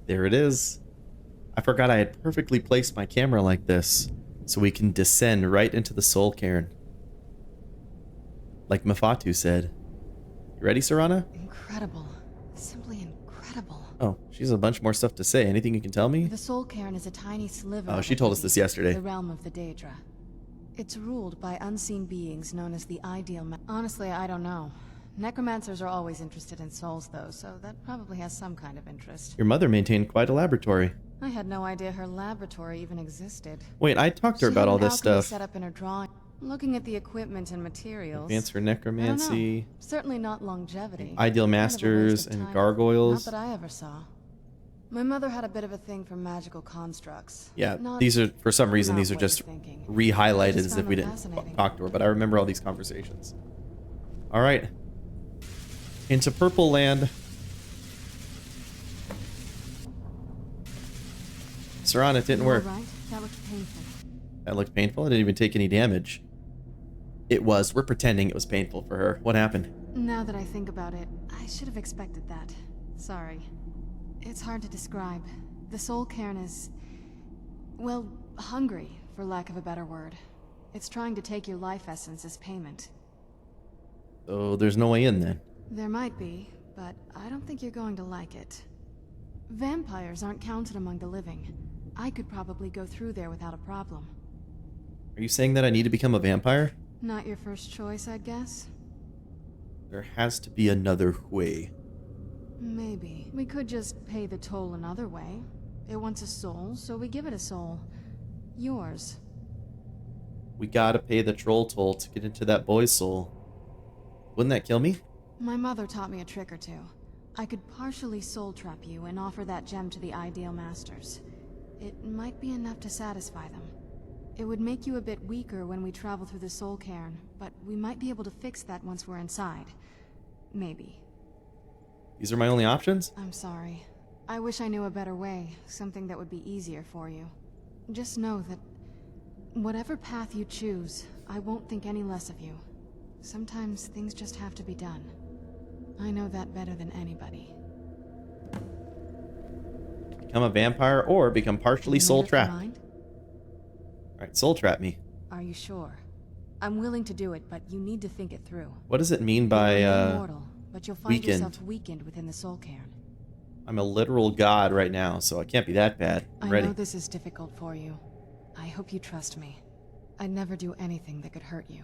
There it is. I forgot I had perfectly placed my camera like this, so we can descend right into the Soul Cairn. Like Mafatu said. You ready, Serana? Incredible. Simply incredible. Oh, she has a bunch more stuff to say. Anything you can tell me? The Soul Cairn is a tiny sliver Oh, of she told us this yesterday. the realm of the Daedra. It's ruled by unseen beings known as the Ideal Honestly, I don't know. Necromancers are always interested in souls, though, so that probably has some kind of interest. Your mother maintained quite a laboratory. I had no idea her laboratory even existed. Wait, I talked to her She about had all an this alchemist stuff. set up in her drawing. Looking at the equipment and materials. Advance for I don't know. necromancy, Certainly not longevity. ideal Kind of a masters, waste of and time. gargoyles. Not that I ever saw. My mother had a bit of a thing for magical constructs. Yeah, Not- these are, for some reason, not these are what just you're thinking. I re-highlighted just as if found we them didn't fascinating. talk to her, but I remember all these conversations. Alright. Into Purple Land. Saran, it didn't You work. all right? That looked painful. That looked painful. I didn't even take any damage. It was. We're pretending it was painful for her. What happened? Now that I think about it, I should have expected that. Sorry. It's hard to describe. The Soul Cairn is... well, hungry, for lack of a better word. It's trying to take your life essence as payment. So there's no way in then. There might be, but I don't think you're going to like it. Vampires aren't counted among the living. I could probably go through there without a problem. Are you saying that I need to become a vampire? Not your first choice, I'd guess? There has to be another way. Maybe. We could just pay the toll another way. It wants a soul, so we give it a soul. Yours. We gotta pay the troll toll to get into that boy's soul. Wouldn't that kill me? My mother taught me a trick or two. I could partially soul trap you and offer that gem to the Ideal Masters. It might be enough to satisfy them. It would make you a bit weaker when we travel through the Soul Cairn, but we might be able to fix that once we're inside. Maybe. These are my only options? I'm sorry. I wish I knew a better way, something that would be easier for you. Just know that whatever path you choose, I won't think any less of you. Sometimes things just have to be done. I know that better than anybody. Become a vampire or become partially soul trapped. Alright, soul trap me. Are you sure? I'm willing to do it, but you need to think it through. What does it mean by, You're immortal, but you'll find weakened? yourself weakened within the Soul Cairn. I'm a literal god right now, so I can't be that bad. I'm I ready. know this is difficult for you. I hope you trust me. I'd never do anything that could hurt you.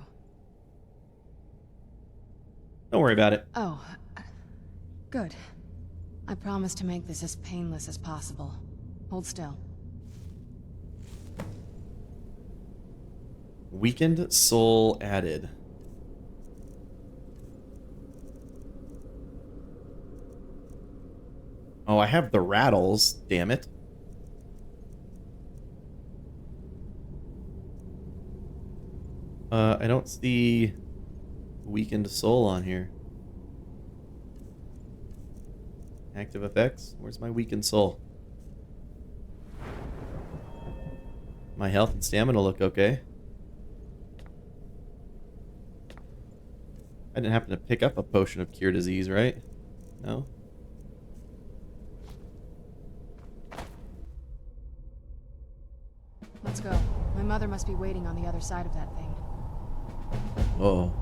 Don't worry about it. Oh, good. I promise to make this as painless as possible. Hold still. Weakened soul added. Oh, I have the rattles, damn it. I don't see weakened soul on here. Active effects? Where's my weakened soul? My health and stamina look okay. I didn't happen to pick up a potion of cure disease, right? No? Let's go. My mother must be waiting on the other side of that thing. Whoa.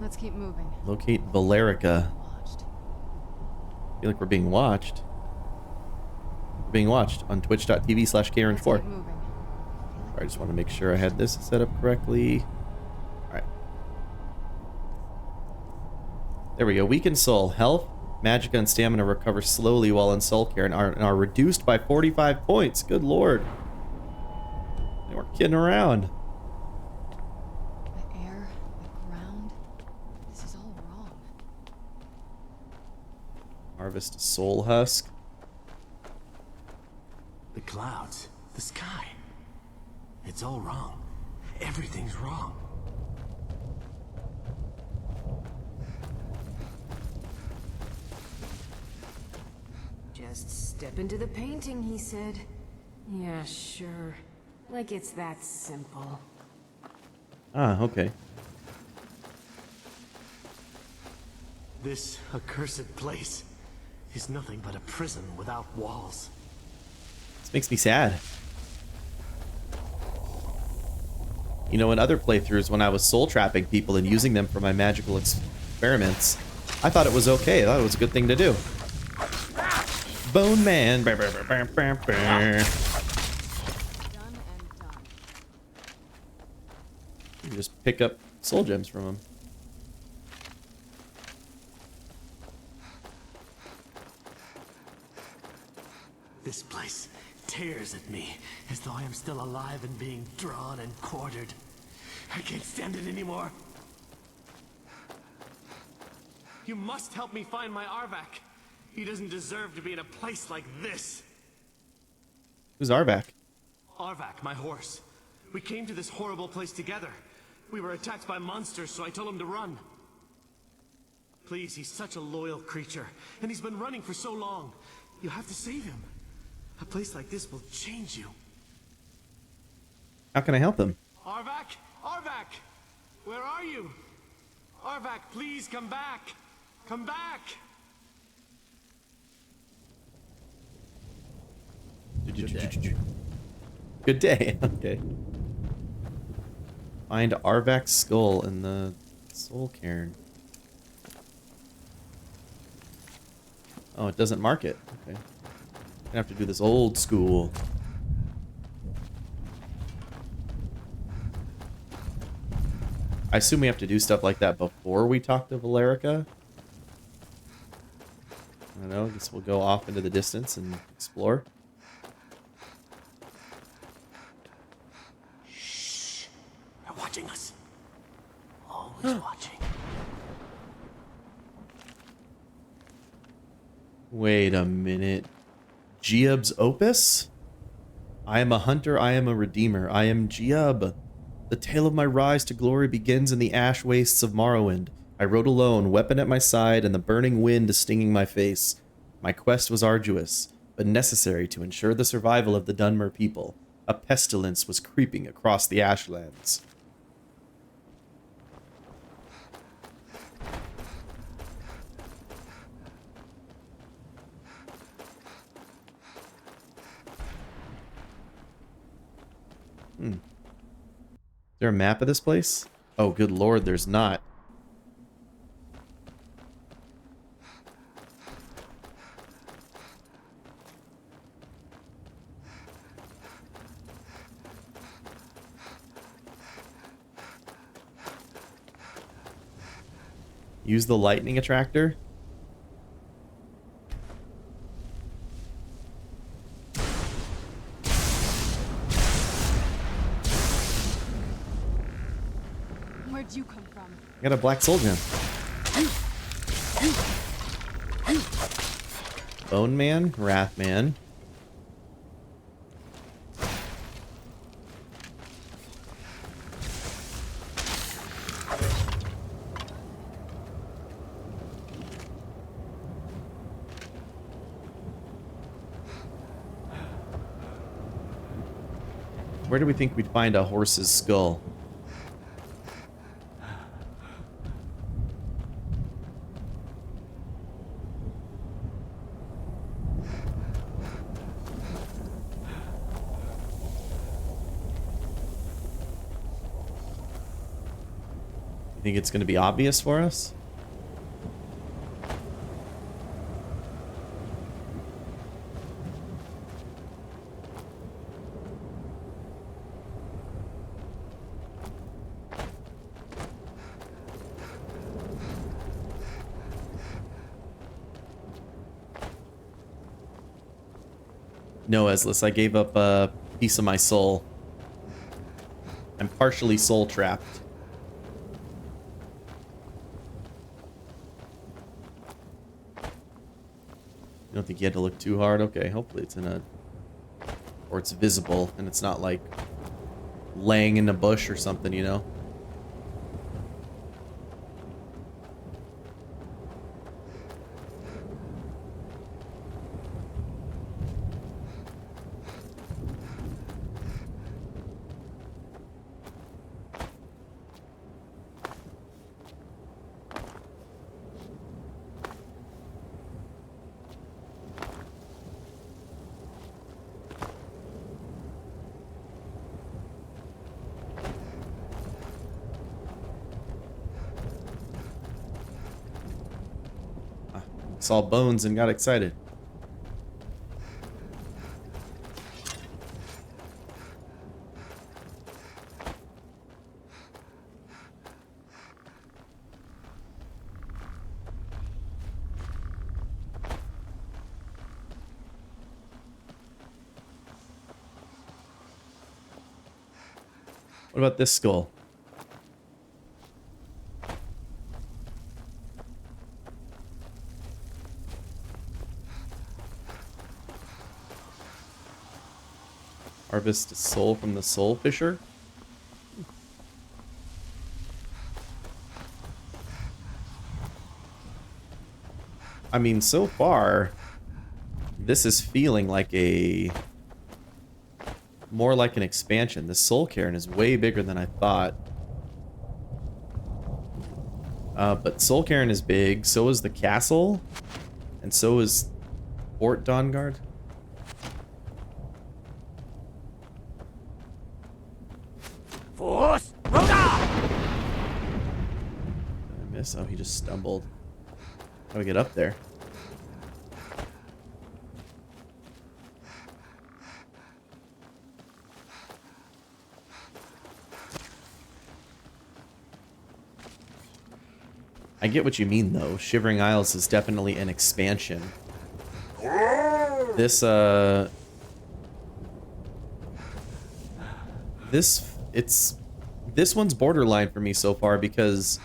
Let's keep moving. Locate Valerica. Watched. I feel like we're being watched. We're being watched on twitch.tv/Karen4. Let's keep moving. I just want to make sure I had this set up correctly. Alright. There we go. Weakened soul. Health, magicka, and stamina recover slowly while in Soul Cairn and are reduced by 45 points. Good lord. They weren't kidding around. The air, the ground. This is all wrong. Harvest a soul husk. The clouds, the sky. It's all wrong. Everything's wrong. Just step into the painting, he said. Yeah, sure. Like it's that simple. Ah, okay. This accursed place is nothing but a prison without walls. This makes me sad. You know, in other playthroughs, when I was soul trapping people and using them for my magical experiments, I thought it was okay. I thought it was a good thing to do. Bone Man. Done and done. You just pick up soul gems from him. This place tears at me as though I am still alive and being drawn and quartered. I can't stand it anymore. You must help me find my Arvak. He doesn't deserve to be in a place like this. Who's Arvak? Arvak, my horse. We came to this horrible place together. We were attacked by monsters, so I told him to run. Please, he's such a loyal creature, and he's been running for so long. You have to save him. A place like this will change you. How can I help him? Arvak? Arvak! Where are you? Arvak, please come back! Come back! Good day. Okay. Find Arvak's skull in the Soul Cairn. Oh, it doesn't mark it. Okay. Gonna have to do this old school. I assume we have to do stuff like that before we talk to Reborca. I don't know. I guess we'll go off into the distance and explore. Shh. They're watching us. Always watching. Wait a minute. Giub's opus? I am a hunter, I am a redeemer. I am Giub. The tale of my rise to glory begins in the ash wastes of Morrowind. I rode alone, weapon at my side, and the burning wind stinging my face. My quest was arduous, but necessary to ensure the survival of the Dunmer people. A pestilence was creeping across the Ashlands. Is there a map of this place? Oh, good lord, there's not. Use the lightning attractor? Where'd you come from? I got a black soul gem. Bone Man, Wrath Man. Where do we think we'd find a horse's skull? You think it's going to be obvious for us? No, Eslis, I gave up a piece of my soul. I'm partially soul trapped. You don't think you had to look too hard? Okay, hopefully it's in a... or it's visible and it's not like laying in a bush or something, you know? Saw bones and got excited. What about this skull? Harvest a soul from the soul fisher? I mean, so far, this is feeling like more like an expansion. The Soul Cairn is way bigger than I thought. But Soul Cairn is big, so is the castle, and so is Fort Dawnguard. Force, Rhoda! I miss. Oh, he just stumbled. How do we get up there? I get what you mean, though. Shivering Isles is definitely an expansion. This one's borderline for me so far because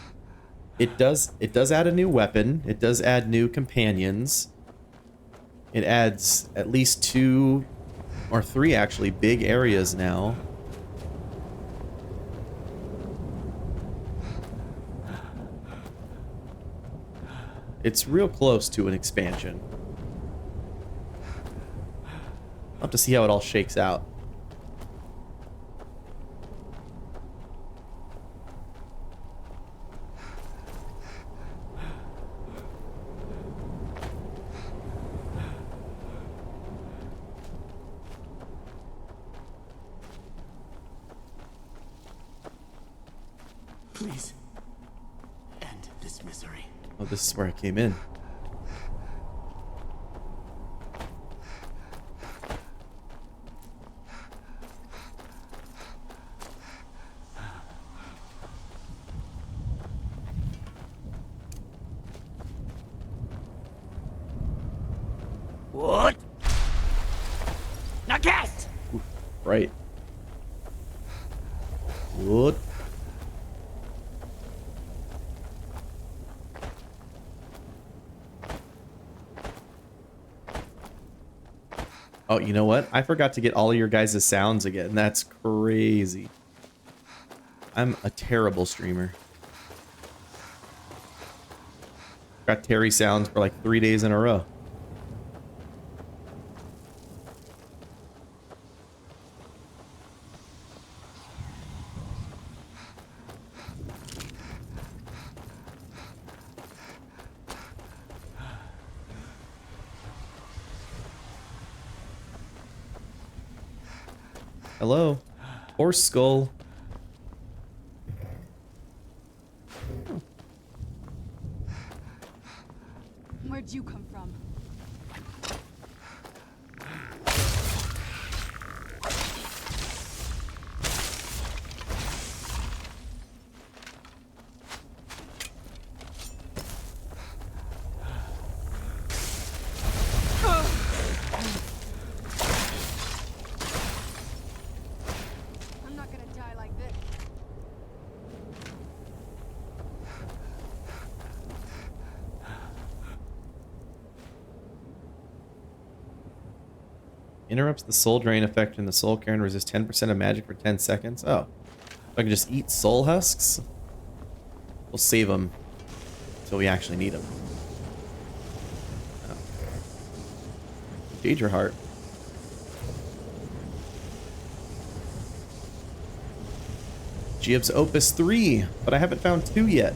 it does add a new weapon. It does add new companions. It adds at least 2 or 3 actually big areas now. It's real close to an expansion. I'll have to see how it all shakes out. Please, end this misery. Oh, this is where I came in. What? Now cast! Oof, right. What? Oh, you know what? I forgot to get all of your guys' sounds again. That's crazy. I'm a terrible streamer. Got Terry sounds for like 3 days in a row. Hello? Horse skull. Where'd you come from? I'm not gonna die like this. Interrupts the soul drain effect in the Soul Cairn. Resist 10% of magic for 10 seconds. Oh. I can just eat soul husks? We'll save them until we actually need them. Oh. Daedra Heart. Gibbs Opus 3, but I haven't found 2 yet.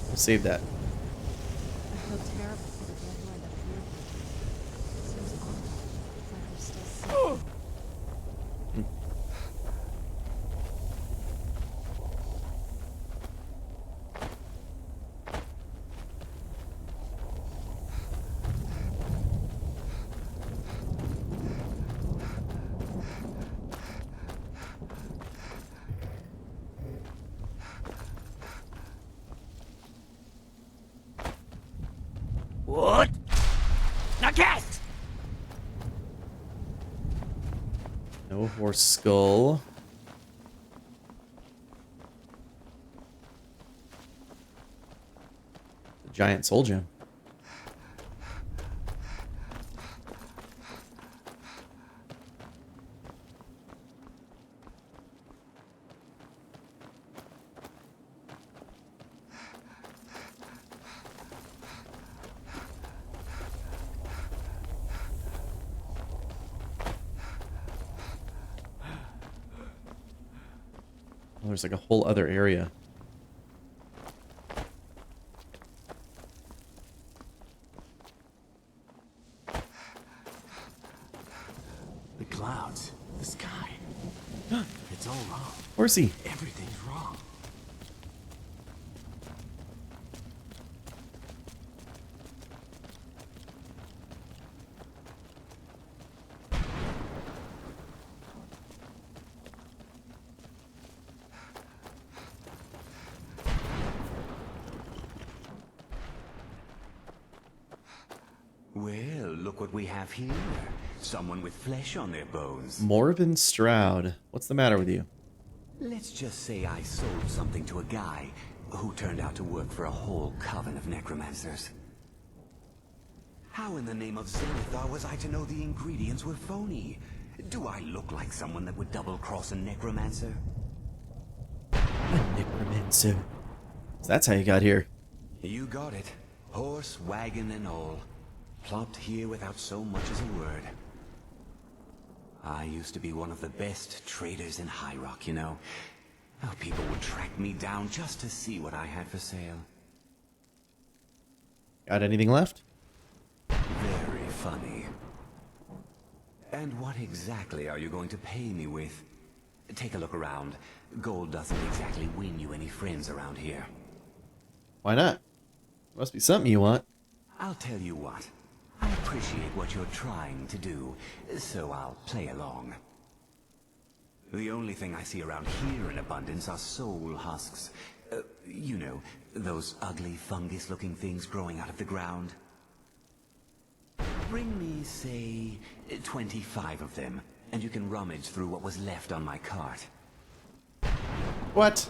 We'll save that. I feel terrible for the dead boy that appeared. Seems awful. Like they're still sick. What? Now cast! No horse skull. The giant soul gem. Oh, there's like a whole other area. The clouds, the sky. It's all wrong. Horsey. Everything's wrong. Well, look what we have here. Someone with flesh on their bones. Morven Stroud. What's the matter with you? Let's just say I sold something to a guy who turned out to work for a whole coven of necromancers. How in the name of Zenithar was I to know the ingredients were phony? Do I look like someone that would double-cross a necromancer? A necromancer. So that's how you got here. You got it. Horse, wagon, and all. Plopped here without so much as a word. I used to be one of the best traders in High Rock, you know. How people would track me down just to see what I had for sale. Got anything left? Very funny. And what exactly are you going to pay me with? Take a look around. Gold doesn't exactly win you any friends around here. Why not? Must be something you want. I'll tell you what. I appreciate what you're trying to do, so I'll play along. The only thing I see around here in abundance are soul husks. You know, those ugly fungus-looking things growing out of the ground. Bring me, say, 25 of them, and you can rummage through what was left on my cart. What?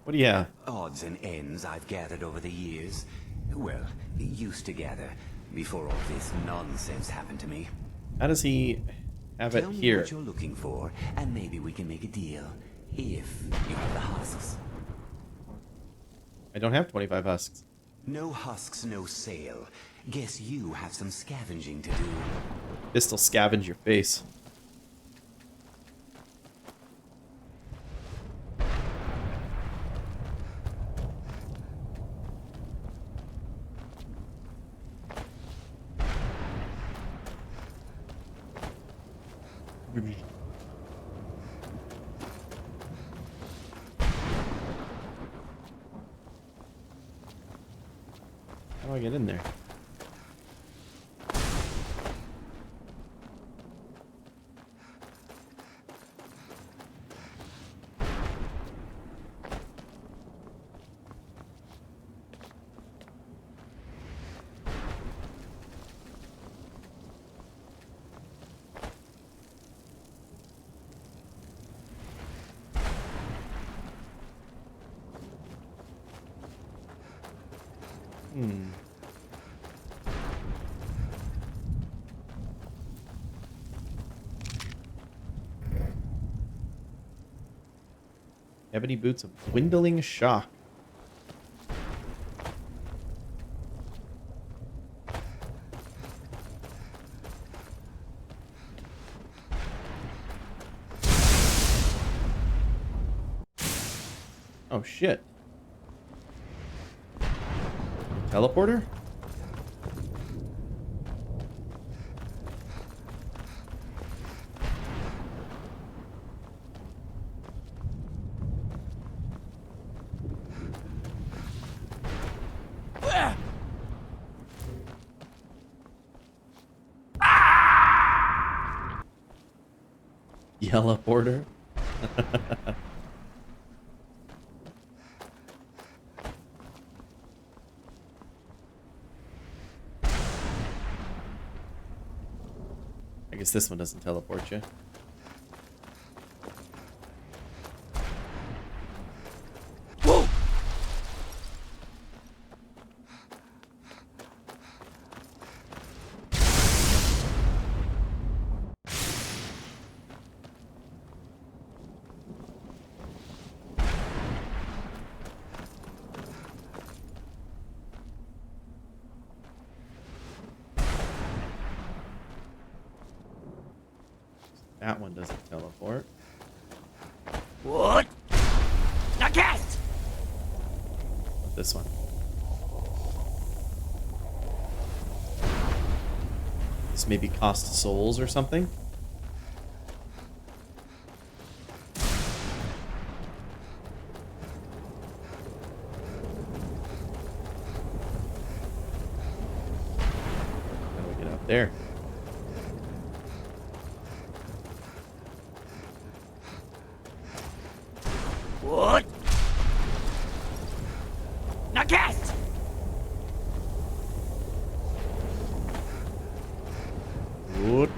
What do you have? Odds and ends I've gathered over the years. Well, used to gather, before all this nonsense happened to me. How does he have it Tell me here? what you're looking for, and maybe we can make a deal. If you have the husks. I don't have 25 husks. No husks, no sale. Guess you have some scavenging to do. This'll scavenge your face. How do I get in there? Ebony boots of dwindling shock. Oh shit. Teleporter? Teleporter? guess this one doesn't teleport you. Whoa! That one doesn't teleport. What? Now cast! This one. This maybe cost souls or something? How do we get up there? What? Now cast! Good.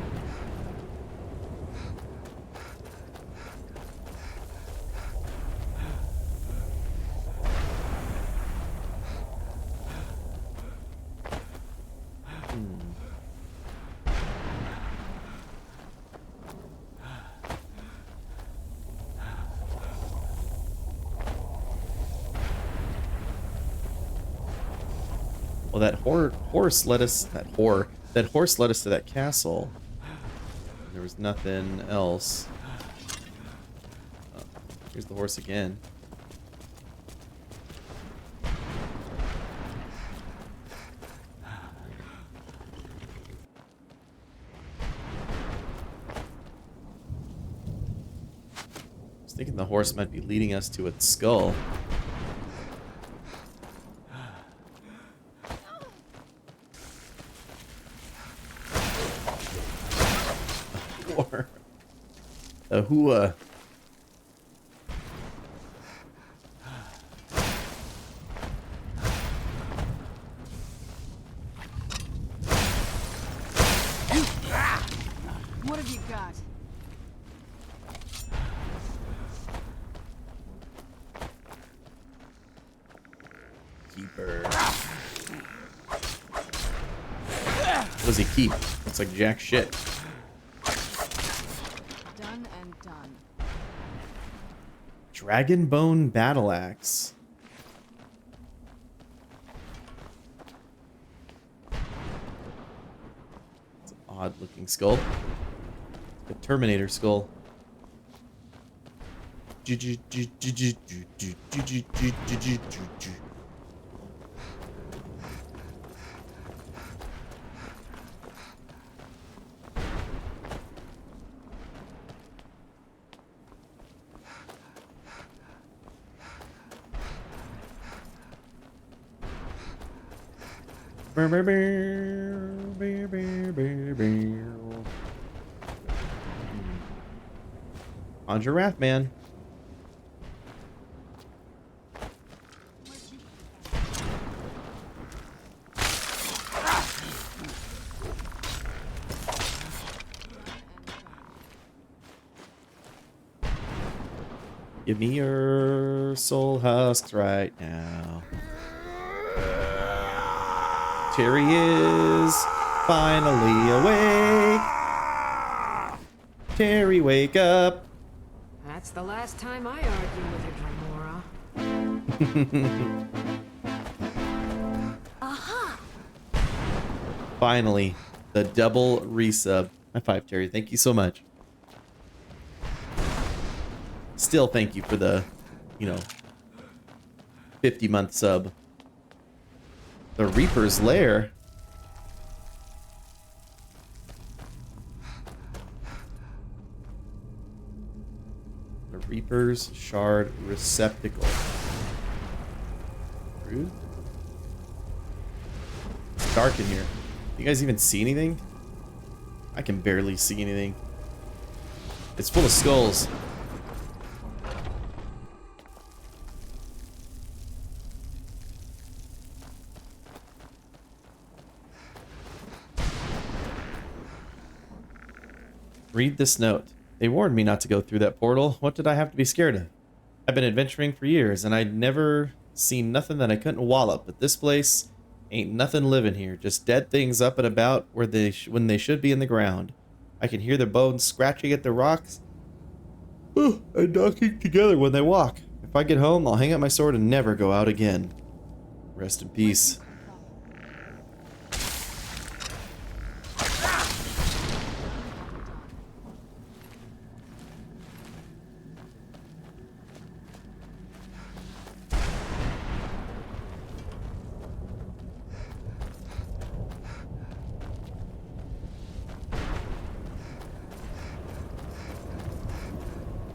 Well, that horse led us. That horse led us to that castle. There was nothing else. Oh, here's the horse again. I was thinking the horse might be leading us to its skull. A hua. What have you got? Keeper. What does he keep? Looks like jack shit. Done and done. Dragonbone battle axe. It's an odd looking skull. The Terminator skull. On Giraffe Man. Give me your soul husks right now. Terry is finally awake. Terry, wake up. That's the last time I argue with your Dremora. Aha! Finally, the double resub. High five, Terry. Thank you so much. Still, thank you for the, 50-month sub. The Reaper's Lair. The Reaper's Shard Receptacle. Rude. It's dark in here. You guys even see anything? I can barely see anything. It's full of skulls. Read this note. They warned me not to go through that portal. What did I have to be scared of? I've been adventuring for years, and I'd never seen nothing that I couldn't wallop. But this place ain't nothing living here. Just dead things up and about where when they should be in the ground. I can hear their bones scratching at the rocks and knocking together when they walk. If I get home, I'll hang up my sword and never go out again. Rest in peace.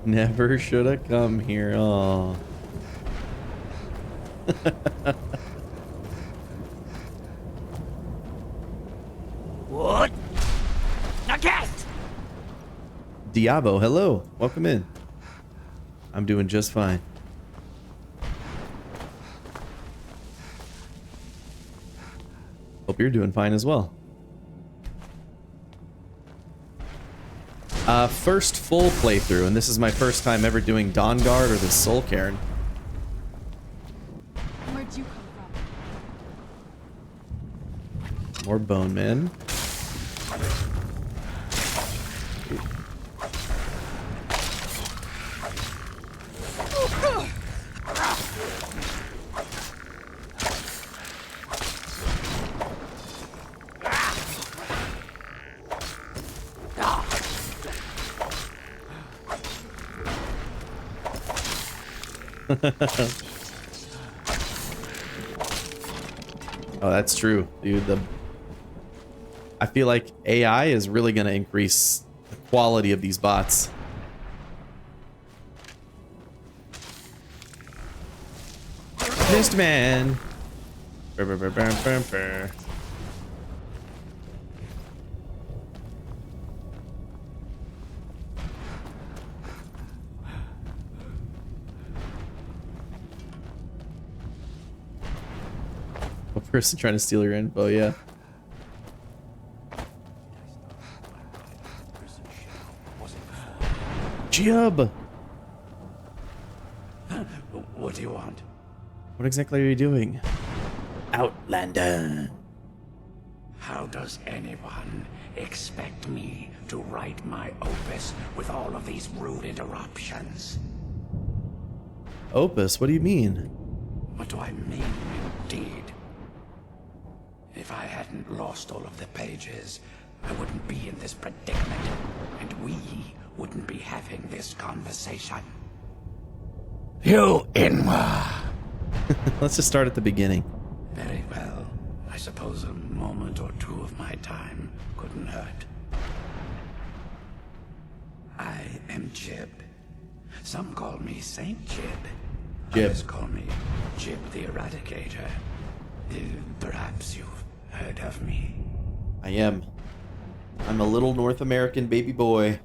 Never should have come here. Oh. What? Now cast! Diabo, hello. Welcome in. I'm doing just fine. Hope you're doing fine as well. First full playthrough, and this is my first time ever doing Dawnguard or the Soul Cairn. Where'd you come from? More bone men. Oh, that's true, dude. I feel like AI is really going to increase the quality of these bots. Mist Man. Brr, brr, brr, brr, brr, brr. A person trying to steal your info, yeah. Jib! What do you want? What exactly are you doing? Outlander. How does anyone expect me to write my opus with all of these rude interruptions? Opus? What do you mean? What do I mean, indeed? If I hadn't lost all of the pages, I wouldn't be in this predicament, and we wouldn't be having this conversation. You Inwa! Let's just start at the beginning. Very well. I suppose a moment or two of my time couldn't hurt. I am Jib. Some call me Saint Jib. Jib. Others call me Jib the Eradicator. Perhaps you've heard of me. I am. I'm a little North American baby boy.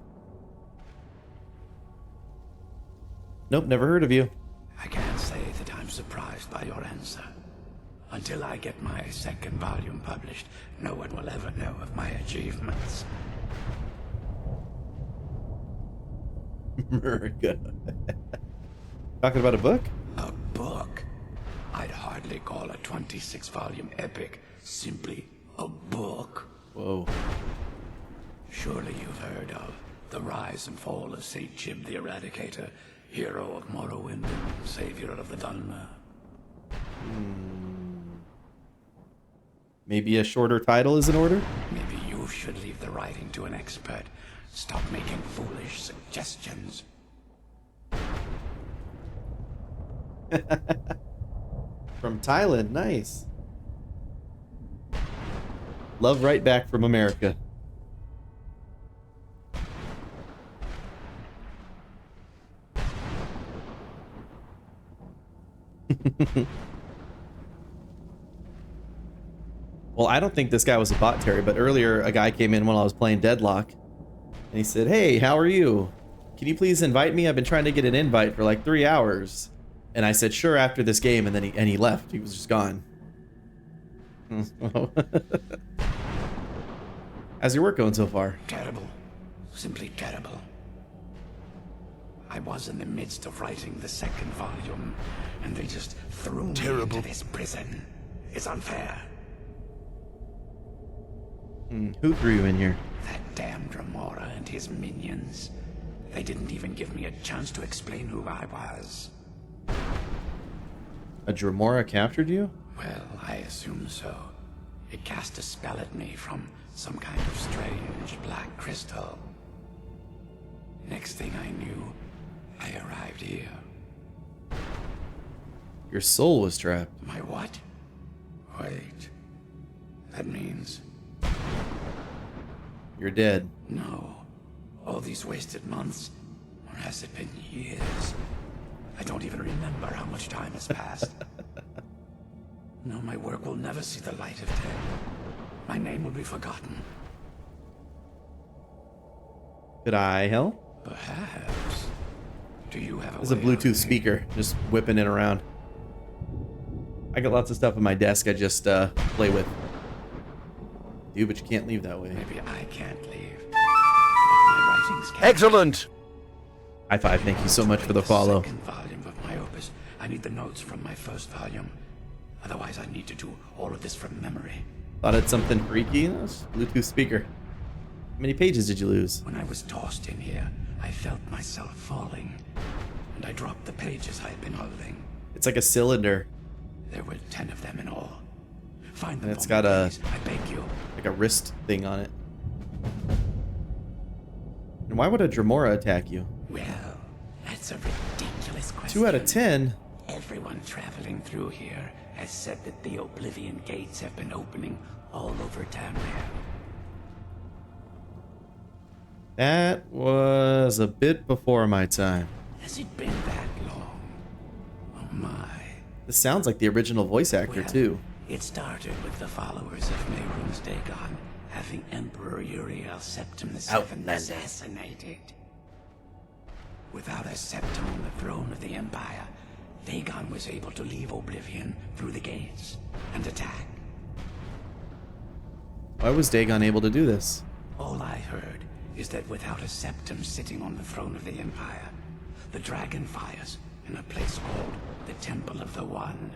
Nope, never heard of you. I can't say that I'm surprised by your answer. Until I get my second volume published, no one will ever know of my achievements. America. Talking about a book? A book? I'd hardly call a 26-volume epic simply a book. Whoa. Surely you've heard of the rise and fall of Saint Jib the Eradicator, hero of Morrowind and savior of the Dunmer. Maybe a shorter title is in order? Maybe you should leave the writing to an expert. Stop making foolish suggestions. From Thailand, nice. Love right back from America. Well, I don't think this guy was a bot, Terry, but earlier a guy came in while I was playing Deadlock, and he said, "Hey, how are you? Can you please invite me? I've been trying to get an invite for like 3 hours." And I said, "Sure," after this game, and then he left. He was just gone. How's your work going so far? Terrible. Simply terrible. I was in the midst of writing the second volume, and they just threw me into this prison. It's unfair. Who threw you in here? That damned Remora and his minions. They didn't even give me a chance to explain who I was. A Dremora captured you? Well, I assume so. It cast a spell at me from some kind of strange black crystal. Next thing I knew, I arrived here. Your soul was trapped. My what? Wait. That means... You're dead. No. All these wasted months? Or has it been years? I don't even remember how much time has passed. No, my work will never see the light of day. My name will be forgotten. Could I help? Perhaps. Do you have There's a way of- Bluetooth speaker just whipping it around. I got lots of stuff on my desk I just play with. Dude, but you can't leave that way. Maybe I can't leave. But my writings can't. Excellent! High five, thank you so much for the follow. Second volume of my opus. I need the notes from my first volume. Otherwise, I need to do all of this from memory. Thought it's something freaky. That's Bluetooth speaker. How many pages did you lose? When I was tossed in here, I felt myself falling, and I dropped the pages I had been holding. It's like a cylinder. There were 10 of them in all. Find them And it's for got me, a- please. I beg you. Like a wrist thing on it. And why would a Dremora attack you? Well, that's a ridiculous question. 2 out of 10? Everyone traveling through here has said that the Oblivion gates have been opening all over Tamriel. That was a bit before my time. Has it been that long? Oh my. This sounds like the original voice actor, Well, too. It started with the followers of Mehrunes Dagon having Emperor Uriel Septim VII Outlandish. assassinated. Without a septim on the throne of the Empire, Dagon was able to leave Oblivion through the gates and attack. Why was Dagon able to do this? All I heard is that without a septim sitting on the throne of the Empire, the dragon fires in a place called the Temple of the One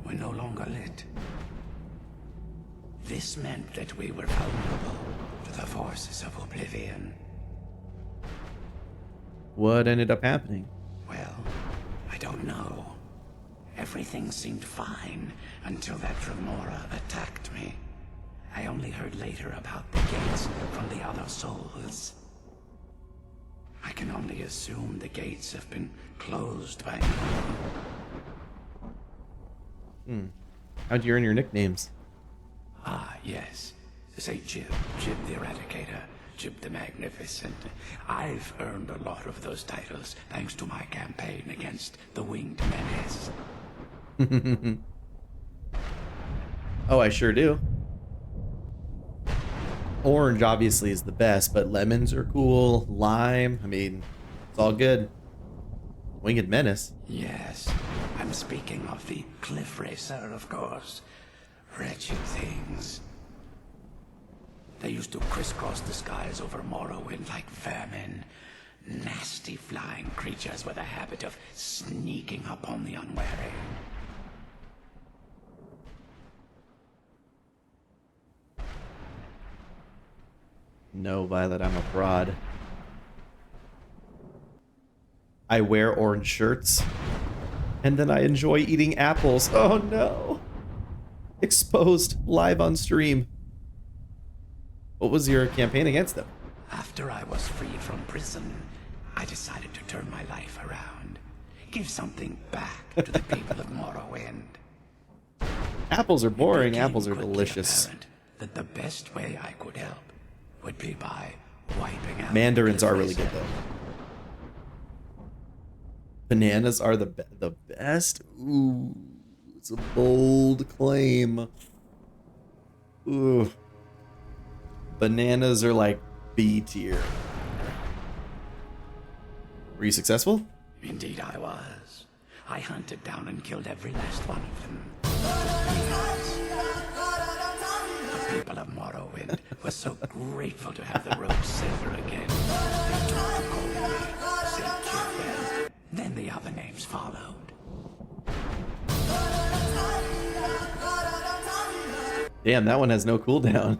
were no longer lit. This meant that we were vulnerable to the forces of Oblivion. What ended up happening? Well, I don't know. Everything seemed fine until that Remora attacked me. I only heard later about the gates from the other souls. I can only assume the gates have been closed by now. How'd you earn your nicknames? Ah, yes. Say Jib, Jib the Eradicator, Jib the Magnificent. I've earned a lot of those titles thanks to my campaign against the Winged Menace. Oh, I sure do. Orange obviously is the best, but lemons are cool. Lime, I mean, it's all good. Winged Menace. Yes, I'm speaking of the Cliff Racer, of course. Wretched things. They used to crisscross the skies over Morrowind like vermin. Nasty flying creatures with a habit of sneaking upon the unwary. No, Violet, I'm a fraud. I wear orange shirts, and then I enjoy eating apples. Oh no! Exposed live on stream. What was your campaign against them? After I was freed from prison, I decided to turn my life around. Give something back to the people of Morrowind. Apples are boring. It became Apples are quickly delicious. apparent that the best way I could help would be by wiping out Mandarins the are really good Racer. though. Bananas are the best. Ooh, it's a bold claim. Ooh, bananas are like B tier. Were you successful? Indeed I was. I hunted down and killed every last one of them. The people of Morrowind were so grateful to have the road safer again. They took to calling me St. Kid. Then the other names followed. Damn, that one has no cooldown.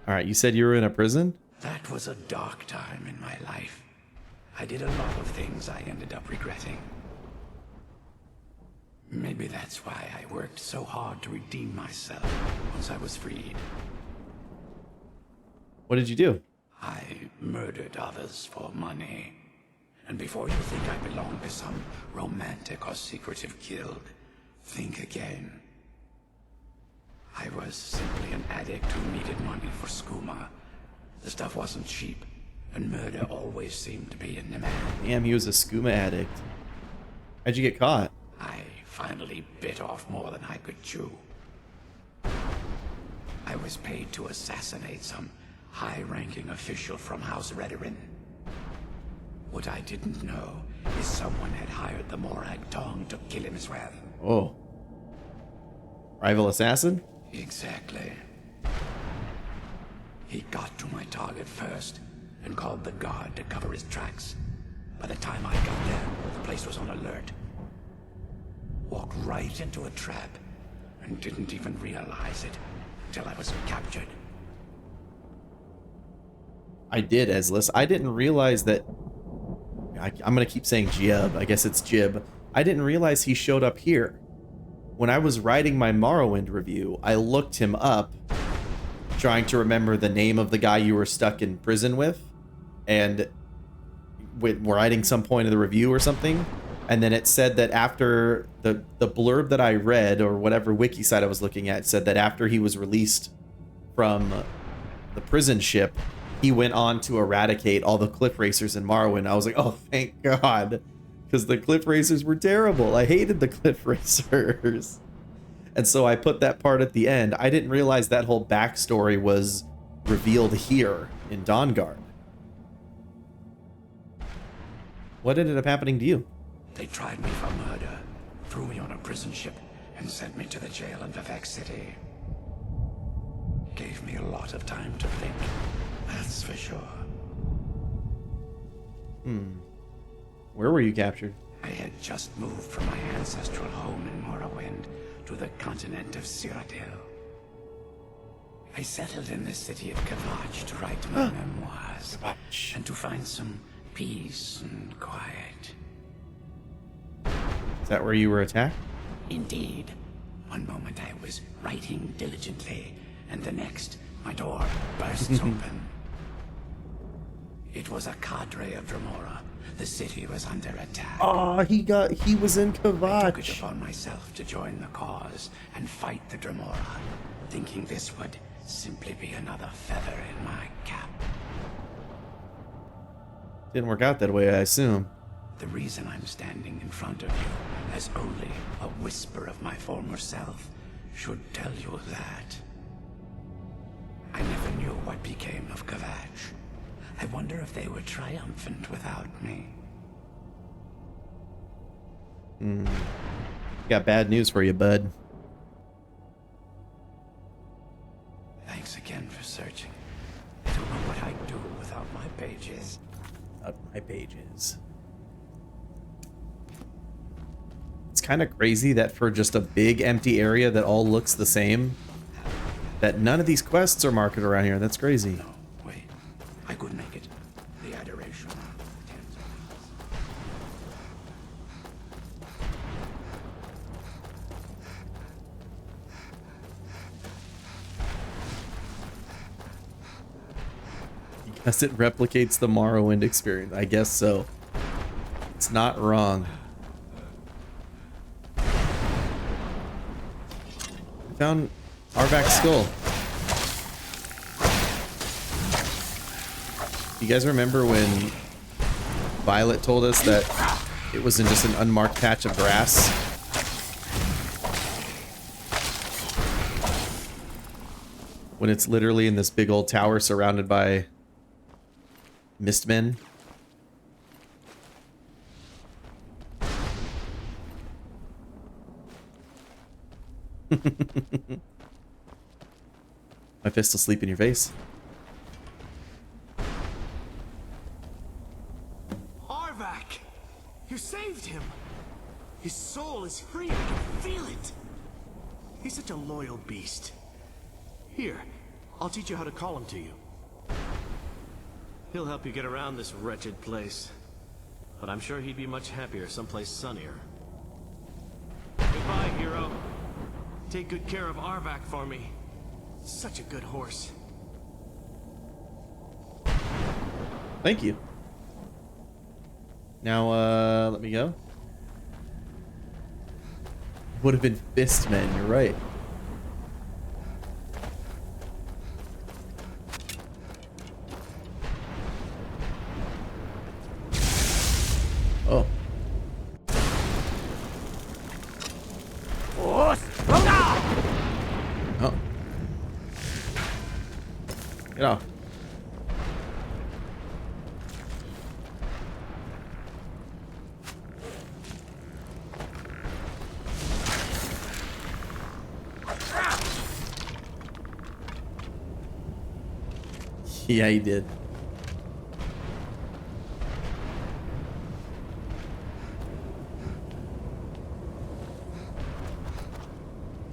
Alright, you said you were in a prison? That was a dark time in my life. I did a lot of things I ended up regretting. Maybe that's why I worked so hard to redeem myself once I was freed. What did you do? I murdered others for money. And before you think I belong to some romantic or secretive guild, think again. I was simply an addict who needed money for skooma. The stuff wasn't cheap, and murder always seemed to be in demand. Damn, he was a skooma addict. How'd you get caught? I finally bit off more than I could chew. I was paid to assassinate some high-ranking official from House Redorin. What I didn't know is someone had hired the Morag Tong to kill him as well. Oh. Rival assassin? Exactly. He got to my target first and called the guard to cover his tracks. By the time I got there, the place was on alert. Walked right into a trap and didn't even realize it until I was captured. I did, Ezlis. I didn't realize that... I'm going to keep saying Jib. I guess it's Jib. I didn't realize he showed up here. When I was writing my Morrowind review, I looked him up, trying to remember the name of the guy you were stuck in prison with, and writing some point of the review or something, and then it said that after the blurb that I read, or whatever wiki site I was looking at, said that after he was released from the prison ship, he went on to eradicate all the cliff racers in Morrowind. I was like, oh, thank God. Because the cliff racers were terrible. I hated the cliff racers. And so I put that part at the end. I didn't realize that whole backstory was revealed here in Dawnguard. What ended up happening to you? They tried me for murder, threw me on a prison ship, and sent me to the jail in Vivek City. Gave me a lot of time to think. That's for sure. Where were you captured? I had just moved from my ancestral home in Morrowind to the continent of Cyrodiil. I settled in the city of Kavach to write my memoirs and to find some peace and quiet. Is that where you were attacked? Indeed. One moment I was writing diligently, and the next, my door bursts open. It was a cadre of Dremora. The city was under attack. Oh, he was in I took it Kavach. upon myself to join the cause and fight the Dremora, thinking this would simply be another feather in my cap. Didn't work out that way, I assume. The reason I'm standing in front of you as only a whisper of my former self should tell you that. I never knew what became of Kavach. I wonder if they were triumphant without me. Got bad news for you, bud. Thanks again for searching. I don't know what I'd do without my pages. Up my pages. It's kind of crazy that for just a big empty area that all looks the same, that none of these quests are marked around here. That's crazy. No, wait. I could make it. The adoration. Because it replicates the Morrowind experience. I guess so. It's not wrong. I found Arvak's skull. You guys remember when Violet told us that it was in just an unmarked patch of grass? When it's literally in this big old tower surrounded by mistmen. My fist will sleep in your face. Arvak! You saved him! His soul is free, I can feel it! He's such a loyal beast. Here, I'll teach you how to call him to you. He'll help you get around this wretched place. But I'm sure he'd be much happier someplace sunnier. Goodbye, hero. Take good care of Arvak for me. Such a good horse. Thank you. Now, let me go. Would have been fistmen, you're right. Oh. Oh. Get off. Yeah, he did.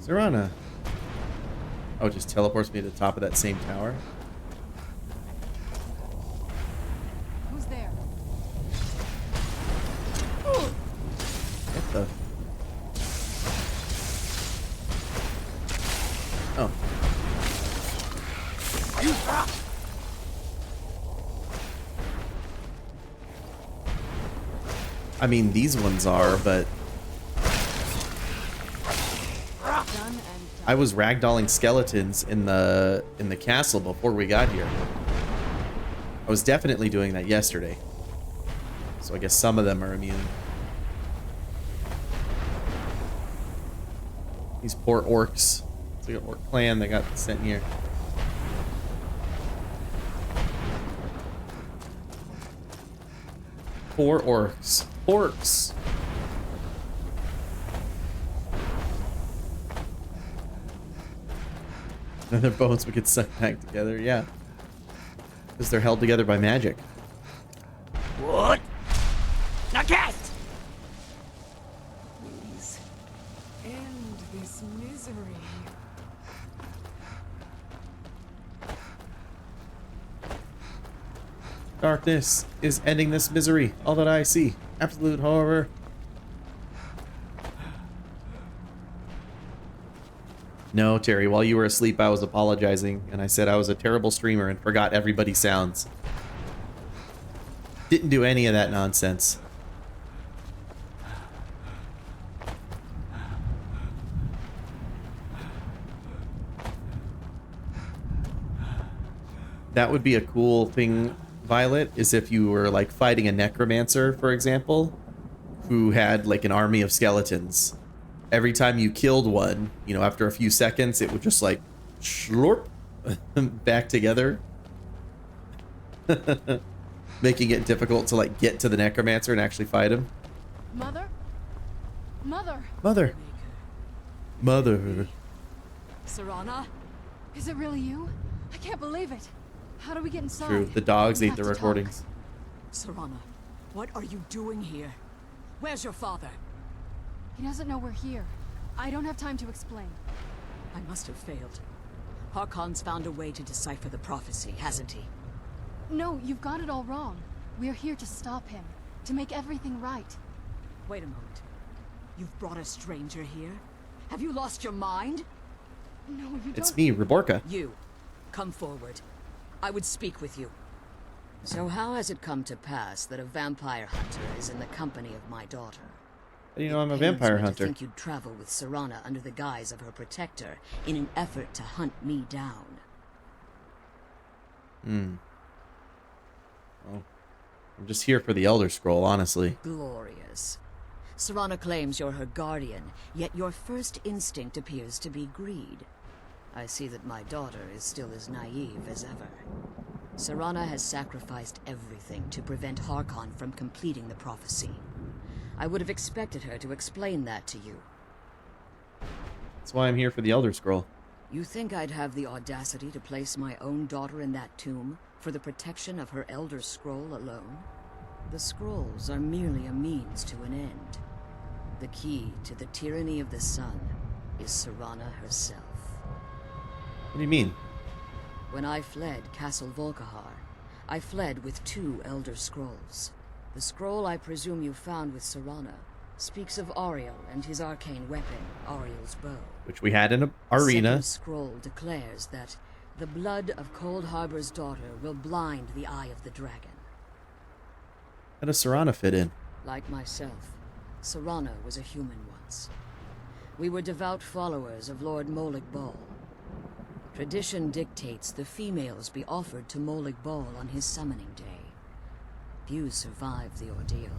Serana. Oh, it just teleports me to the top of that same tower. Who's there? What the? Oh. I mean, these ones are, but I was ragdolling skeletons in the castle before we got here. I was definitely doing that yesterday. So I guess some of them are immune. These poor orcs. It's like an orc clan that got sent here. Poor orcs. Orcs! And their bones would get sucked back together, yeah. Because they're held together by magic. What? Now cast! Please, end this misery. Darkness is ending this misery. All that I see. Absolute horror. No, Terry, while you were asleep, I was apologizing, and I said I was a terrible streamer and forgot everybody's sounds. Didn't do any of that nonsense. That would be a cool thing, Violet, is if you were like fighting a necromancer, for example, who had like an army of skeletons. Every time you killed one, you know, after a few seconds, it would just like slurp back together. Making it difficult to like get to the necromancer and actually fight him. Mother? Mother! Mother. Mother. Serana? Is it really you? I can't believe it. How do we get inside? True, the dogs We ate have the to recordings. Serana, what are you doing here? Where's your father? talk. He doesn't know we're here. I don't have time to explain. I must have failed. Harkon's found a way to decipher the prophecy, hasn't he? No, you've got it all wrong. We're here to stop him. To make everything right. Wait a moment. You've brought a stranger here? Have you lost your mind? No, you don't. It's me, Reborca. You, come forward. I would speak with you. So how has it come to pass that a vampire hunter is in the company of my daughter? How do you know I'm a It pains vampire me to hunter? think you'd travel with Serana under the guise of her protector in an effort to hunt me down. Well, I'm just here for the Elder Scroll, honestly. Glorious. Serana claims you're her guardian, yet your first instinct appears to be greed. I see that my daughter is still as naive as ever. Serana has sacrificed everything to prevent Harkon from completing the prophecy. I would have expected her to explain that to you. That's why I'm here for the Elder Scroll. You think I'd have the audacity to place my own daughter in that tomb for the protection of her Elder Scroll alone? The scrolls are merely a means to an end. The key to the tyranny of the sun is Serana herself. What do you mean? When I fled Castle Volkihar, I fled with 2 Elder Scrolls. The scroll I presume you found with Serana speaks of Ariel and his arcane weapon, Ariel's bow. Which we had in an The arena. second scroll declares that the blood of Cold Harbor's daughter will blind the eye of the dragon. How does Serana fit in? Like myself, Serana was a human once. We were devout followers of Lord Molig Bal. Tradition dictates the females be offered to Molig Bal on his summoning day. Few survive the ordeal.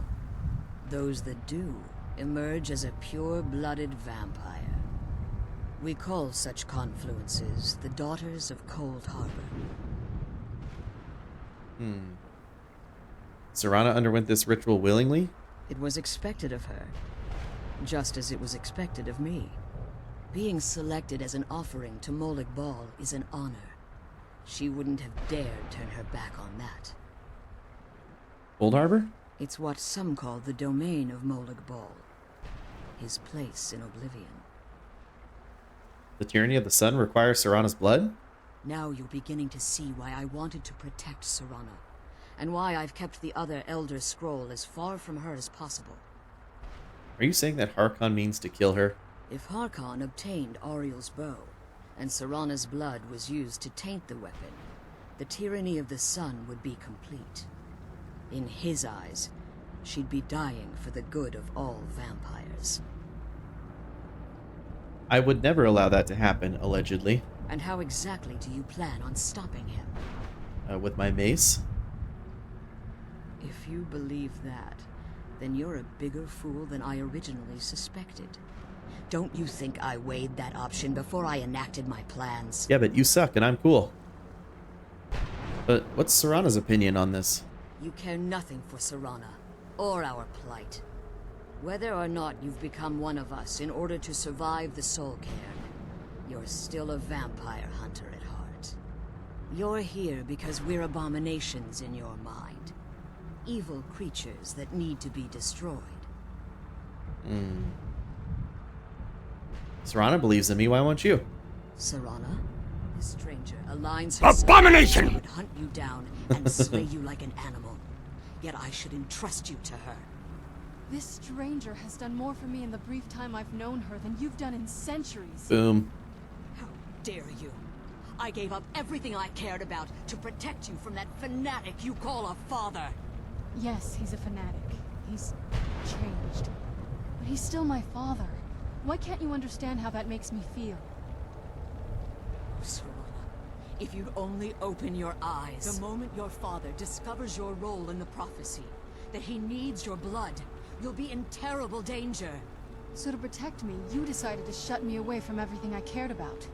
Those that do emerge as a pure-blooded vampire. We call such confluences the Daughters of Cold Harbor. Serana underwent this ritual willingly? It was expected of her, just as it was expected of me. Being selected as an offering to Molig Bal is an honor. She wouldn't have dared turn her back on that. Cold Harbor? It's what some call the domain of Molig Bal. His place in oblivion. The tyranny of the sun requires Serana's blood? Now you're beginning to see why I wanted to protect Serana, and why I've kept the other Elder Scroll as far from her as possible. Are you saying that Harkon means to kill her? If Harkon obtained Ariel's bow, and Serana's blood was used to taint the weapon, the tyranny of the sun would be complete. In his eyes, she'd be dying for the good of all vampires. I would never allow that to happen, allegedly. And how exactly do you plan on stopping him? With my mace? If you believe that, then you're a bigger fool than I originally suspected. Don't you think I weighed that option before I enacted my plans? Yeah, but you suck and I'm cool. But what's Serana's opinion on this? You care nothing for Serana, or our plight. Whether or not you've become one of us in order to survive the Soul Cairn, you're still a vampire hunter at heart. You're here because we're abominations in your mind. Evil creatures that need to be destroyed. Serana believes in me, why won't you? Serana? This stranger aligns herself Abomination! and would hunt you down and slay you like an animal. Yet I should entrust you to her. This stranger has done more for me in the brief time I've known her than you've done in centuries. Boom. How dare you? I gave up everything I cared about to protect you from that fanatic you call a father. Yes, he's a fanatic. He's changed. But he's still my father. Why can't you understand how that makes me feel? Serana, if you'd only open your eyes. The moment your father discovers your role in the prophecy, that he needs your blood, you'll be in terrible danger. So to protect me, you decided to shut me away from everything I cared about.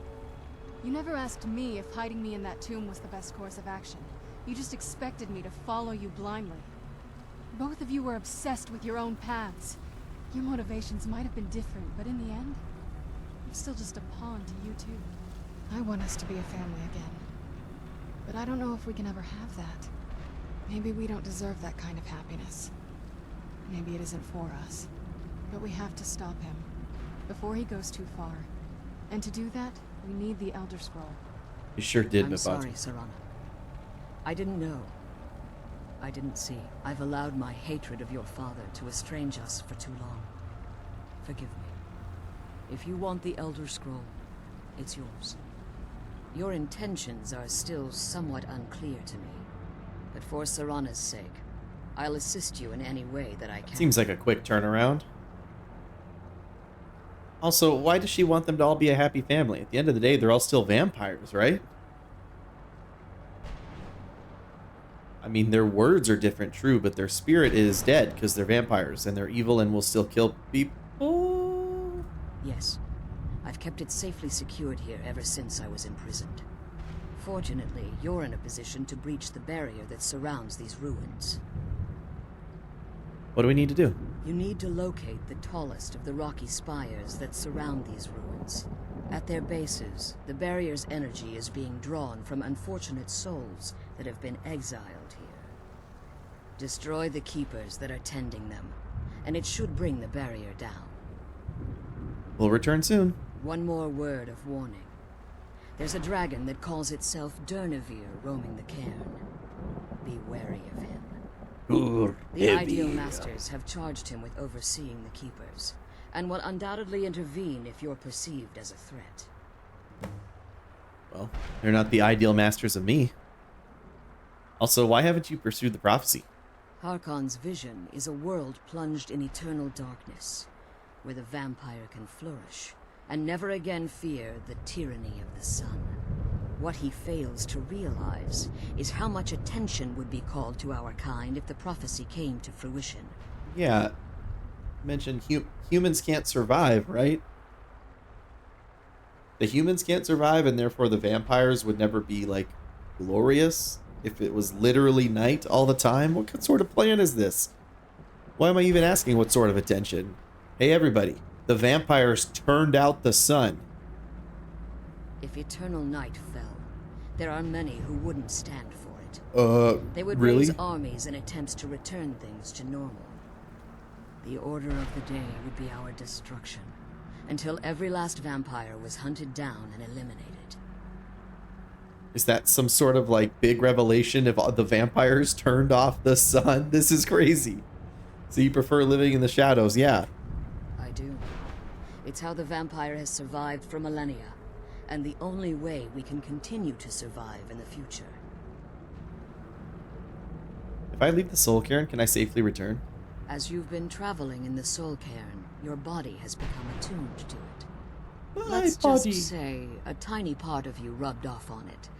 You never asked me if hiding me in that tomb was the best course of action. You just expected me to follow you blindly. Both of you were obsessed with your own paths. Your motivations might have been different, but in the end, I'm still just a pawn to you two. I want us to be a family again. But I don't know if we can ever have that. Maybe we don't deserve that kind of happiness. Maybe it isn't for us. But we have to stop him, before he goes too far. And to do that, we need the Elder Scroll. You sure did, I'm Mipatu. sorry, Serana. I didn't know. I didn't see. I've allowed my hatred of your father to estrange us for too long. Forgive me. If you want the Elder Scroll, it's yours. Your intentions are still somewhat unclear to me, but for Serana's sake, I'll assist you in any way that I can. Seems like a quick turnaround. Also, why does she want them to all be a happy family? At the end of the day, they're all still vampires, right? I mean, their words are different, true, but their spirit is dead because they're vampires and they're evil and will still kill people. Yes. I've kept it safely secured here ever since I was imprisoned. Fortunately, you're in a position to breach the barrier that surrounds these ruins. What do we need to do? You need to locate the tallest of the rocky spires that surround these ruins. their bases, the barrier's energy is being drawn from unfortunate souls that have been exiled here. Destroy the keepers that are tending them, and it should bring the barrier down. We'll return soon. One more word of warning. There's a dragon that calls itself Durnevere roaming the cairn. Be wary of him. The Ideal Masters have charged him with overseeing the keepers, and will undoubtedly intervene if you're perceived as a threat. Well, they're not the Ideal Masters of me. Also, why haven't you pursued the prophecy? Harkon's vision is a world plunged in eternal darkness, where the vampire can flourish, and never again fear the tyranny of the sun. What he fails to realize is how much attention would be called to our kind if the prophecy came to fruition. Yeah, mentioned humans can't survive, right? The humans can't survive, and therefore the vampires would never be, like, glorious if it was literally night all the time. What sort of plan is this? Why am I even asking what sort of attention? Hey, everybody, the vampires turned out the sun. If eternal night fell, there are many who wouldn't stand for it. They would really? raise armies in attempts to return things to normal. The order of the day would be our destruction, until every last vampire was hunted down and eliminated. Is that some sort of, like, big revelation if the vampires turned off the sun? This is crazy. So you prefer living in the shadows? Yeah. I do. It's how the vampire has survived for millennia, and the only way we can continue to survive in the future. If I leave the Soul Cairn, can I safely return? As you've been traveling in the Soul Cairn, your body has become attuned to it. My Let's body. just say a tiny part of you rubbed off on it,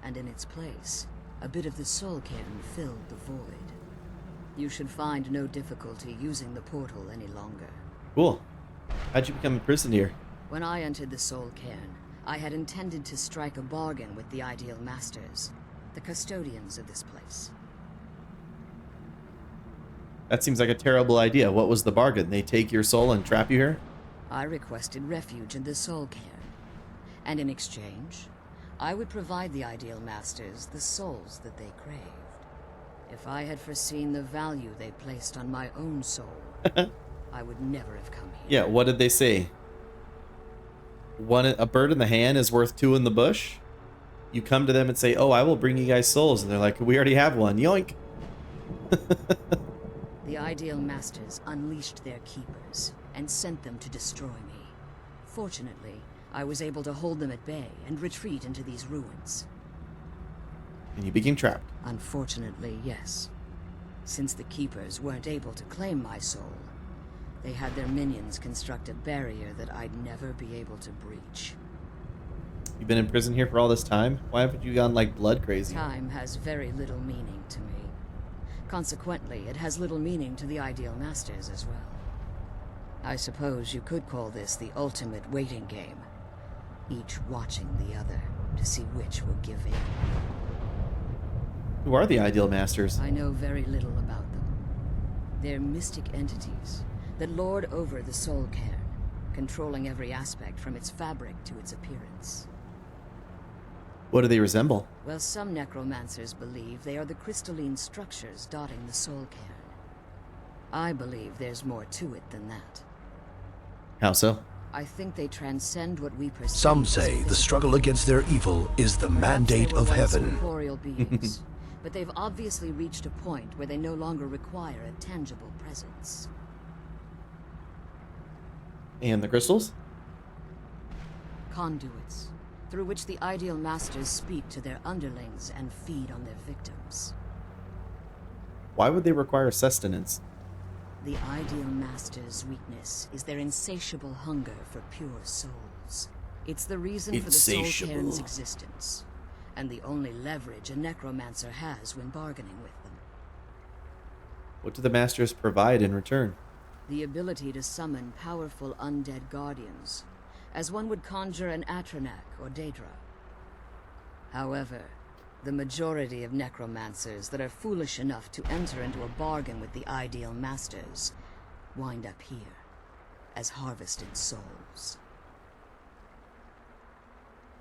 and in its place, a bit of the Soul Cairn filled the void. You should find no difficulty using the portal any longer. Cool. How'd you become imprisoned here? When I entered the Soul Cairn, I had intended to strike a bargain with the Ideal Masters, the custodians of this place. That seems like a terrible idea. What was the bargain? They take your soul and trap you here? I requested refuge in the Soul Cairn, and in exchange, I would provide the Ideal Masters the souls that they craved. If I had foreseen the value they placed on my own soul, I would never have come here. Yeah, what did they say? A bird in the hand is worth two in the bush? You come to them and say, oh, I will bring you guys souls. And they're like, we already have one. Yoink. The Ideal Masters unleashed their keepers and sent them to destroy me. Fortunately, I was able to hold them at bay and retreat into these ruins. And you became trapped. Unfortunately, yes. Since the keepers weren't able to claim my soul, they had their minions construct a barrier that I'd never be able to breach. You've been in prison here for all this time? Why haven't you gone, like, blood crazy? Time has very little meaning to me. Consequently, it has little meaning to the Ideal Masters as well. I suppose you could call this the ultimate waiting game, each watching the other to see which will give in. Who are the Ideal Masters? I know very little about them. They're mystic entities that lord over the Soul Cairn, controlling every aspect from its fabric to its appearance. What do they resemble? Well, some necromancers believe they are the crystalline structures dotting the Soul Cairn. I believe there's more to it than that. How so? I think they transcend what we perceive. Some say the struggle against their evil is the mandate of heaven. Corporeal beings, but they've obviously reached a point where they no longer require a tangible presence. And the crystals? Conduits, through which the Ideal Masters speak to their underlings and feed on their victims. Why would they require sustenance? The Ideal Masters' weakness is their insatiable hunger for pure souls. It's the reason for the Soul Cairn's existence, and the only leverage a necromancer has when bargaining with them. What do the Masters provide in return? The ability to summon powerful undead guardians, as one would conjure an Atronak or Daedra. However, the majority of necromancers that are foolish enough to enter into a bargain with the Ideal Masters wind up here, as harvested souls.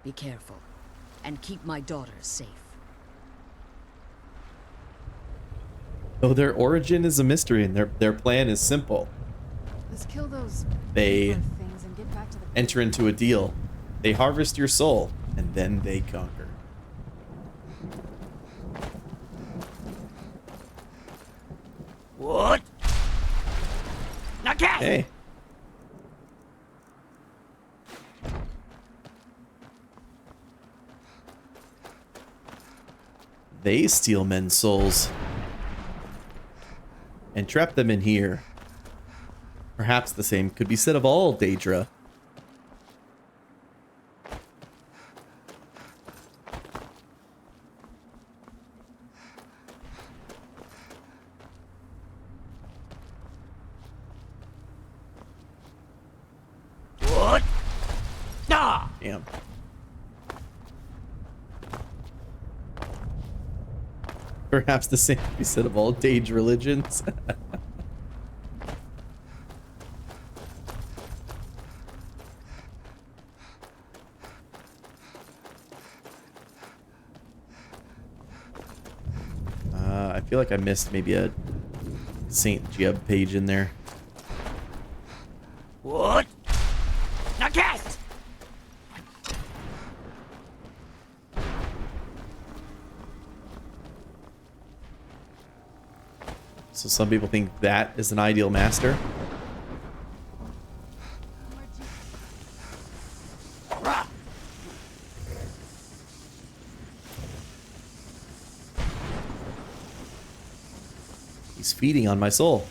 Be careful, and keep my daughter safe. Though their origin is a mystery and their plan is simple. Let's kill those They things and get back to the enter into a deal. They harvest your soul, and then they conquer. What? Now cast! Hey. They steal men's souls and trap them in here. Perhaps the same could be said of all Daedra. What? Ah! Damn. Perhaps the same could be said of all Daedra religions. I feel like I missed maybe a Saint Giab page in there. What? Now cast! So some people think that is an ideal master. He's feeding on my soul.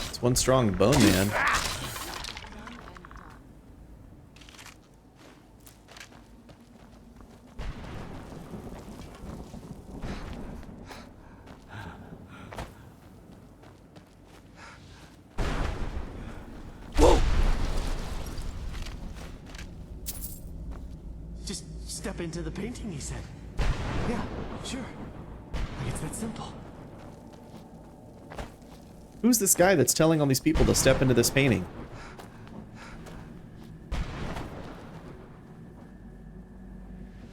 It's one strong bone man. Just step into the painting, he said. Yeah, sure. Like it's that simple. Who's this guy that's telling all these people to step into this painting?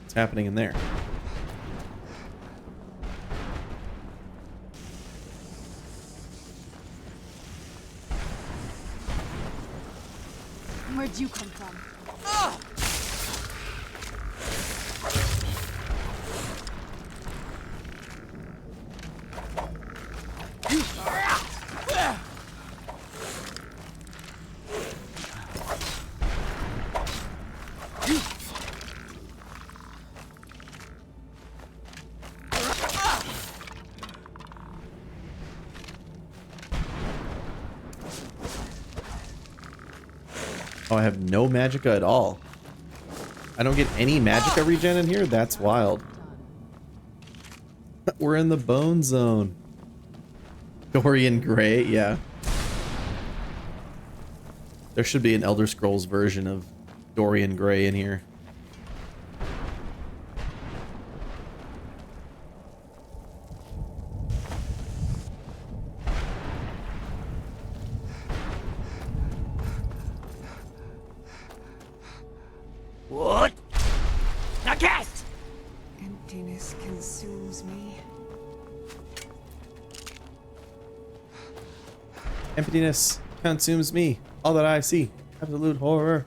What's happening in there? Where'd you come from? Oh, I have no magicka at all. I don't get any magicka regen in here? That's wild. We're in the bone zone. Dorian Gray, yeah. There should be an Elder Scrolls version of Dorian Gray in here. What? Now cast! Emptiness consumes me. Emptiness consumes me. All that I see. Absolute horror.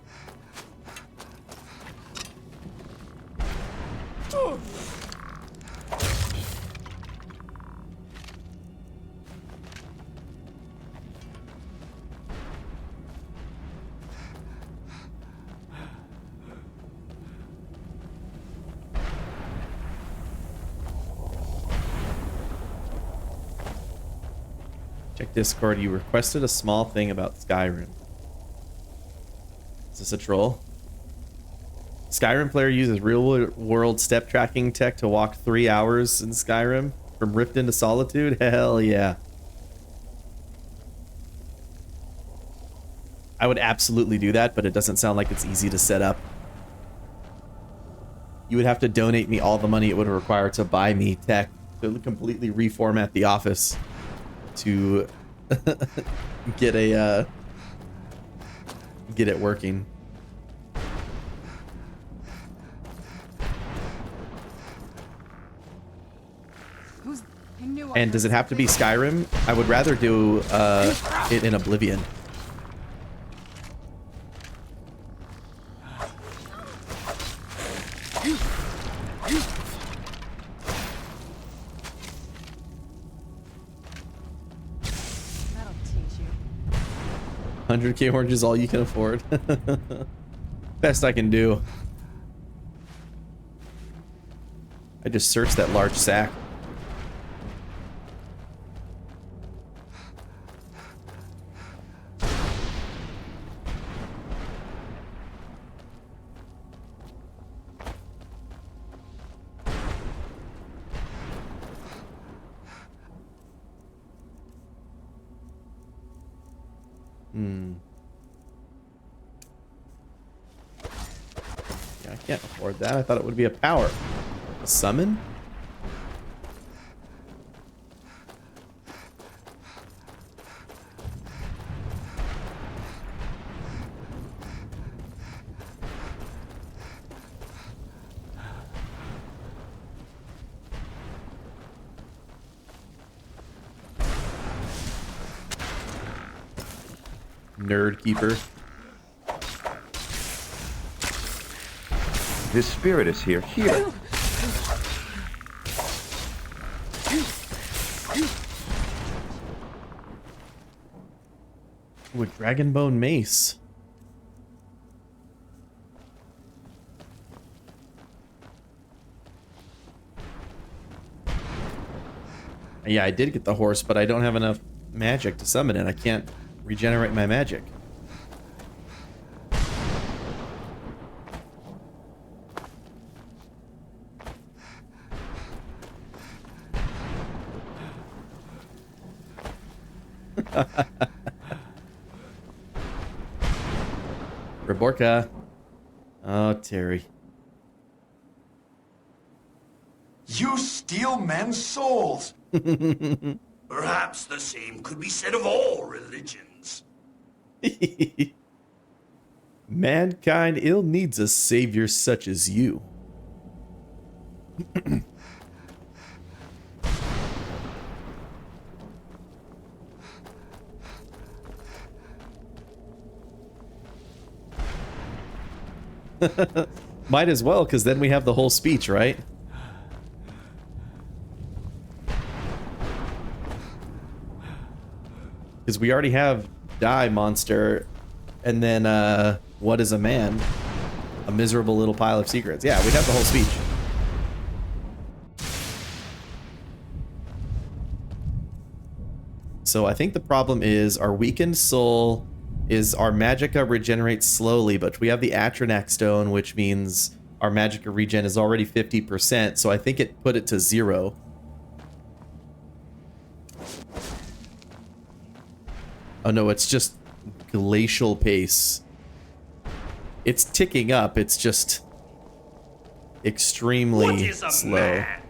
Check Discord. You requested a small thing about Skyrim. Is this a troll? Skyrim player uses real-world step tracking tech to walk 3 hours in Skyrim from Rift into Solitude. Hell yeah. I would absolutely do that, but it doesn't sound like it's easy to set up. You would have to donate me all the money it would require to buy me tech to completely reformat the office to get a get it working. And does it have to be Skyrim? I would rather do it in Oblivion. That'll teach you. 100k orange is all you can afford. Best I can do. I just searched that large sack. Yeah, I can't afford that. I thought it would be a power. A summon? Nerd keeper. This spirit is here. Here. With Dragonbone Mace. Yeah, I did get the horse, but I don't have enough magic to summon it. I can't regenerate my magic. Reborca. Oh, Terry. You steal men's souls. Perhaps the same could be said of all religions. Mankind ill needs a savior such as you. Might as well, because then we have the whole speech, right? Because we already have Die Monster, and then, what is a man? A miserable little pile of secrets. Yeah, we'd have the whole speech. So I think the problem is our weakened soul is our magicka regenerates slowly, but we have the Atronac Stone, which means our magicka regen is already 50%, so I think it put it to 0. Oh no, it's just glacial pace. It's ticking up, it's just extremely What is a slow. man?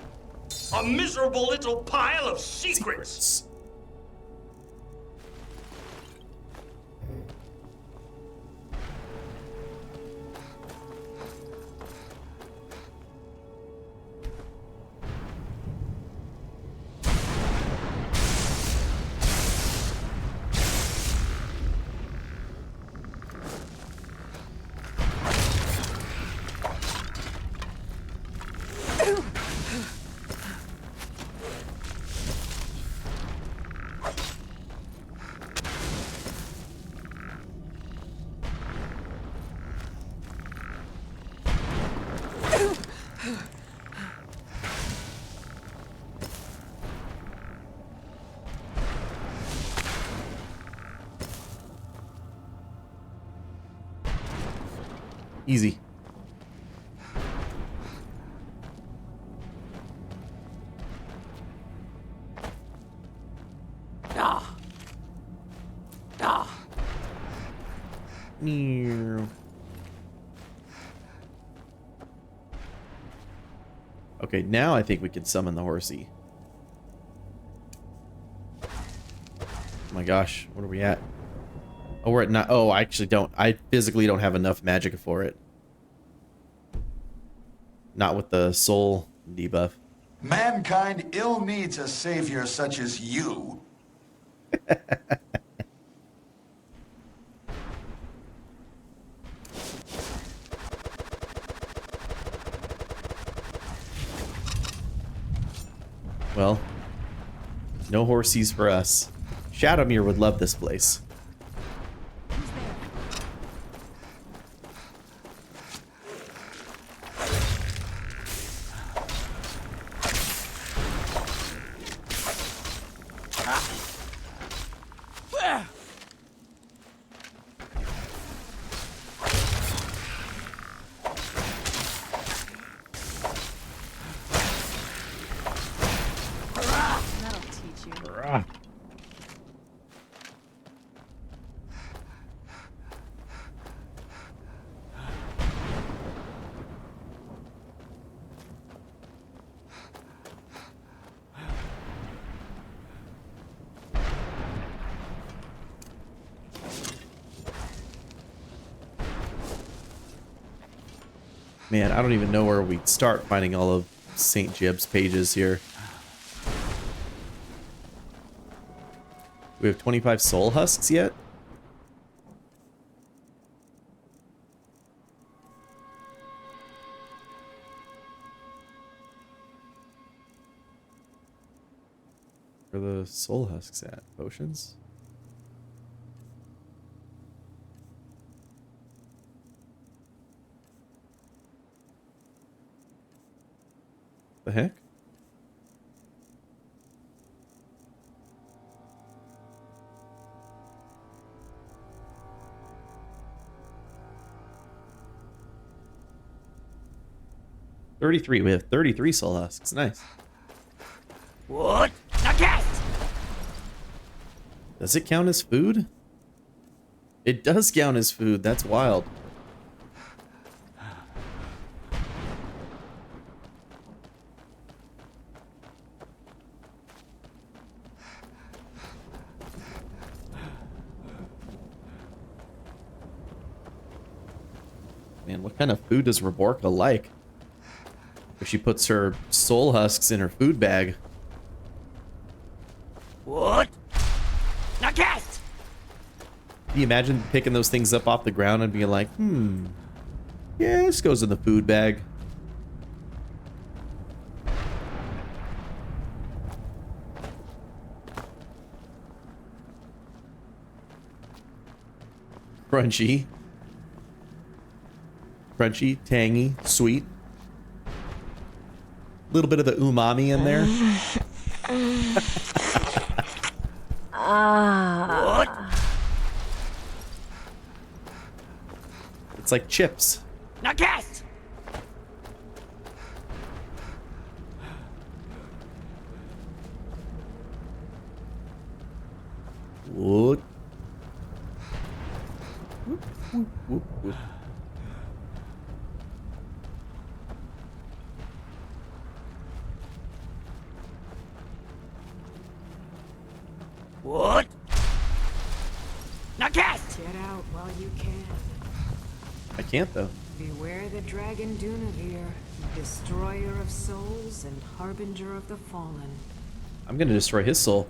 A miserable little pile of secrets. Easy. Meow. Okay, now I think we can summon the horsey. Oh my gosh, what are we at? Oh, we're at not. Oh, I actually don't. I physically don't have enough magic for it. Not with the soul debuff. Mankind ill needs a savior such as you. Well, no horsies for us. Shadowmere would love this place. That'll teach you. Man, I don't even know where we'd start finding all of St. Jib's pages here. We have 25 soul husks yet? Where are the soul husks at? Potions? The heck? $33. We have 33 soul husks. Nice. What? Now cast! Does it count as food? It does count as food. That's wild. Man, what kind of food does Reborca like? If she puts her soul husks in her food bag. What? Now cast! Can you imagine picking those things up off the ground and being like, yeah, this goes in the food bag. Crunchy. Crunchy, tangy, sweet. A little bit of the umami in there. What? It's like chips. Now cast! What? Whoop, whoop, whoop, whoop. What? Now cast! Get out while you can. I can't though. Beware the dragon Dunavir, destroyer of souls and harbinger of the fallen. I'm gonna destroy his soul.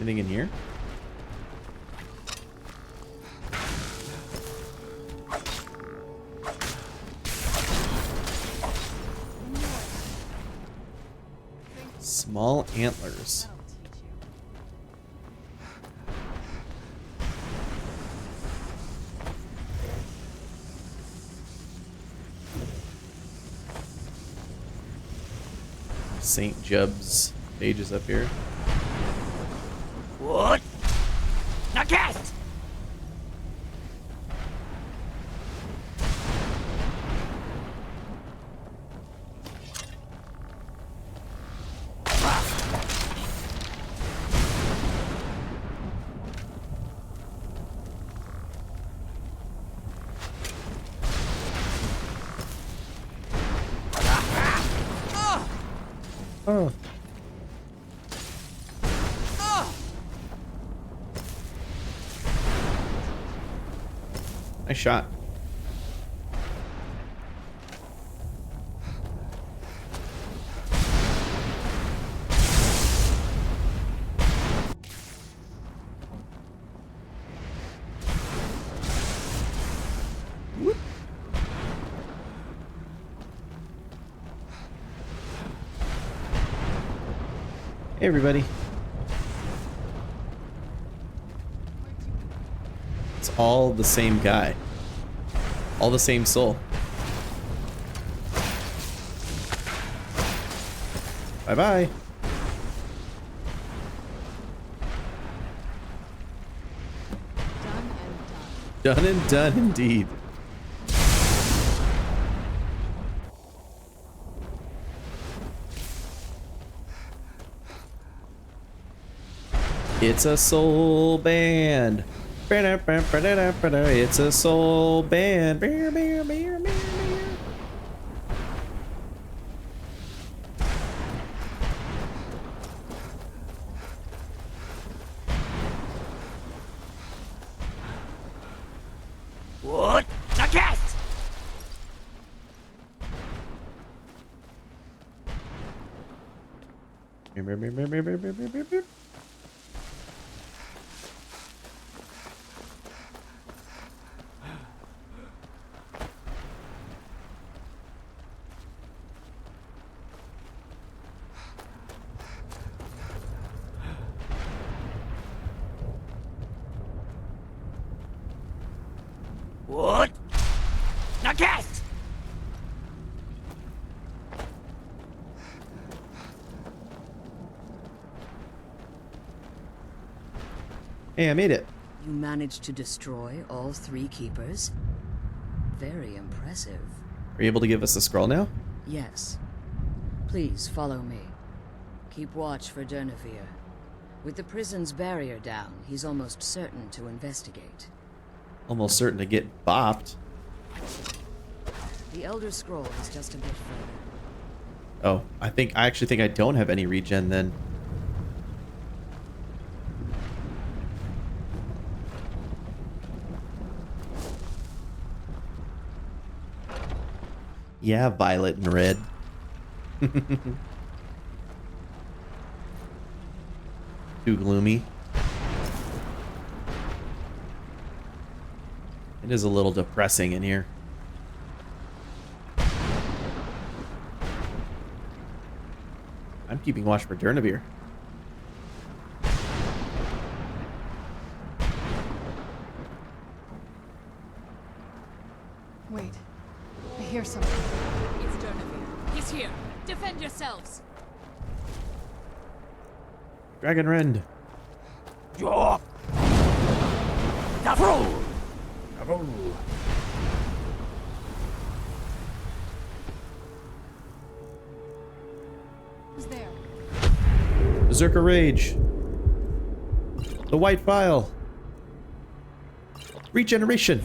Anything in here? Small antlers. St. Jub's pages up here. What? Now cast! Oh. Nice shot. Whoop. Hey, everybody. It's all the same guy. All the same soul. Bye-bye. Done and done indeed. It's a soul band. It's a soul band. What? Now cast! What? Now cast! Hey, I made it. You managed to destroy all 3 keepers? Very impressive. Are you able to give us a scroll now? Yes. Please follow me. Keep watch for Durnevere. With the prison's barrier down, he's almost certain to investigate. Almost certain to get bopped. The Elder Scroll is just a bit further. Oh, I actually think I don't have any regen then. Yeah, violet and red. Too gloomy. It is a little depressing in here. I'm keeping watch for Durnevere. Wait. I hear something. It's Durnevere. He's here. Defend yourselves. Dragon Rend. Yo! Davro! Who's there? Berserker Rage. The White Vial. Regeneration.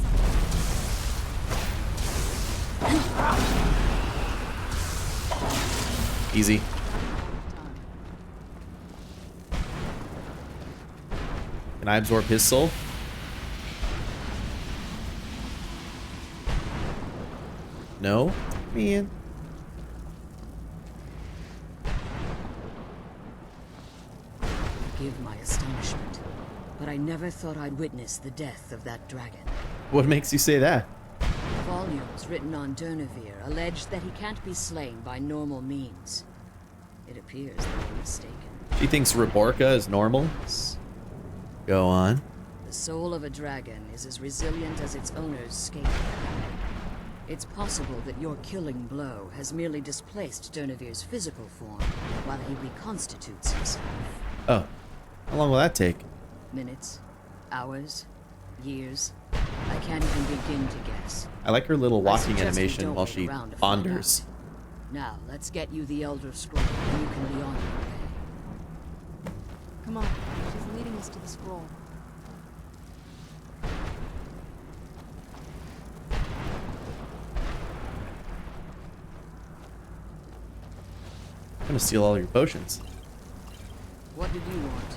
Easy. Can I absorb his soul? No? Man. Forgive my astonishment, but I never thought I'd witness the death of that dragon. What makes you say that? Volumes written on Durnevere allege that he can't be slain by normal means. It appears they were mistaken. She thinks Reborca is normal? Go on. The soul of a dragon is as resilient as its owner's scale. It's possible that your killing blow has merely displaced Dernevir's physical form while he reconstitutes himself. Oh. How long will that take? Minutes, hours, years. I can't even begin to guess. I like her little I walking suggest we animation don't while wait she around to find ponders. out. Now, let's get you the Elder Scroll and you can be on your way. Come on, she's leading us to the scroll. I'm gonna steal all your potions. What did you want?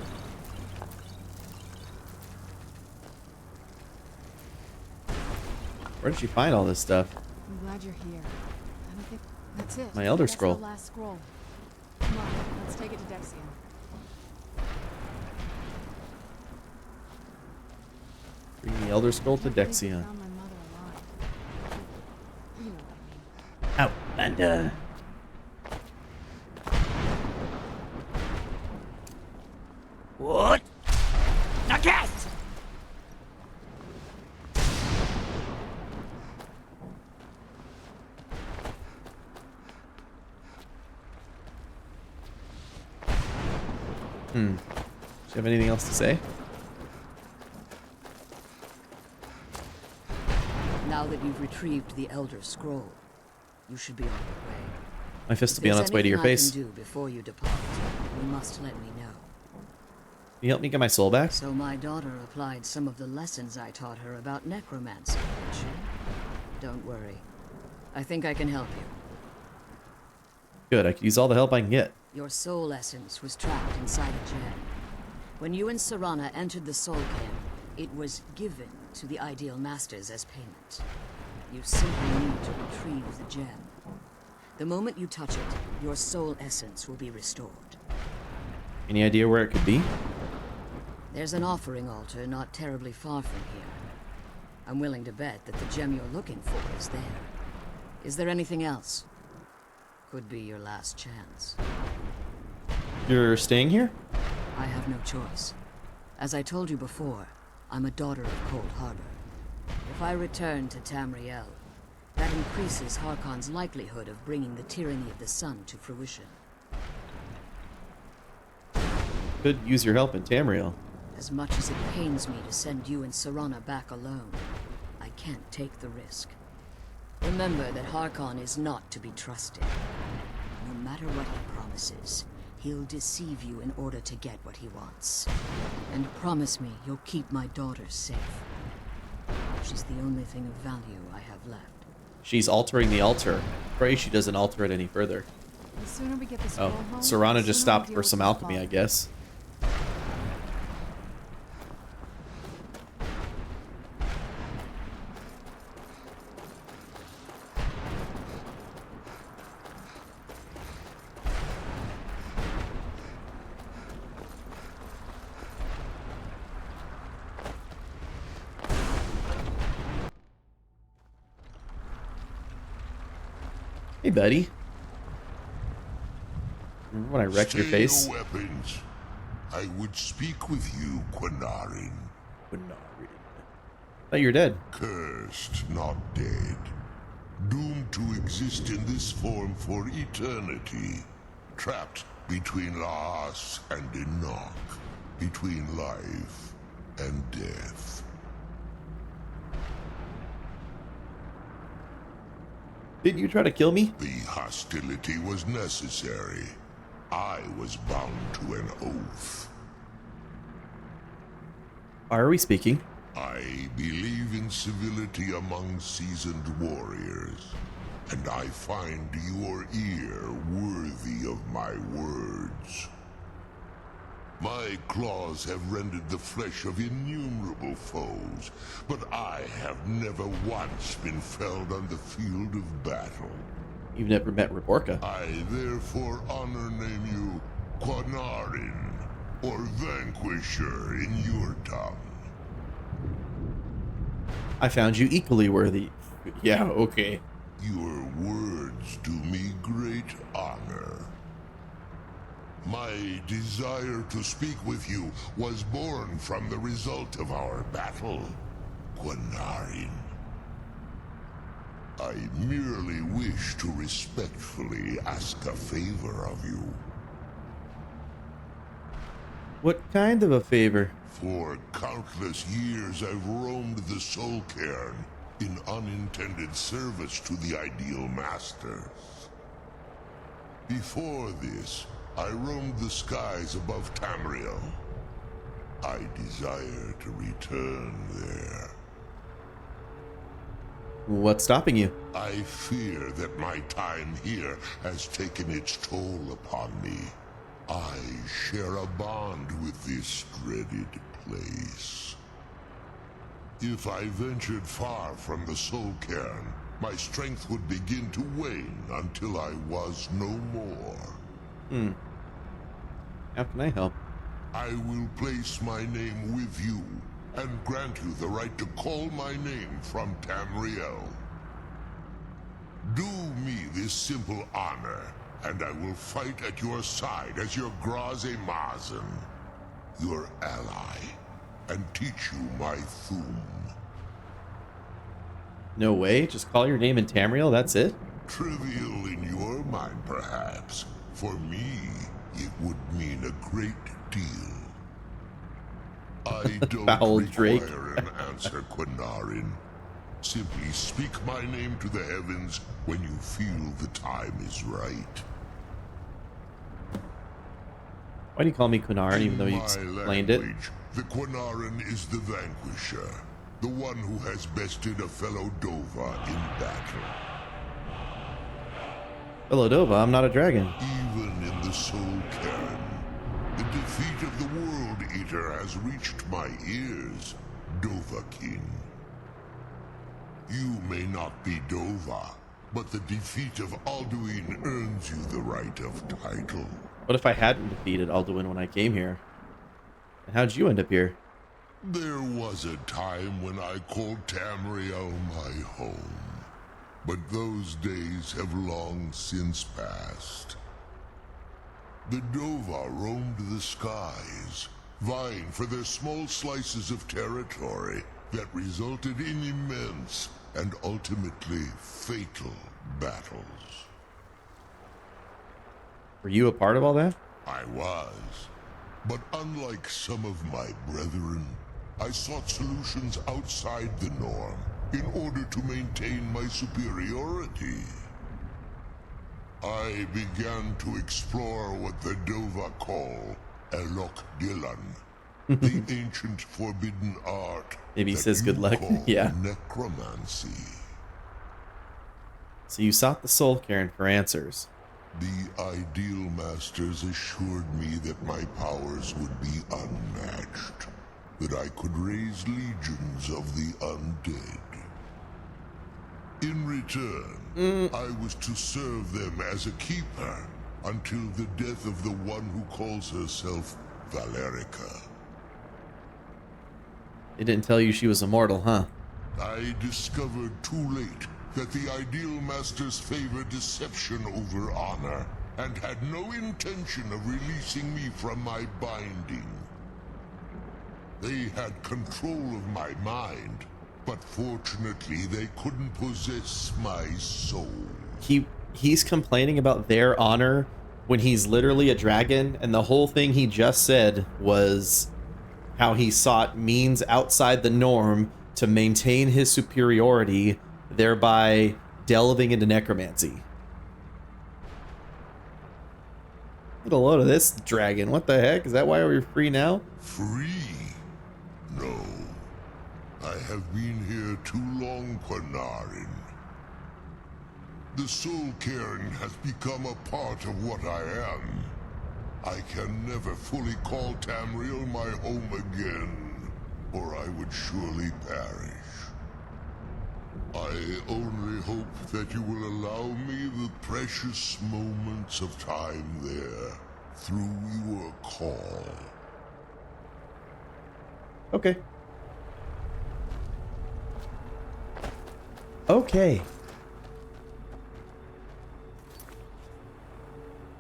Where did she find all this stuff? I'm glad you're here. I don't think that's it. My Elder That's Scroll. the last scroll. Come on, let's take it to Dexion. Bring the Elder Scroll to Dexion. Found my mother alive. You know what I mean. Outlander. What? Now cast! Do you have anything else to say? Now that you've retrieved the Elder Scroll, you should be on your way. My fist If will be on there's its way to your anything face. I can do before you depart, you must let me know. Can you help me get my soul back? So my daughter applied some of the lessons I taught her about necromancy, did she? Don't worry. I think I can help you. Good, I could use all the help I can get. Your soul essence was trapped inside a gem. When you and Serana entered the Soul Cairn, it was given to the Ideal Masters as payment. You simply need to retrieve the gem. The moment you touch it, your soul essence will be restored. Any idea where it could be? There's an offering altar not terribly far from here. I'm willing to bet that the gem you're looking for is there. Is there anything else? Could be your last chance. You're staying here? I have no choice. As I told you before, I'm a daughter of Cold Harbor. If I return to Tamriel, that increases Harkon's likelihood of bringing the tyranny of the sun to fruition. Could use your help in Tamriel. As much as it pains me to send you and Serana back alone, I can't take the risk. Remember that Harkon is not to be trusted. No matter what he promises, he'll deceive you in order to get what he wants. And promise me you'll keep my daughter safe. She's the only thing of value I have left. She's altering the altar. Pray she doesn't alter it any further. The sooner we get the scroll Oh, home, Serana the just sooner we'll stopped deal for with some the alchemy, father. I guess. Hey, buddy. Remember when I wrecked your face? Stay your weapons. I would speak with you, Quinarin. Thought you were dead. Cursed, not dead. Doomed to exist in this form for eternity. Trapped between Laas and Enoch. Between life and death. Did you try to kill me? The hostility was necessary. I was bound to an oath. Why are we speaking? I believe in civility among seasoned warriors, and I find your ear worthy of my words. My claws have rended the flesh of innumerable foes, but I have never once been felled on the field of battle. You've never met Reborca. I therefore honor name you Quinarin, or Vanquisher in your tongue. I found you equally worthy. Yeah, okay. Your words do me great honor. My desire to speak with you was born from the result of our battle, Quinarin. I merely wish to respectfully ask a favor of you. What kind of a favor? For countless years I've roamed the Soul Cairn in unintended service to the Ideal Masters. Before this, I roamed the skies above Tamriel. I desire to return there. What's stopping you? I fear that my time here has taken its toll upon me. I share a bond with this dreaded place. If I ventured far from the Soul Cairn, my strength would begin to wane until I was no more. How can I help? I will place my name with you and grant you the right to call my name from Tamriel. Do me this simple honor, and I will fight at your side as your Graze Mazen, your ally, and teach you my Thum. No way? Just call your name in Tamriel, that's it? Trivial in your mind, perhaps. For me, it would mean a great deal. I don't Foul require Drake. an answer, Quinarin. Simply speak my name to the heavens when you feel the time is right. Why do you call me Kunarin even though you explained it? The Quinarin is the vanquisher, the one who has bested a fellow Dova in battle. Hello, Dova, I'm not a dragon. Even in the Soul Cairn, the defeat of the World Eater has reached my ears, Dovahkiin. You may not be Dova, but the defeat of Alduin earns you the right of title. What if I hadn't defeated Alduin when I came here? And how'd you end up here? There was a time when I called Tamriel my home, but those days have long since passed. The Dova roamed the skies, vying for their small slices of territory that resulted in immense and ultimately fatal battles. Were you a part of all that? I was. But unlike some of my brethren, I sought solutions outside the norm in order to maintain my superiority. I began to explore what the Dova call Elok Dylan, the ancient forbidden art. Maybe he that says good you luck. call Yeah. necromancy. So you sought the Soul Cairn for answers. The Ideal Masters assured me that my powers would be unmatched, that I could raise legions of the undead. In return, I was to serve them as a keeper until the death of the one who calls herself Valerica. They didn't tell you she was immortal, huh? I discovered too late that the Ideal Masters favor deception over honor, and had no intention of releasing me from my binding. They had control of my mind, but fortunately they couldn't possess my soul. He's complaining about their honor when he's literally a dragon, and the whole thing he just said was how he sought means outside the norm to maintain his superiority, thereby delving into necromancy. Get a load of this dragon. What the heck? Is that why we're free now? Free? No. I have been here too long, Quinarin. The Soul Cairn has become a part of what I am. I can never fully call Tamriel my home again, or I would surely perish. I only hope that you will allow me the precious moments of time there, through your call. Okay. Okay.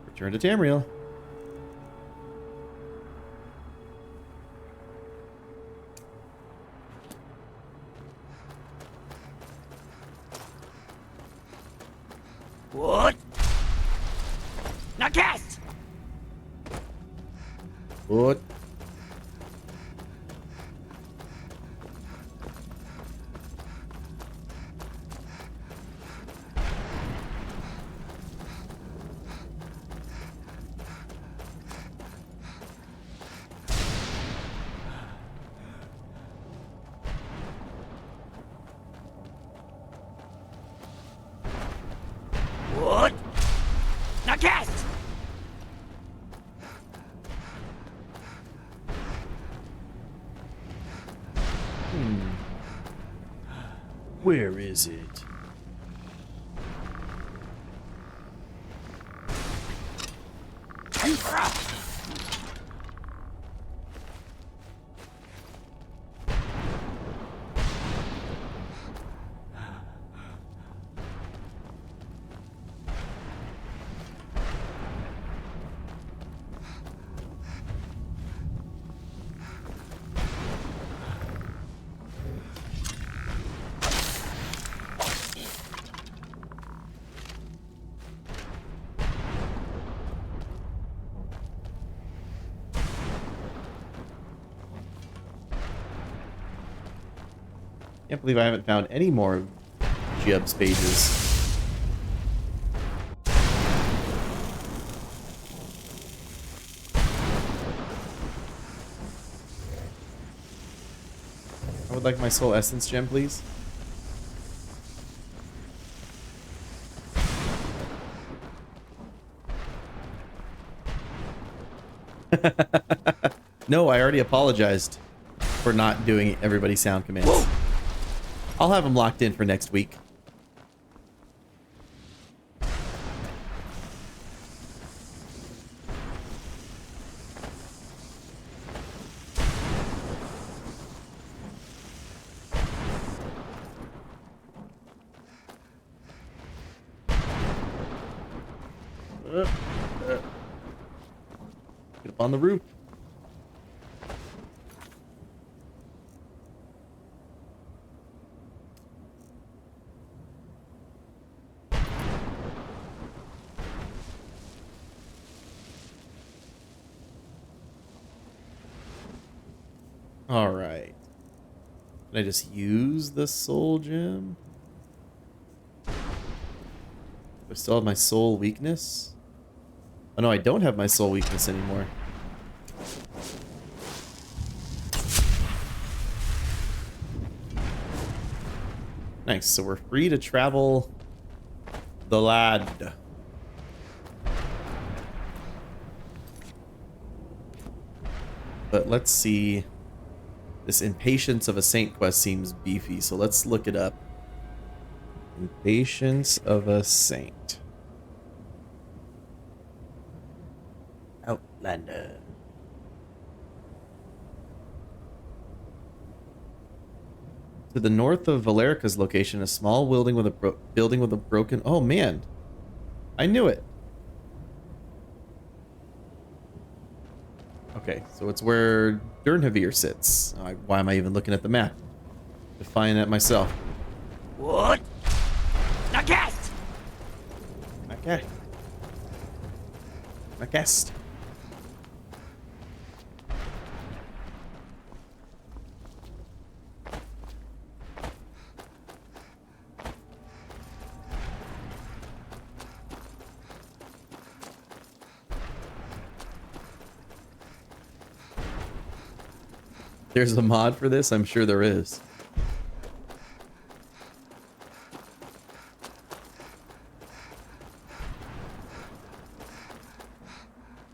Return to Tamriel. What? Now cast! What? What? Now cast! Where is it? Can't believe I haven't found any more Gibbs pages. I would like my soul essence gem, please. No, I already apologized for not doing everybody's sound commands. Whoa. I'll have them locked in for next week. Get up on the roof. All right. Can I just use the soul gem? Do I still have my soul weakness? Oh no, I don't have my soul weakness anymore. Nice, so we're free to travel the lad. But let's see. This Impatience of a Saint quest seems beefy, so let's look it up. Impatience of a Saint. Outlander. To the north of Valerica's location, a small building with a broken... Oh, man. I knew it. Okay, so it's where Durnhavir sits. Why am I even looking at the map? Define that myself. What? Now cast! Okay. My guest. There's a mod for this? I'm sure there is.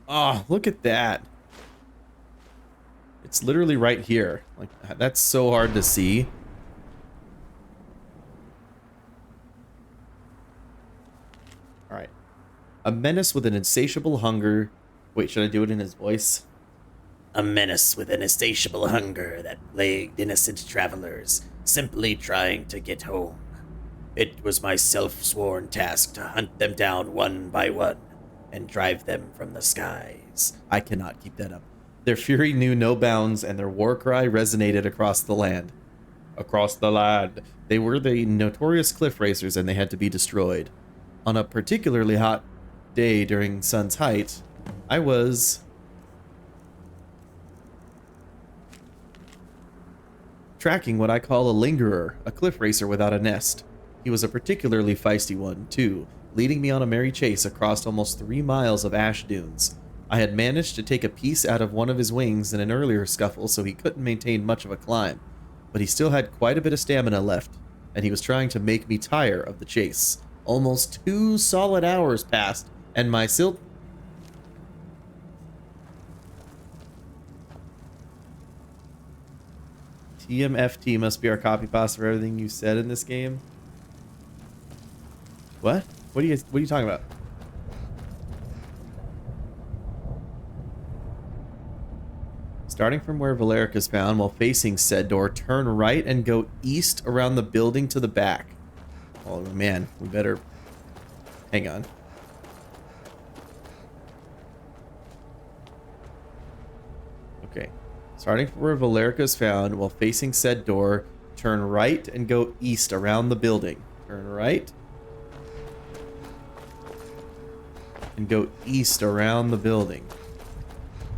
Oh, look at that. It's literally right here. Like, that's so hard to see. All right. A menace with an insatiable hunger. Wait, should I do it in his voice? A menace with an insatiable hunger that plagued innocent travelers, simply trying to get home. It was my self-sworn task to hunt them down one by one and drive them from the skies. I cannot keep that up. Their fury knew no bounds, and their war cry resonated across the land. Across the land. They were the notorious cliff racers, and they had to be destroyed. On a particularly hot day during sun's height, I was tracking what I call a lingerer, a cliff racer without a nest. He was a particularly feisty one, too, leading me on a merry chase across almost 3 miles of ash dunes. I had managed to take a piece out of one of his wings in an earlier scuffle, so he couldn't maintain much of a climb, but he still had quite a bit of stamina left, and he was trying to make me tire of the chase. Almost 2 solid hours passed, and my silt... TMFT must be our copy pasta for everything you said in this game. What? What are you talking about? Starting from where Reborca is found, while facing said door, turn right and go east around the building to the back. Oh man, we better... Hang on. Okay. Starting from where Reborca is found, while facing said door, turn right and go east around the building. Turn right. And go east around the building.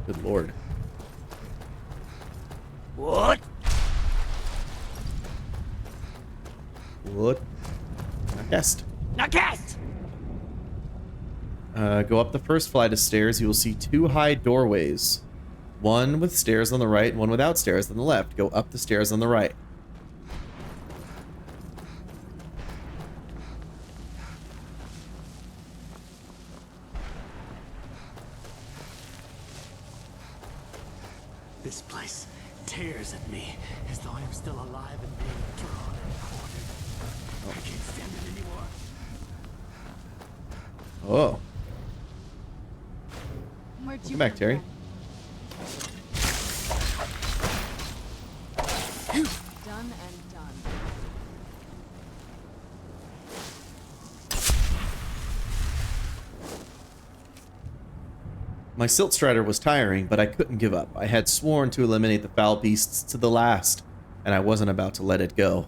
Good lord. What? What? Not guessed. Now cast! Go up the first flight of stairs. You will see 2 high doorways. One with stairs on the right, and one without stairs on the left. Go up the stairs on the right. This place tears at me as though I am still alive and being drawn and quartered. I can't stand it anymore. Oh. Where'd you Come back, Terry. Done and done. My silt strider was tiring, but I couldn't give up. I had sworn to eliminate the foul beasts to the last, and I wasn't about to let it go.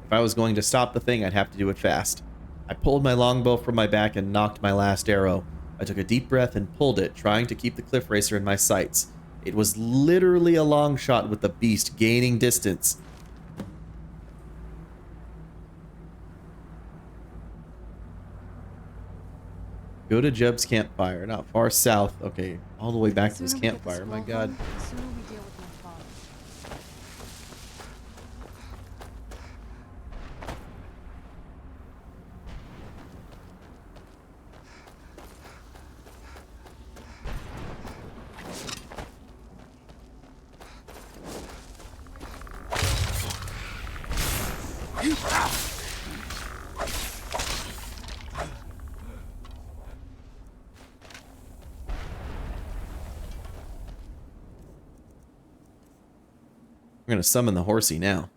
If I was going to stop the thing, I'd have to do it fast. I pulled my longbow from my back and knocked my last arrow. I took a deep breath and pulled it, trying to keep the cliff racer in my sights. It was literally a long shot with the beast gaining distance. Go to Jeb's campfire, not far south. Okay, all the way back to this campfire. My god. The sooner we deal with my father. I'm gonna summon the horsey now.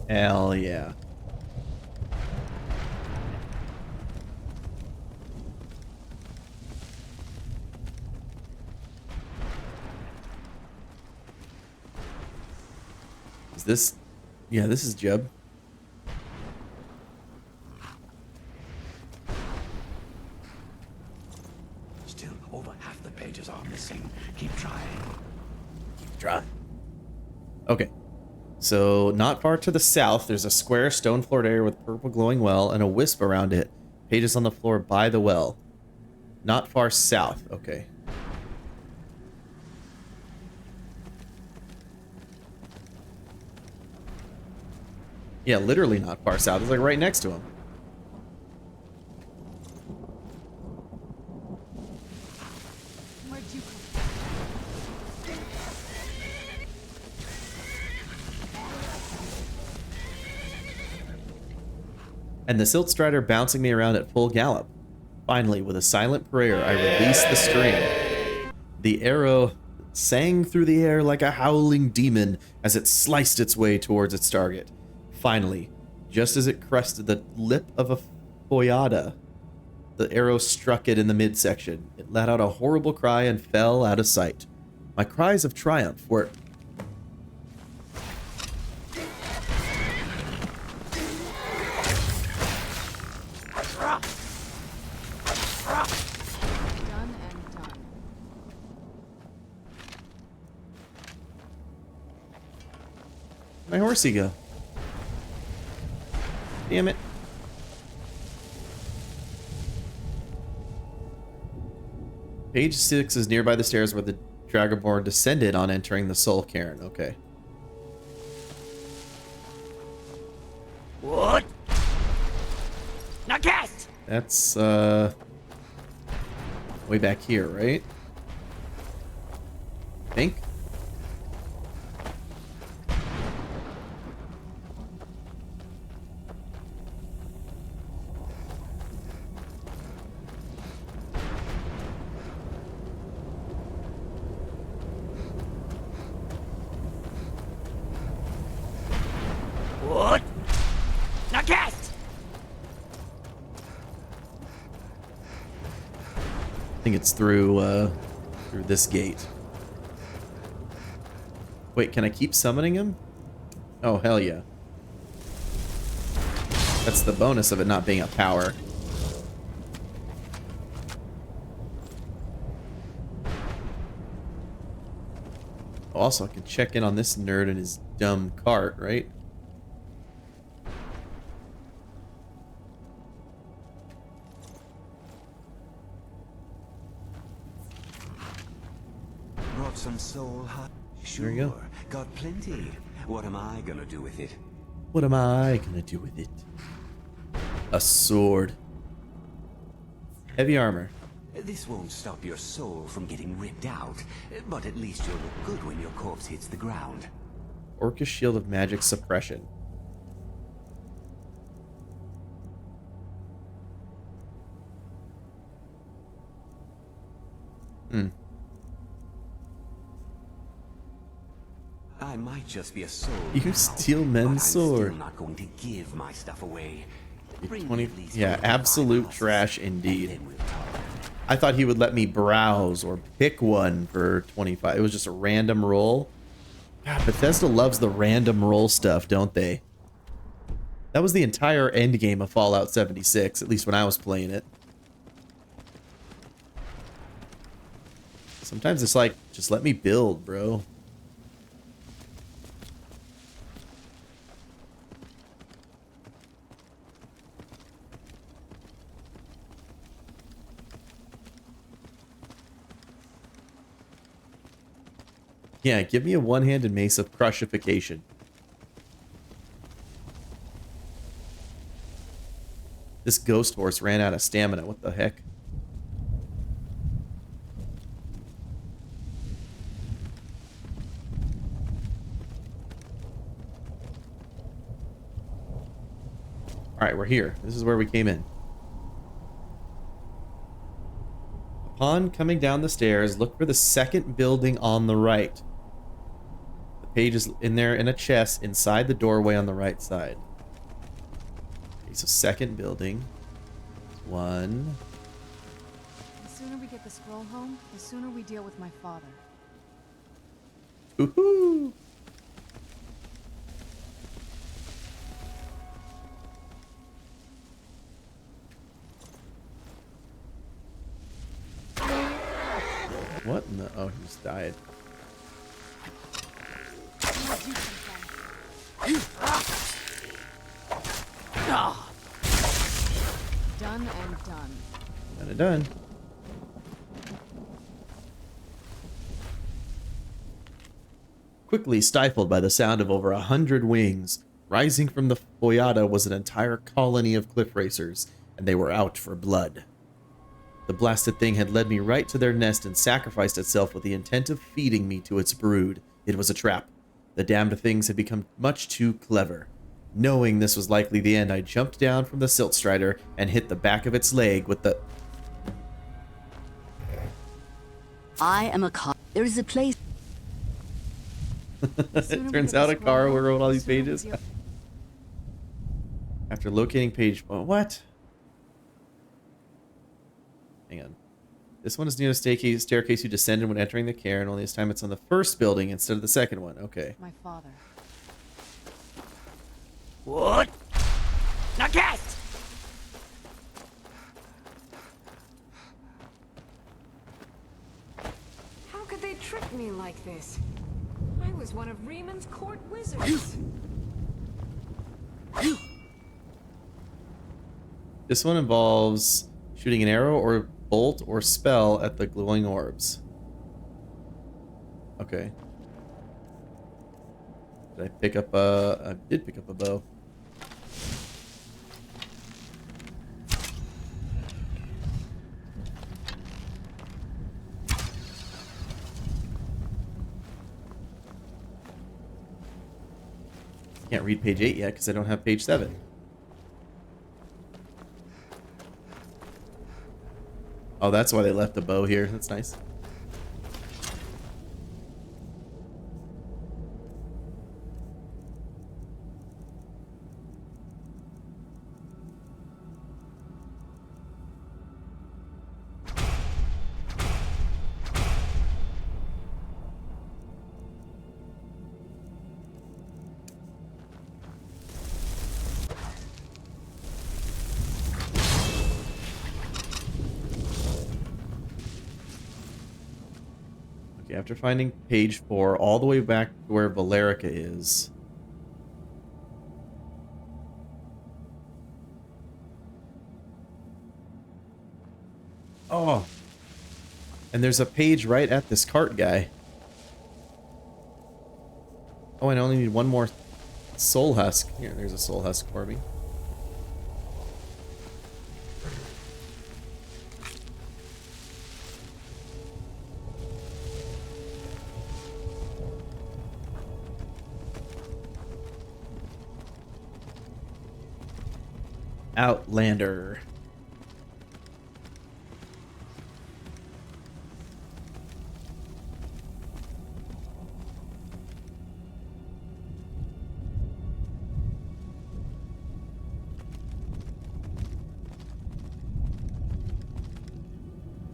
Hell yeah. Is this... Yeah, this is Jeb. Still, over half the pages are missing. Keep trying. Try. Okay. So, not far to the south, there's a square stone-floored area with a purple glowing well and a wisp around it. Pages on the floor by the well. Not far south. Okay. Yeah, literally not far south. It's like right next to him. Where'd you come And the silt strider bouncing me around at full gallop. Finally, with a silent prayer, I released the string. The arrow sang through the air like a howling demon as it sliced its way towards its target. Finally, just as it crested the lip of a foyada, the arrow struck it in the midsection. It let out a horrible cry and fell out of sight. My cries of triumph were... Done and done. My horsey go. Damn it. Page 6 is nearby the stairs where the Dragonborn descended on entering the Soul Cairn. Okay. What? Now cast! That's, way back here, right? I think. What? Now cast! I think it's through this gate. Wait, can I keep summoning him? Oh, hell yeah. That's the bonus of it not being a power. Also, I can check in on this nerd and his dumb cart, right? Brought some soul hot. Sure. There you go. Got plenty. What am I gonna do with it? What am I gonna do with it? A sword. Heavy armor. This won't stop your soul from getting ripped out, but at least you'll look good when your corpse hits the ground. Orcish shield of magic suppression. I might just be a soul. You now, steal but men's sword. I'm still not going to give my stuff away. Bring me 20, at least yeah, 25 absolute husks, trash and indeed. then we'll talk. I thought he would let me browse or pick one for 25. It was just a random roll. God, Bethesda loves the random roll stuff, don't they? That was the entire end game of Fallout 76, at least when I was playing it. Sometimes it's like, just let me build, bro. Yeah, give me a one-handed mace of crushification. This ghost horse ran out of stamina. What the heck? Alright, we're here. This is where we came in. Upon coming down the stairs, look for the second building on the right. The page is in there in a chest inside the doorway on the right side. Okay, so second building. One. The sooner we get the scroll home, the sooner we deal with my father. Woohoo! What in the... Oh, he just died. Done and done. Done and done. Quickly stifled by the sound of over 100 wings, rising from the Boyada was an entire colony of cliff racers, and they were out for blood. The blasted thing had led me right to their nest and sacrificed itself with the intent of feeding me to its brood. It was a trap. The damned things had become much too clever. Knowing this was likely the end, I jumped down from the Silt Strider and hit the back of its leg with the... I am a car. There is a place... It turns out a car wrote all these pages. After locating page... What? This one is near the staircase you descended when entering the cairn, only this time it's on the first building instead of the second one. Okay. My father. What? Now cast! How could they trick me like this? I was one of Rieman's court wizards. This one involves shooting an arrow or bolt or spell at the glowing orbs. Okay. Did I pick up a... I did pick up a bow. Can't read page 8 yet because I don't have page 7. Oh, that's why they left the bow here. That's nice. After finding page 4, all the way back to where Reborca is. Oh. And there's a page right at this cart guy. Oh, and I only need one more soul husk. Here, there's a soul husk for me. Outlander.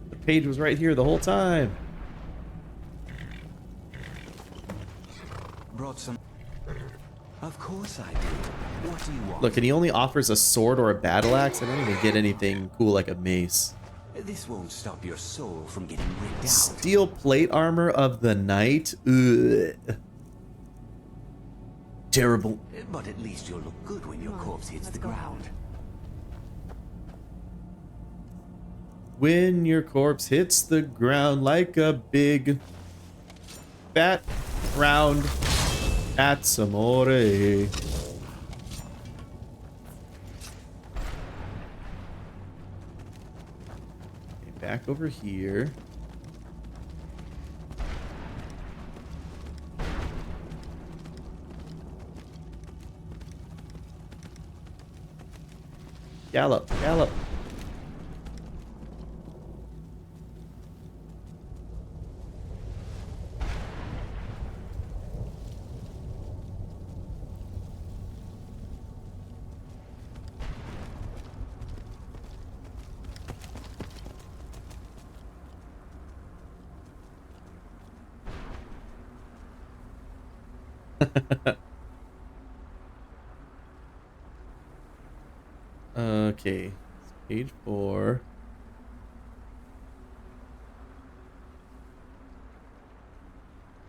The page was right here the whole time. Brought some. Of course I do. What do you want? Look, and he only offers a sword or a battle axe. I don't even get anything cool like a mace. This won't stop your soul from getting ripped out. Steel plate armor of the night. Ugh. Terrible. But at least you'll look good when your corpse hits the ground. When your corpse hits the ground like a big, fat, round Atsamore. Okay, back over here. Gallop, gallop. Okay, page 4.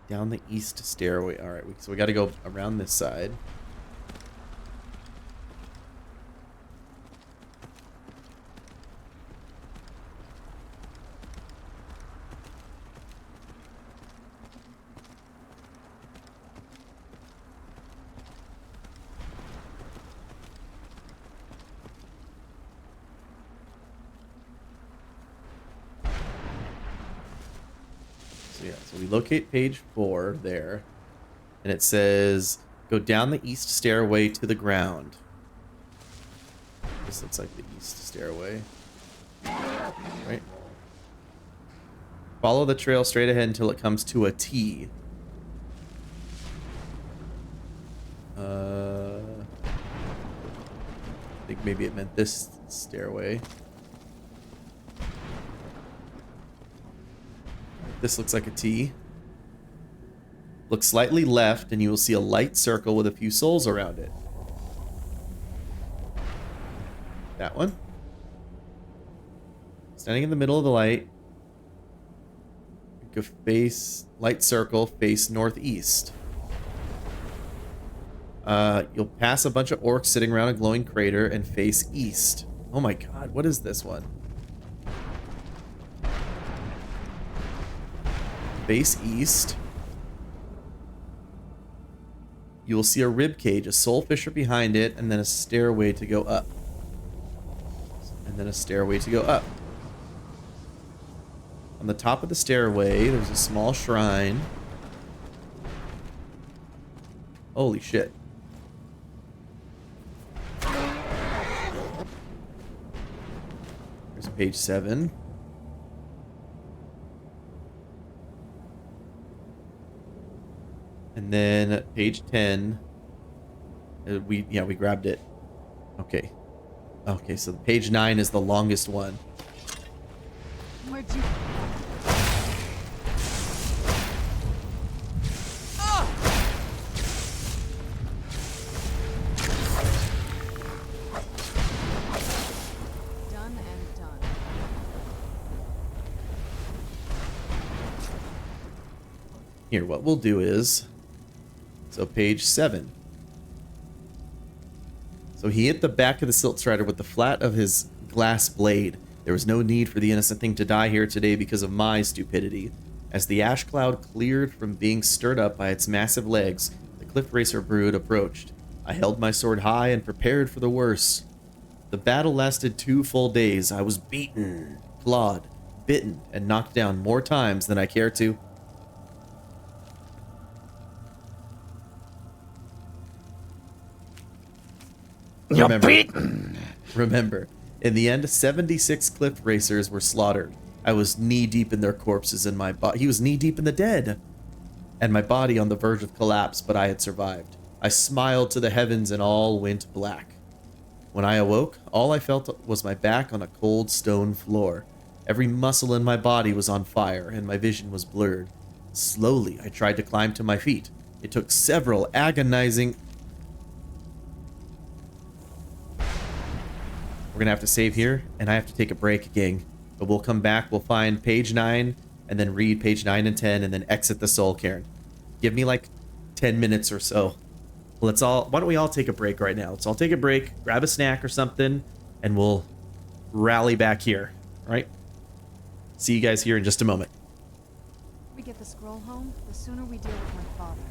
Down the east stairway. All right, so we got to go around this side. So we locate page 4 there, and it says go down the east stairway to the ground. This looks like the east stairway, right? Follow the trail straight ahead until it comes to a T. I think maybe it meant this stairway. This looks like a T. Look slightly left and you will see a light circle with a few souls around it. That one. Standing in the middle of the light. Go face, light circle, face northeast. You'll pass a bunch of orcs sitting around a glowing crater and face east. Oh my god, what is this one? Face east. You will see a rib cage, a soul fissure behind it, and then a stairway to go up. And then a stairway to go up. On the top of the stairway, there's a small shrine. Holy shit. There's page 7. And then page 10. We grabbed it. Okay. Okay, so page 9 is the longest one. Where'd you... Done and done. Here, what we'll do is... So page 7. So he hit the back of the Silt Strider with the flat of his glass blade. There was no need for the innocent thing to die here today because of my stupidity. As the ash cloud cleared from being stirred up by its massive legs, the Cliff Racer brood approached. I held my sword high and prepared for the worst. The battle lasted 2 full days. I was beaten, clawed, bitten, and knocked down more times than I care to. Remember, in the end, 76 Cliff Racers were slaughtered. I was knee-deep in their corpses and my body... He was knee-deep in the dead! And my body on the verge of collapse, but I had survived. I smiled to the heavens and all went black. When I awoke, all I felt was my back on a cold stone floor. Every muscle in my body was on fire, and my vision was blurred. Slowly, I tried to climb to my feet. It took several agonizing... We're gonna have to save here, and I have to take a break, gang. But we'll come back, we'll find page 9, and then read page 9 and 10, and then exit the Soul Cairn. Give me like 10 minutes or so. Why don't we all take a break right now? Let's all take a break, grab a snack or something, and we'll rally back here, all right? See you guys here in just a moment. We get the scroll home, the sooner we deal with my father.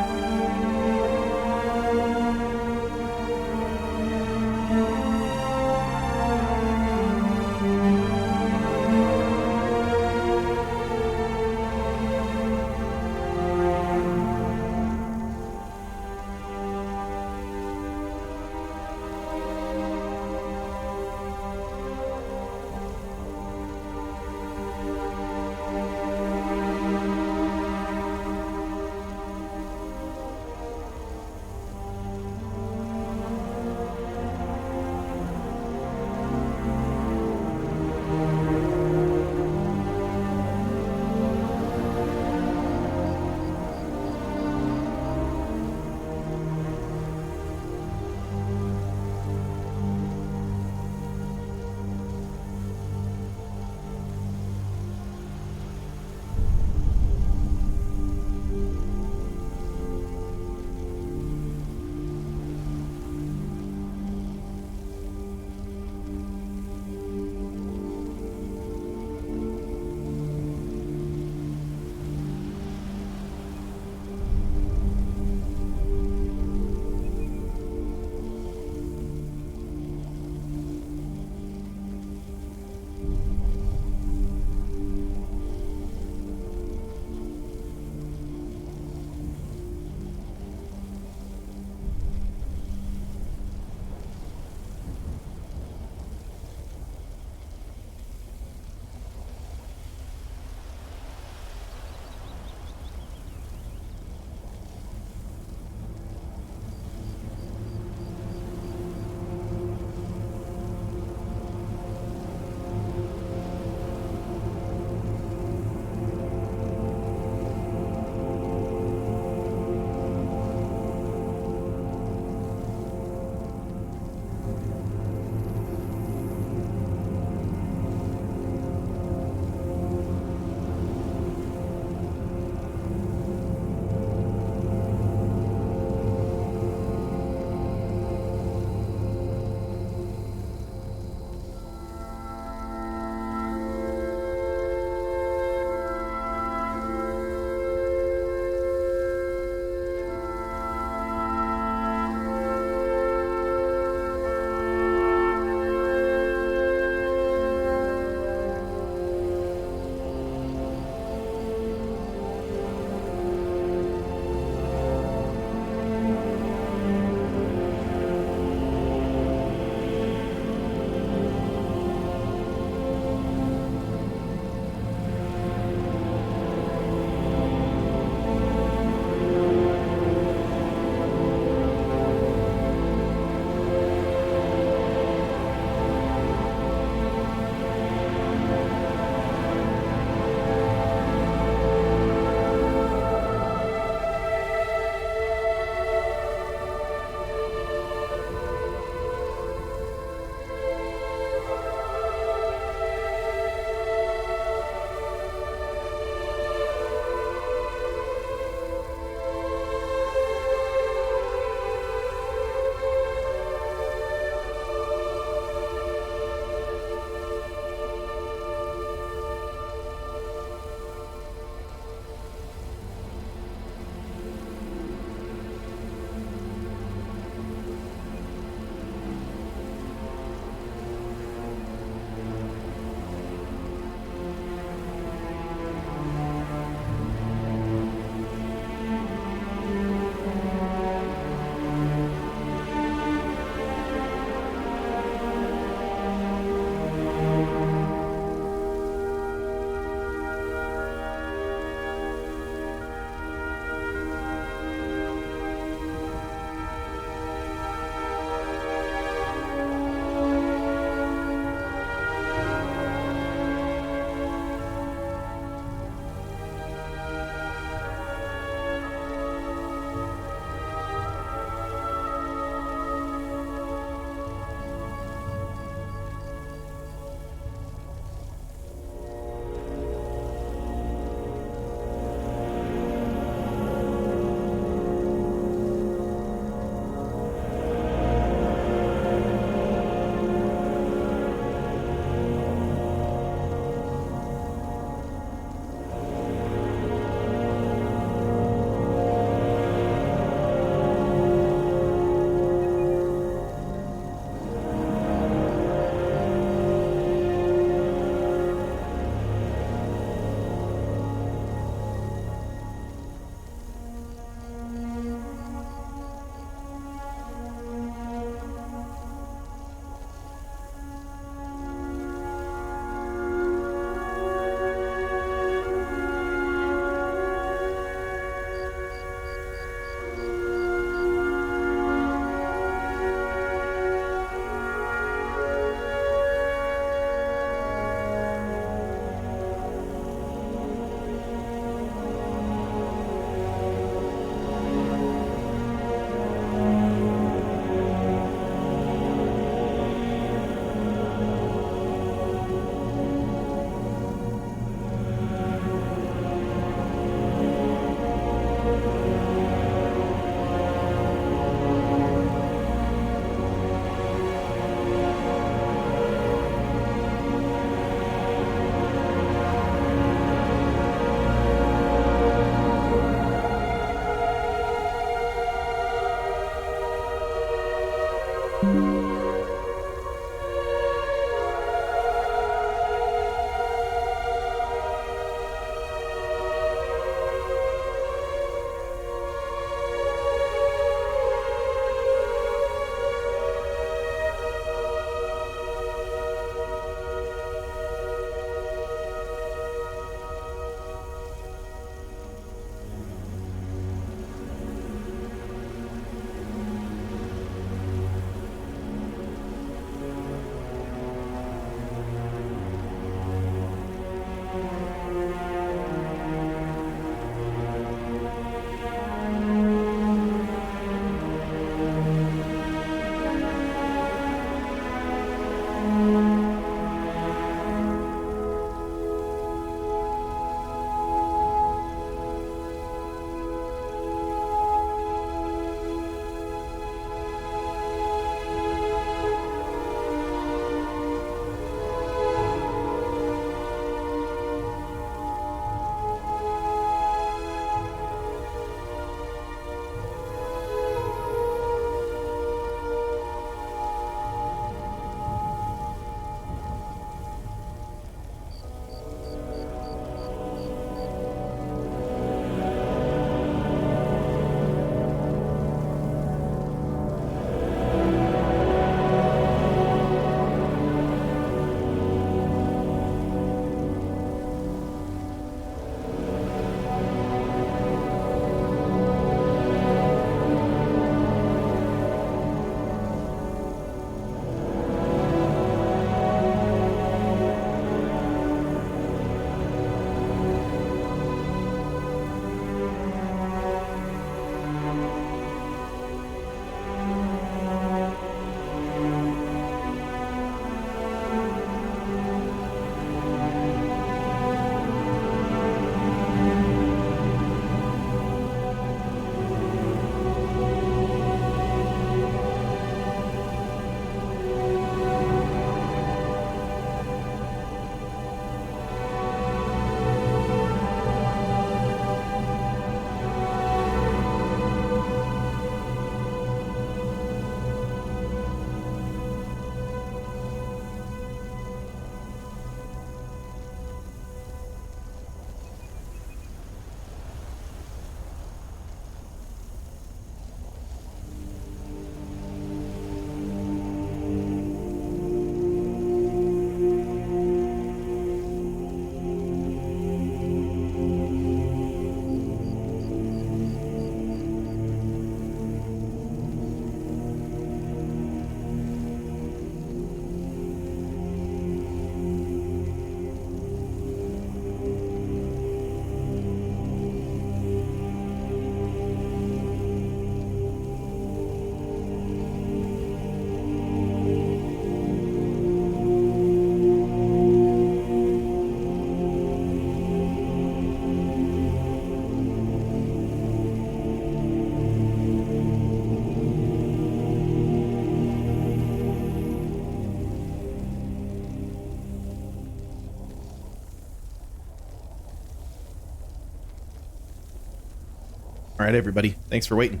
All right, everybody. Thanks for waiting.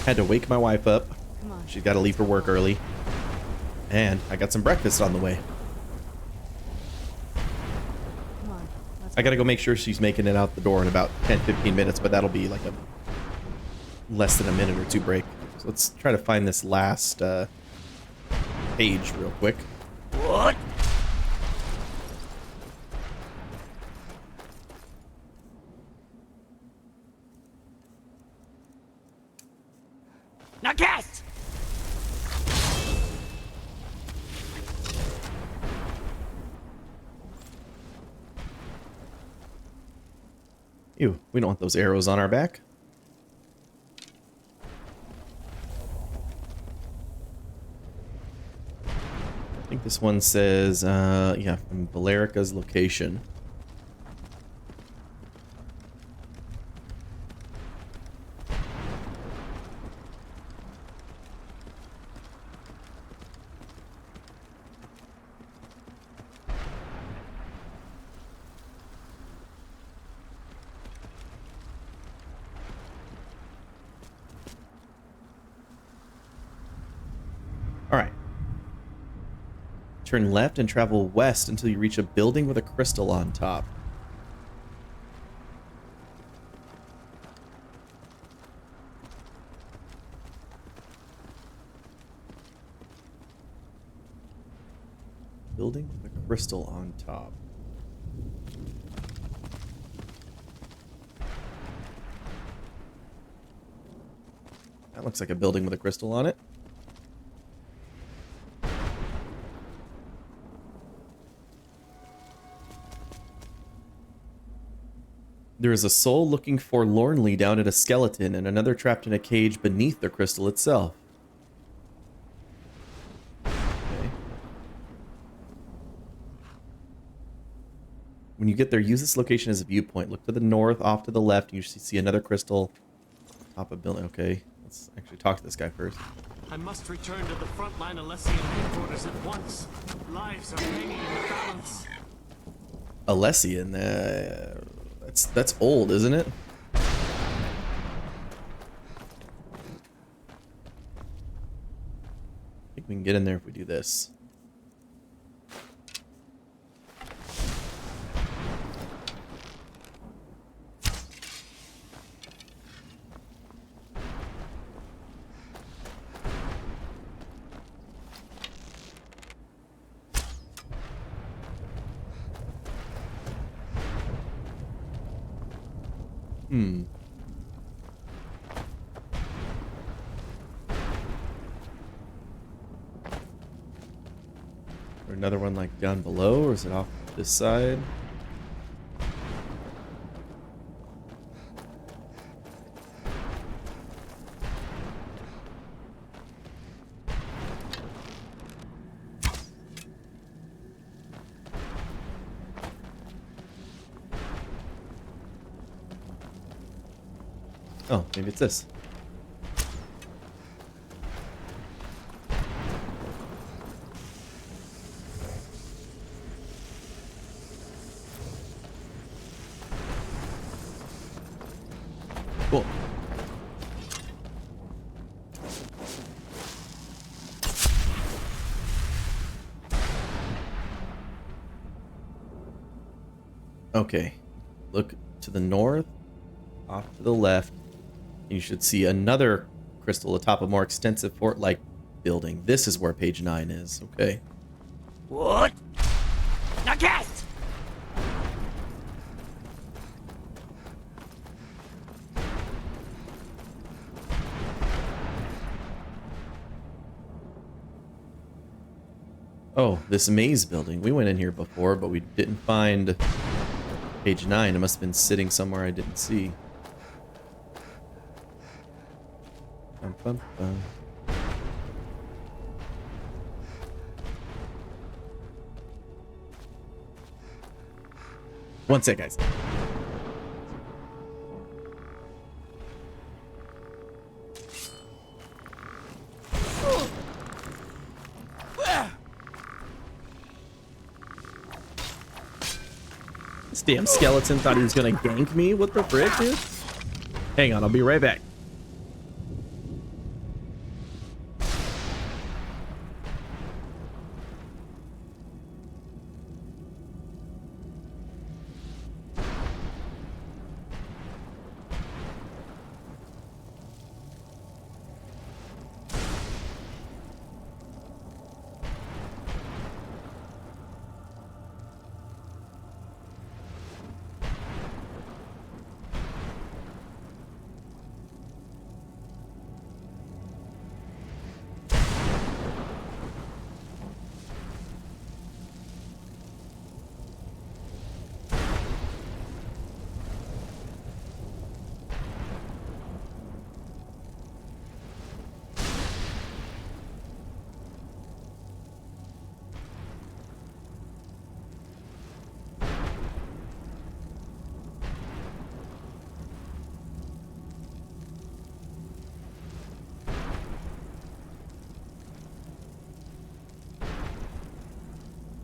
Had to wake my wife up. She's got to leave for work early. And I got some breakfast on the way. I got to go make sure she's making it out the door in about 10-15 minutes, but that'll be like a less than a minute or two break. So let's try to find this last page real quick. What? Now cast! Ew, we don't want those arrows on our back. I think this one says, yeah, from Valerica's location. Turn left and travel west until you reach a building with a crystal on top. Building with a crystal on top. That looks like a building with a crystal on it. There is a soul looking forlornly down at a skeleton and another trapped in a cage beneath the crystal itself. Okay. When you get there, use this location as a viewpoint. Look to the north, off to the left, and you see another crystal top of building. Okay, let's actually talk to this guy first. I must return to the frontline Alessian headquarters at once. Lives are hanging in the balance. Alessian, that's old, isn't it? I think we can get in there if we do this. Or another one like down below, or is it off this side? Oh, maybe it's this. Cool. Okay. Look to the north, off to the left. You should see another crystal atop a more extensive fort-like building. This is where page 9 is. Okay. What? Now cast! Oh, this maze building. We went in here before, but we didn't find page 9. It must have been sitting somewhere I didn't see. Bum, bum, bum. One sec, guys. This damn skeleton thought he was gonna gank me? What the frick, dude? Hang on, I'll be right back.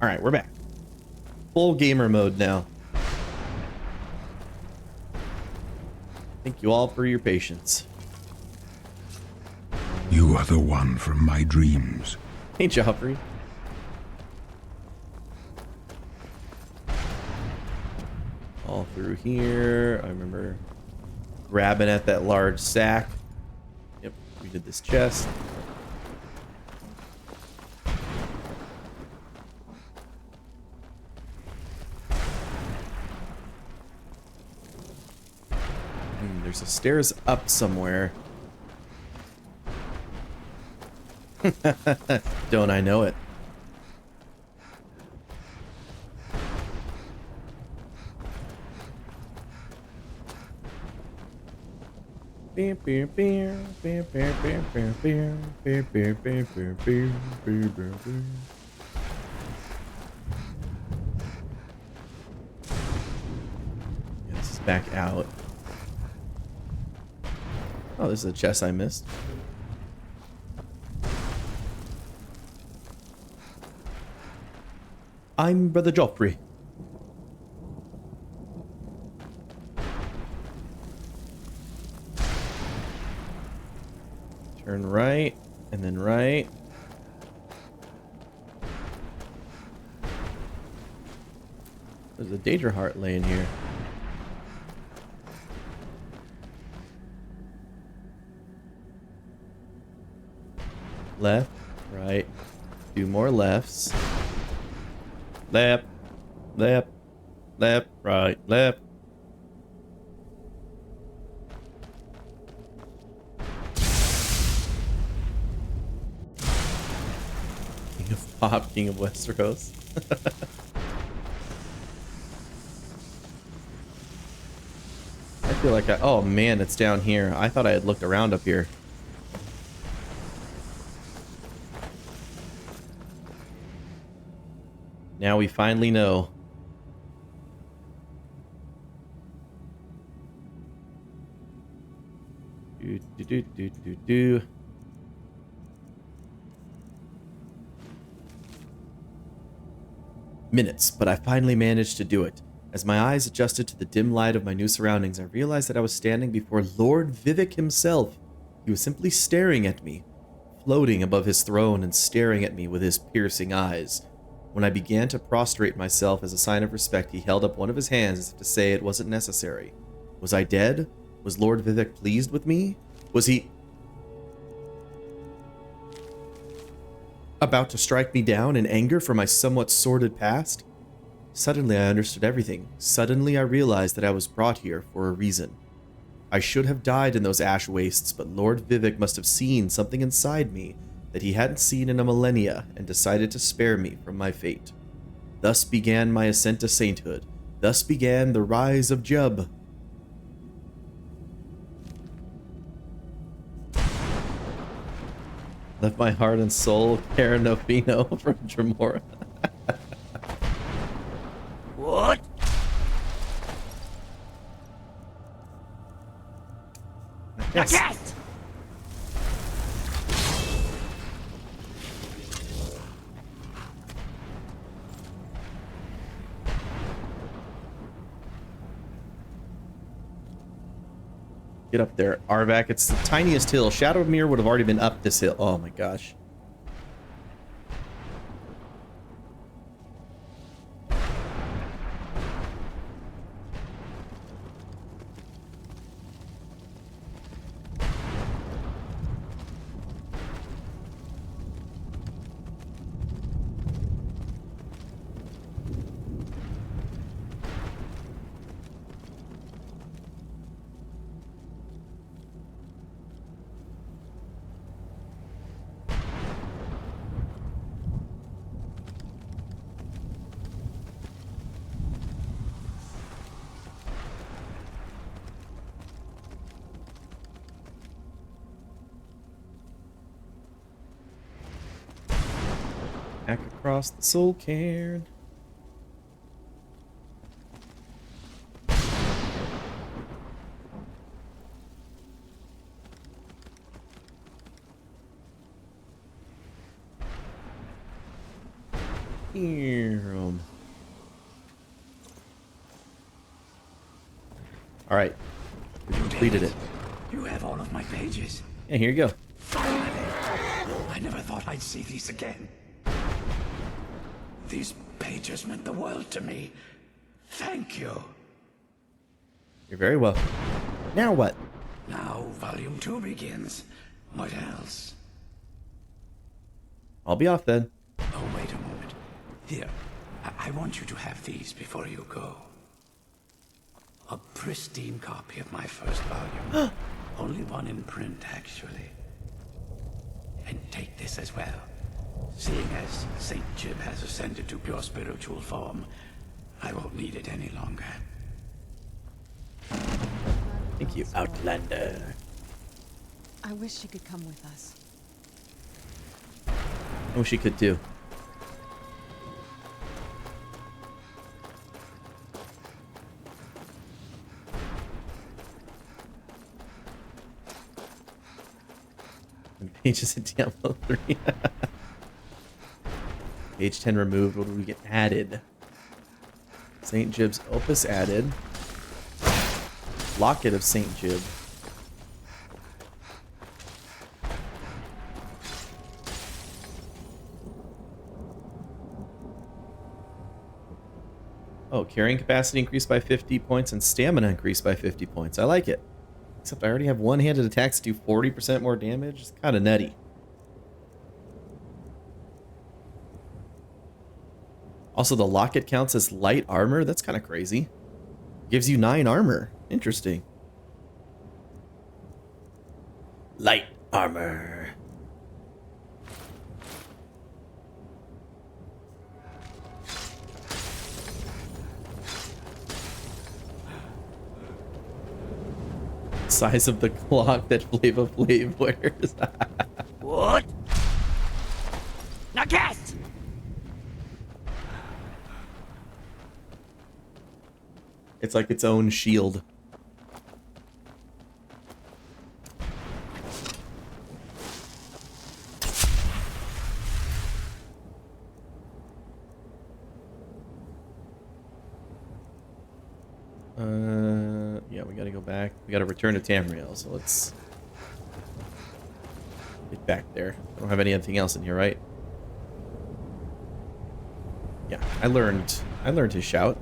All right, we're back. Full gamer mode now. Thank you all for your patience. You are the one from my dreams. Hey, Joffrey. through here. I remember grabbing at that large sack. Yep, we did this chest. There's a stairs up somewhere. Don't I know it? This is back out. Oh, this is a chest I missed. I'm Brother Joffrey. Turn right, and then right. There's a Daedra heart laying here. Left, right, 2 more lefts. Left, left, left, right, left. King of Pop, King of Westeros. I feel like oh man, it's down here. I thought I had looked around up here. Now we finally know. Do. Minutes, but I finally managed to do it. As my eyes adjusted to the dim light of my new surroundings, I realized that I was standing before Lord Vivek himself. He was simply staring at me, floating above his throne and staring at me with his piercing eyes. When I began to prostrate myself as a sign of respect, he held up one of his hands as if to say it wasn't necessary. Was I dead? Was Lord Vivek pleased with me? Was he about to strike me down in anger for my somewhat sordid past? Suddenly I understood everything. Suddenly I realized that I was brought here for a reason. I should have died in those ash wastes, but Lord Vivek must have seen something inside me that he hadn't seen in a millennia and decided to spare me from my fate. Thus began my ascent to sainthood. Thus began the rise of Jub. Left my heart and soul, Cairn Ofino from Dremora. What? Yes. Get up there, Arvak. It's the tiniest hill. Shadowmere would have already been up this hill. Oh my gosh. Back across the Soul Cairn. All right, we completed it. You have all of my pages. Yeah, here you go. Finally! I never thought I'd see these again. These pages meant the world to me. Thank you. You're very welcome. Now what? Now Volume 2 begins. What else? I'll be off then. Oh, wait a moment. Here, I want you to have these before you go. A pristine copy of my first volume. Only one in print, actually. And take this as well. Seeing as St. Jib has ascended to pure spiritual form, I won't need it any longer. Thank you, Outlander. I wish she could come with us. I wish you could too. Pages in Diablo 3. Page 10 removed. What do we get added? St. Jib's Opus added. Locket of St. Jib. Oh, carrying capacity increased by 50 points and stamina increased by 50 points. I like it. Except I already have one-handed attacks do 40% more damage. It's kind of nutty. Also, the locket counts as light armor. That's kind of crazy. Gives you 9 armor. Interesting. Light armor. Size of the clock that Flava Flav wears. What? Now cast! It's like its own shield. Yeah, we gotta go back. We gotta return to Tamriel, so let's get back there. I don't have anything else in here, right? Yeah, I learned his shout.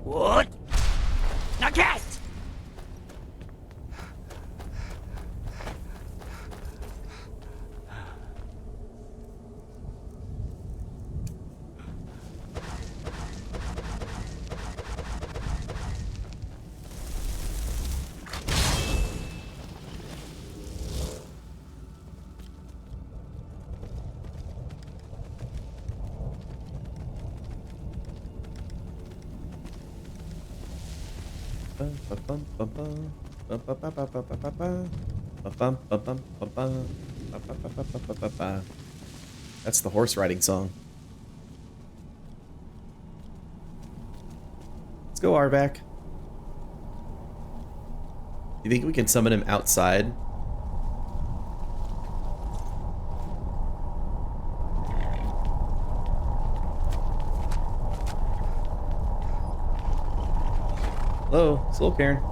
What? Now cast! That's the horse riding song. Let's go, Arvak. You think we can summon him outside? Hello, Soul Cairn.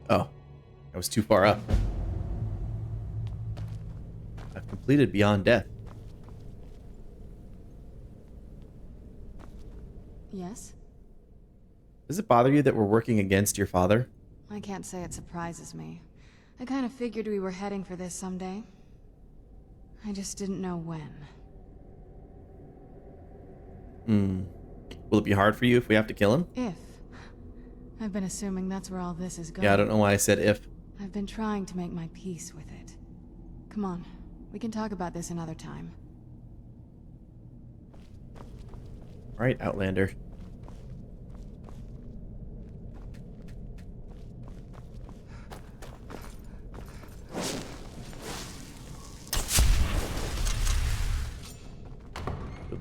Oh, I was too far up. I've completed Beyond Death. Yes? Does it bother you that we're working against your father? I can't say it surprises me. I kind of figured we were heading for this someday. I just didn't know when. Will it be hard for you if we have to kill him? If. I've been assuming that's where all this is going. Yeah, I don't know why I said if. I've been trying to make my peace with it. Come on, we can talk about this another time. Right, Outlander.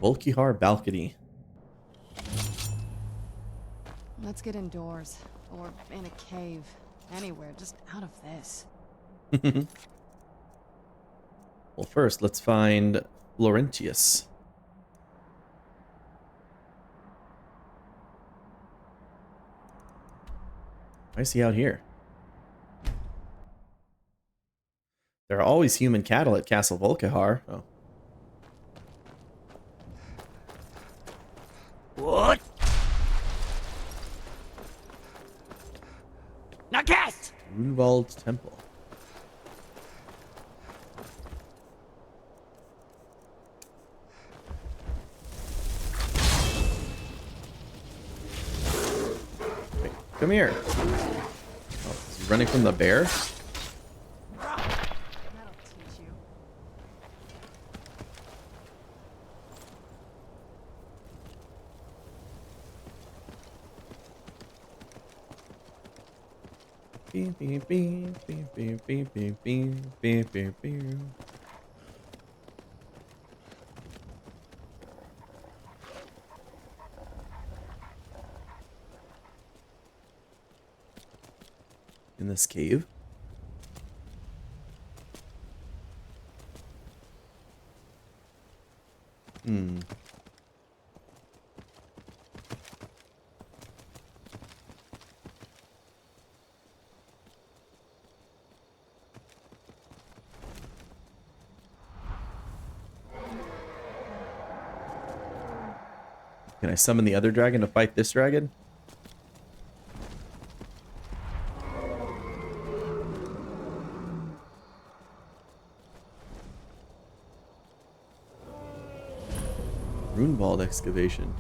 Volkihar balcony. Let's get indoors. Or in a cave. Anywhere, just out of this. Well, first, let's find Florentius. Why is he out here? There are always human cattle at Castle Volkihar. Oh. What? Now cast! Runewald Temple. Wait, come here. Oh, is he running from the bear? Beep, beep, beep, beep, beep, beep, beep, beep, beep, beep, beep. In this cave. Hmm. Can I summon the other dragon to fight this dragon? Runewald excavation.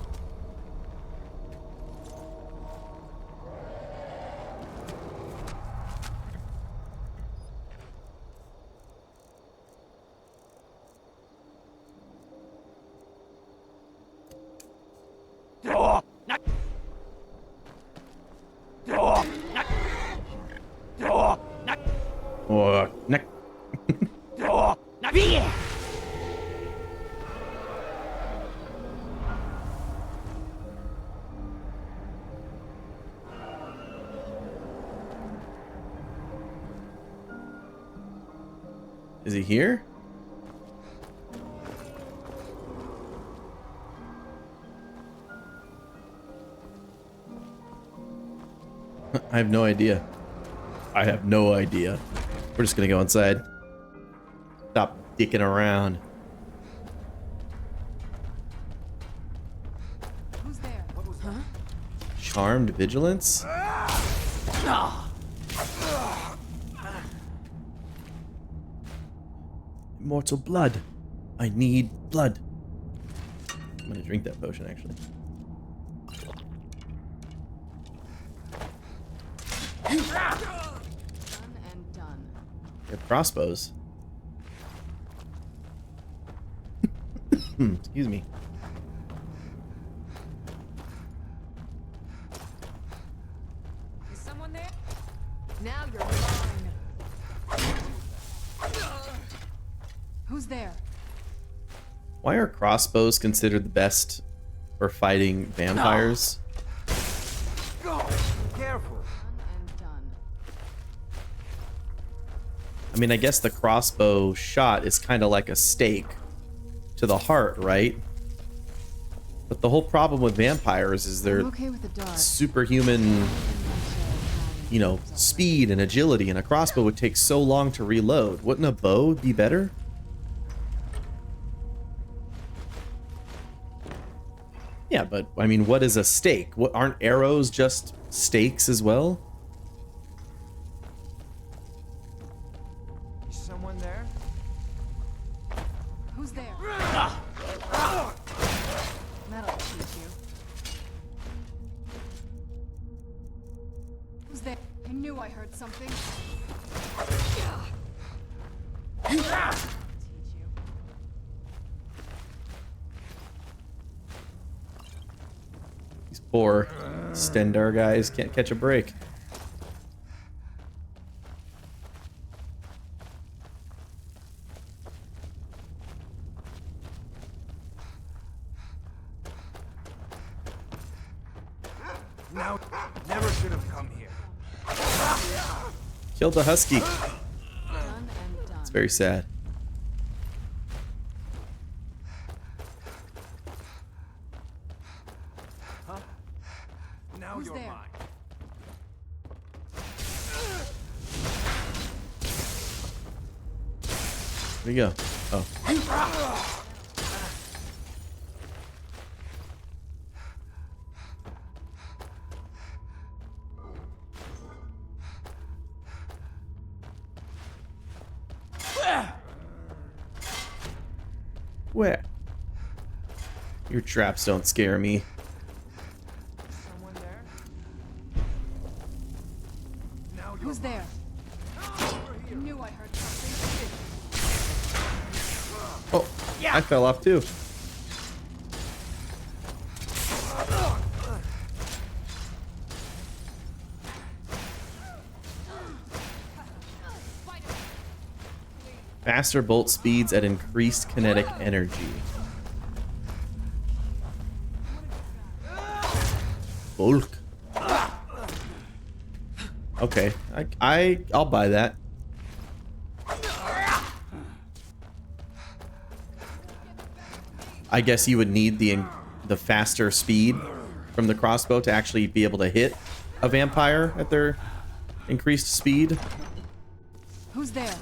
Oh, neck. Is he here? I have no idea. I have no idea. We're just gonna go inside. Stop dicking around. Who's there? Huh? Charmed vigilance? Immortal blood. I need blood. I'm gonna drink that potion actually. Done and done. We have crossbows. Excuse me. Is someone there? Now you're mine. Who's there? Why are crossbows considered the best for fighting vampires? Careful. Done and done. I mean, I guess the crossbow shot is kind of like a stake to the heart, right? But the whole problem with vampires is they're I'm okay with the dark. superhuman, you know, speed and agility, and a crossbow would take so long to reload. Wouldn't a bow be better? Yeah, but I mean, what is a stake? What, aren't arrows just stakes as well? Is someone there? Who's there? That'll teach you. Who's there? I knew I heard something. Teach you. These poor Stendar guys can't catch a break. Now, never should have come here. Killed the husky. Done and done. It's very sad. Huh? Now Who's you're there? mine. Where'd he go? Oh. Where? Your traps don't scare me. Someone there? Now you're Who's mine. there? I knew I heard something. Oh, I fell off too. Faster bolt speeds at increased kinetic energy. Bulk. Okay, I'll buy that. I guess you would need the faster speed from the crossbow to actually be able to hit a vampire at their increased speed. Who's there?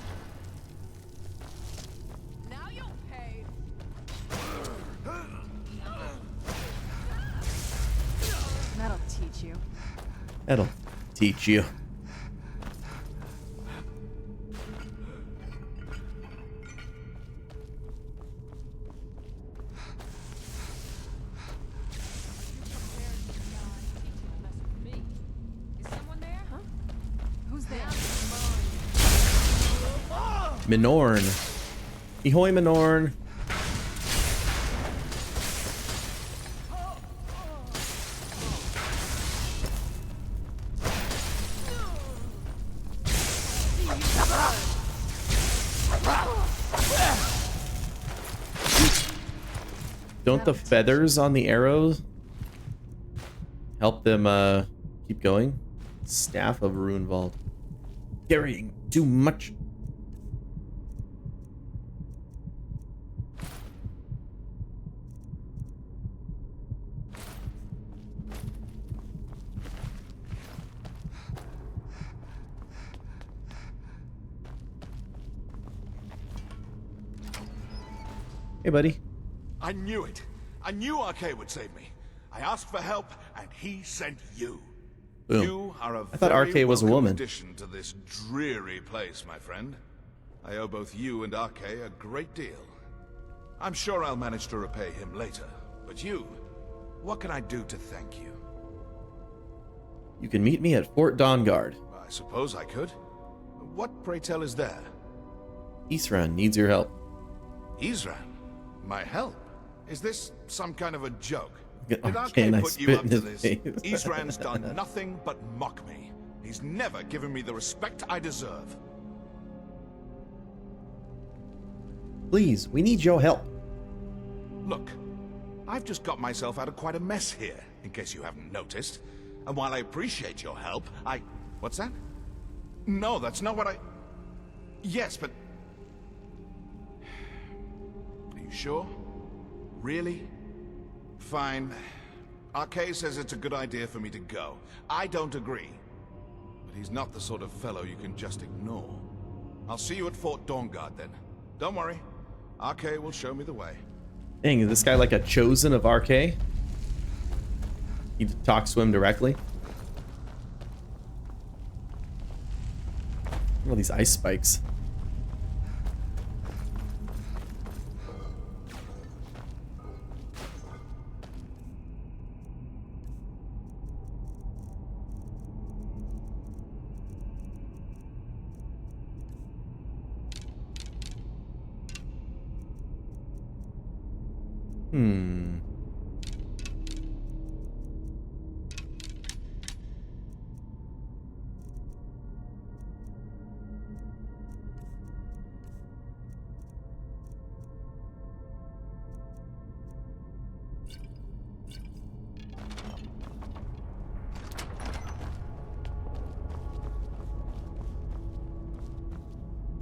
Now you'll pay. That'll teach you. That'll teach you. Who's there? Minorn. Ahoy, Minorn. Don't the feathers on the arrows help them keep going? Staff of Runevault. Carrying too much. Hey, buddy. I knew it. I knew Arcade would save me. I asked for help, and he sent you. Boom. You are a I thought very Arcade was a welcome woman. addition to this dreary place, my friend. I owe both you and Arcade a great deal. I'm sure I'll manage to repay him later. But you, what can I do to thank you? You can meet me at Fort Dawnguard. I suppose I could. What, pray tell, is there? Isran needs your help. Isran? My help? Is this some kind of a joke? Get Did Arcane, Arcade I put you spit up in to his this? face. Isran's done nothing but mock me. He's never given me the respect I deserve. Please, we need your help. Look, I've just got myself out of quite a mess here, in case you haven't noticed. And while I appreciate your help, What's that? No, that's not what I... Yes, but... Are you sure? Really? Fine. Arcade says it's a good idea for me to go. I don't agree. But he's not the sort of fellow you can just ignore. I'll see you at Fort Dawnguard then. Don't worry. Arcade will show me the way. Dang, is this guy like a chosen of RK? You talk to him directly? Look at all these ice spikes.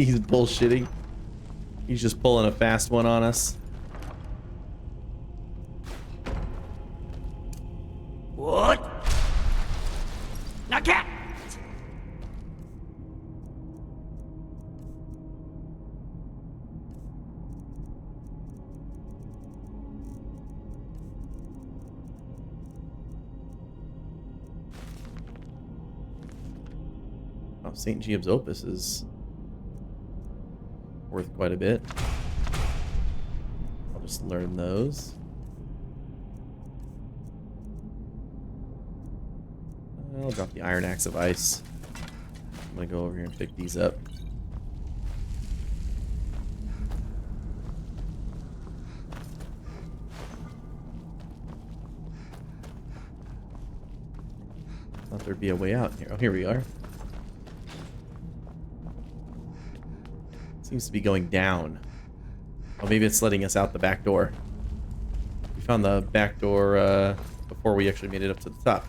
He's bullshitting. He's just pulling a fast one on us. What? Now get! Oh, St. Giob's Opus is worth quite a bit. I'll just learn those. I'll drop the Iron Axe of Ice. I'm gonna go over here and pick these up. Thought there'd be a way out here. Oh, here we are. Seems to be going down. Oh, maybe it's letting us out the back door. We found the back door before we actually made it up to the top.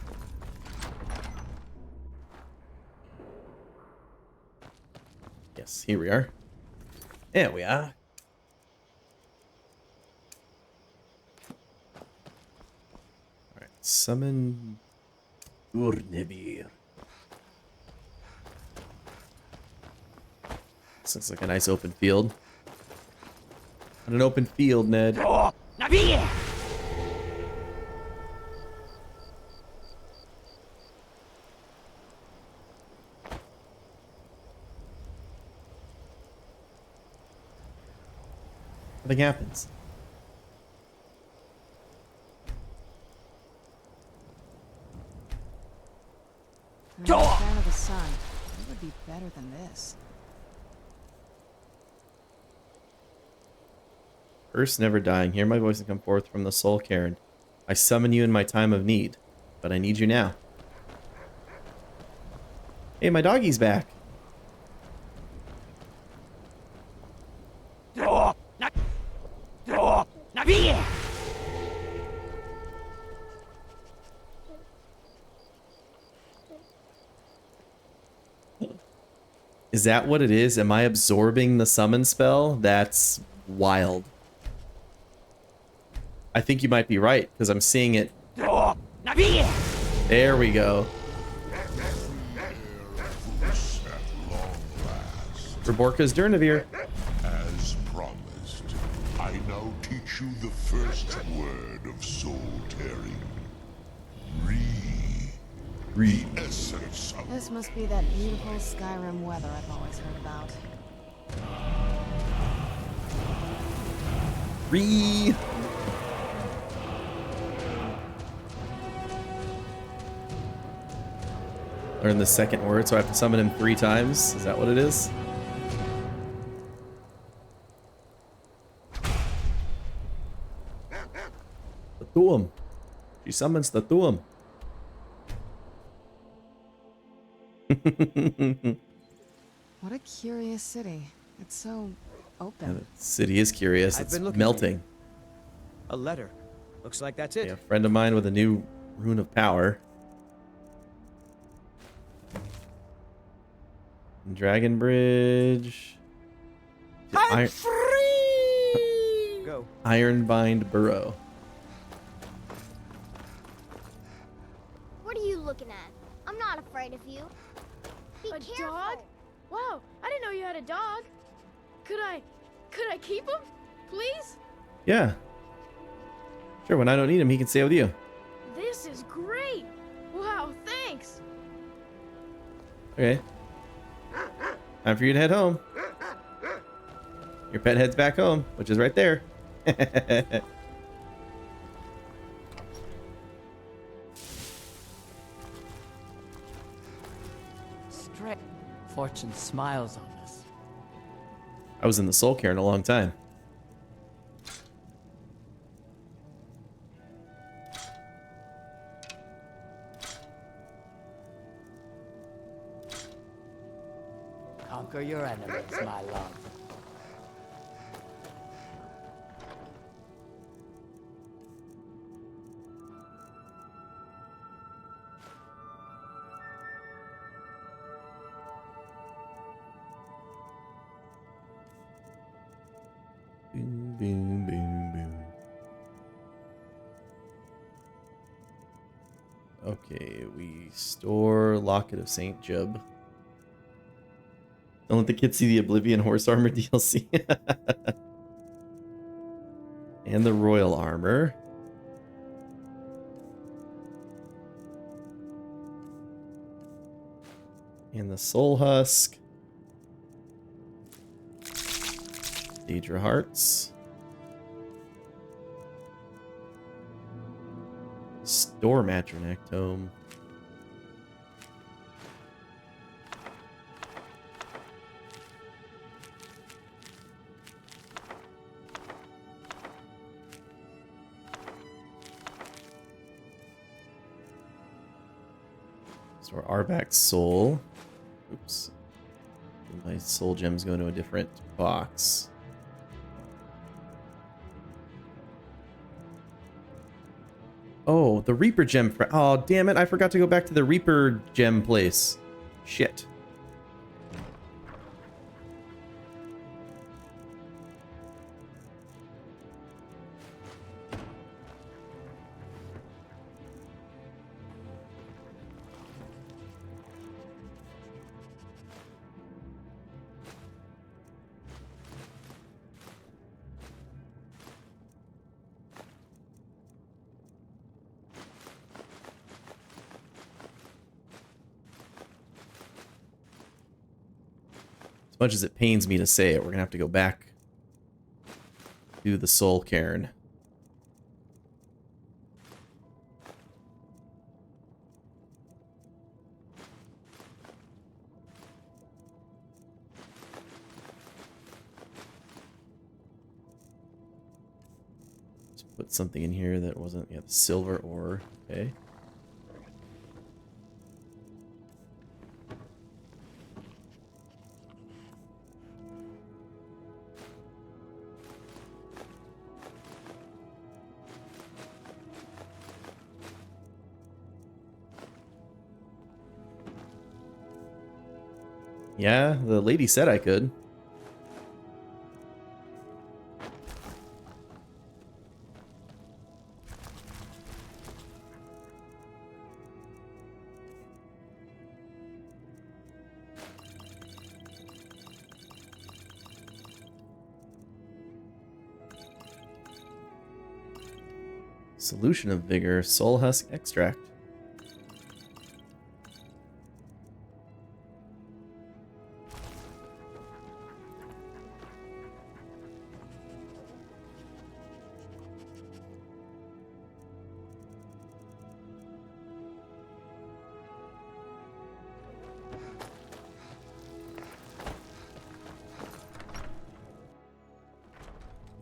Yes, here we are. There we are. Alright, summon Urnevir. This looks like a nice open field. On an open field, Ned. Oh, now be here! Nothing happens. I'm not a fan of the sun. It would be better than this. Curse never dying. Hear my voice and come forth from the Soul Cairn. I summon you in my time of need, but I need you now. Hey, my doggy's back. Oh, now be here! Is that what it is? Am I absorbing the summon spell? That's wild. I think you might be right, because I'm seeing it. Oh, now be here! There we go. Reborca's Durnavir. As promised, I now teach you the first word of soul tearing. The essence of... This must be that beautiful Skyrim weather I've always heard about. Learn the second word, so I have to summon him 3 times. Is that what it is? The Thuum. She summons the Thuum. What a curious city. It's so open. The city is curious. It's melting. A letter. Looks like that's it. Yeah, a friend of mine with a new rune of power. Dragon Bridge. I'm free! Go. Ironbind Burrow. What are you looking at? I'm not afraid of you. Be careful. Dog? Wow, I didn't know you had a dog. Could I keep him? Please? Yeah. Sure, when I don't need him, he can stay with you. This is great. Wow, thanks. Okay. Time for you to head home. Your pet heads back home, which is right there. Straight. Fortune smiles on us. I was in the Soul Cairn a long time. Conquer your enemies, my love. Boom, boom, boom, boom. Okay, we store Locket of St. Jub. Don't let the kids see the Oblivion Horse Armor DLC. And the Royal Armor. And the Soul Husk. Daedra Hearts. Store Matronac Tome. Store Arbak's Soul. Oops. My soul gems go into a different box. Oh, the Reaper gem. Oh, damn it. I forgot to go back to the Reaper gem place. Shit. Much as it pains me to say it, we're gonna have to go back to the Soul Cairn. Let's put something in here that wasn't, yeah, the silver ore. Okay. Yeah, the lady said I could. Solution of Vigor, Soul Husk Extract.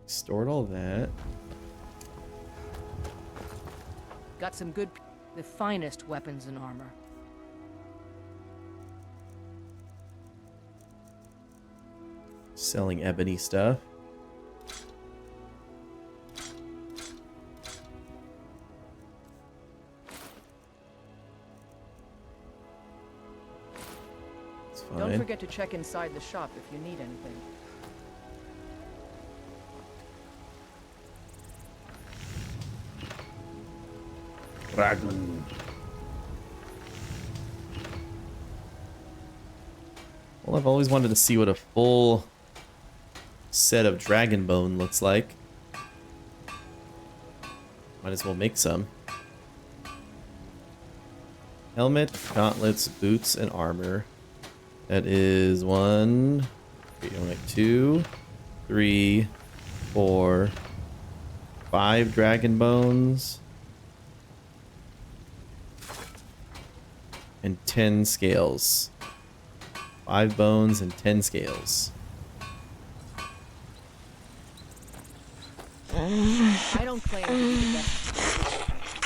Stored all that. Got some good, the finest weapons and armor. Selling ebony stuff. It's fine. Don't forget to check inside the shop if you need anything. Dragon. Well, I've always wanted to see what a full set of dragon bone looks like. Might as well make some. Helmet, gauntlets, boots, and armor. That is 1, 2, 3, 4, 5 dragon bones. And 10 scales. 5 bones and 10 scales. I don't claim to be the best.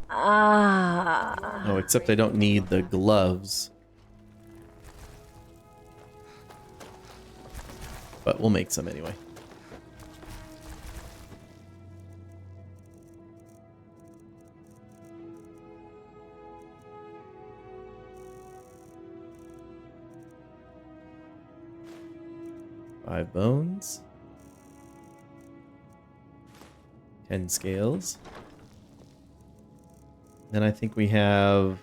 Oh, except I don't need the gloves. But we'll make some anyway. Five bones. 10 scales. Then I think we have...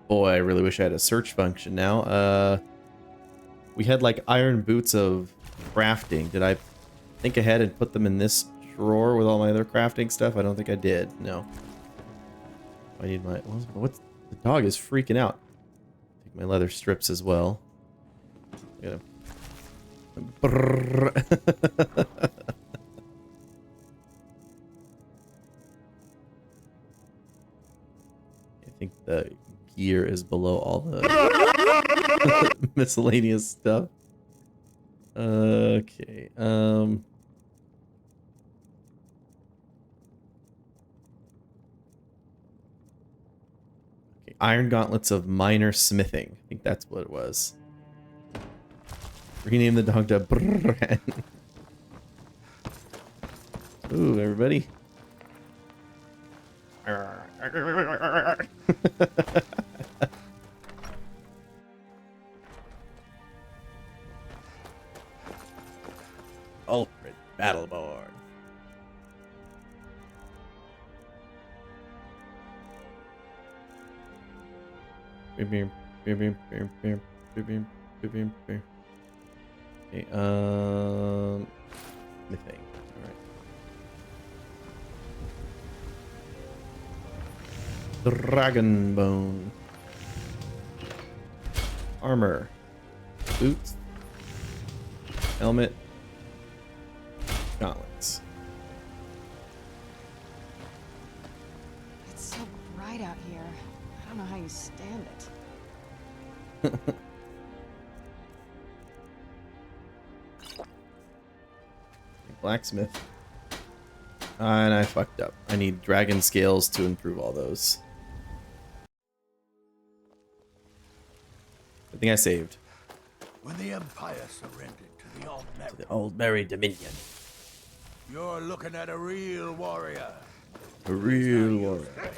Boy, I really wish I had a search function now. We had like iron boots of crafting. Did I think ahead and put them in this drawer with all my other crafting stuff? I don't think I did. No. I need my... What's... The dog is freaking out. Take my leather strips as well. I gotta... I think the gear is below all the miscellaneous stuff. Okay. Okay. Iron gauntlets of minor smithing. I think that's what it was. Rename the dog to Brrrran. Ooh, everybody. Ultimate Battleborn. Okay, smithing. Alright. Dragon bone. Armor. Boots. Helmet. Gauntlets. It's so bright out here. I don't know how you stand it. Blacksmith. And I fucked up. I need dragon scales to improve all those. I think I saved. When the Empire surrendered to the Old Merry Dominion. you're looking at a real warrior. A real warrior.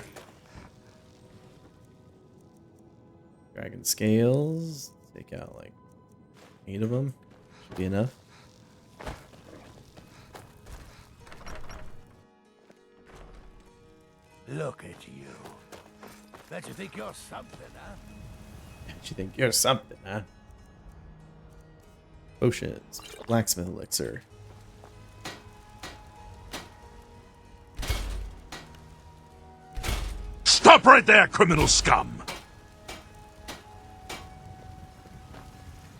Dragon scales. Take out like 8 of them. Should be enough. Look at you. Bet you think you're something, huh? Bet you think you're something, huh? Potions. Blacksmith elixir. Stop right there, criminal scum!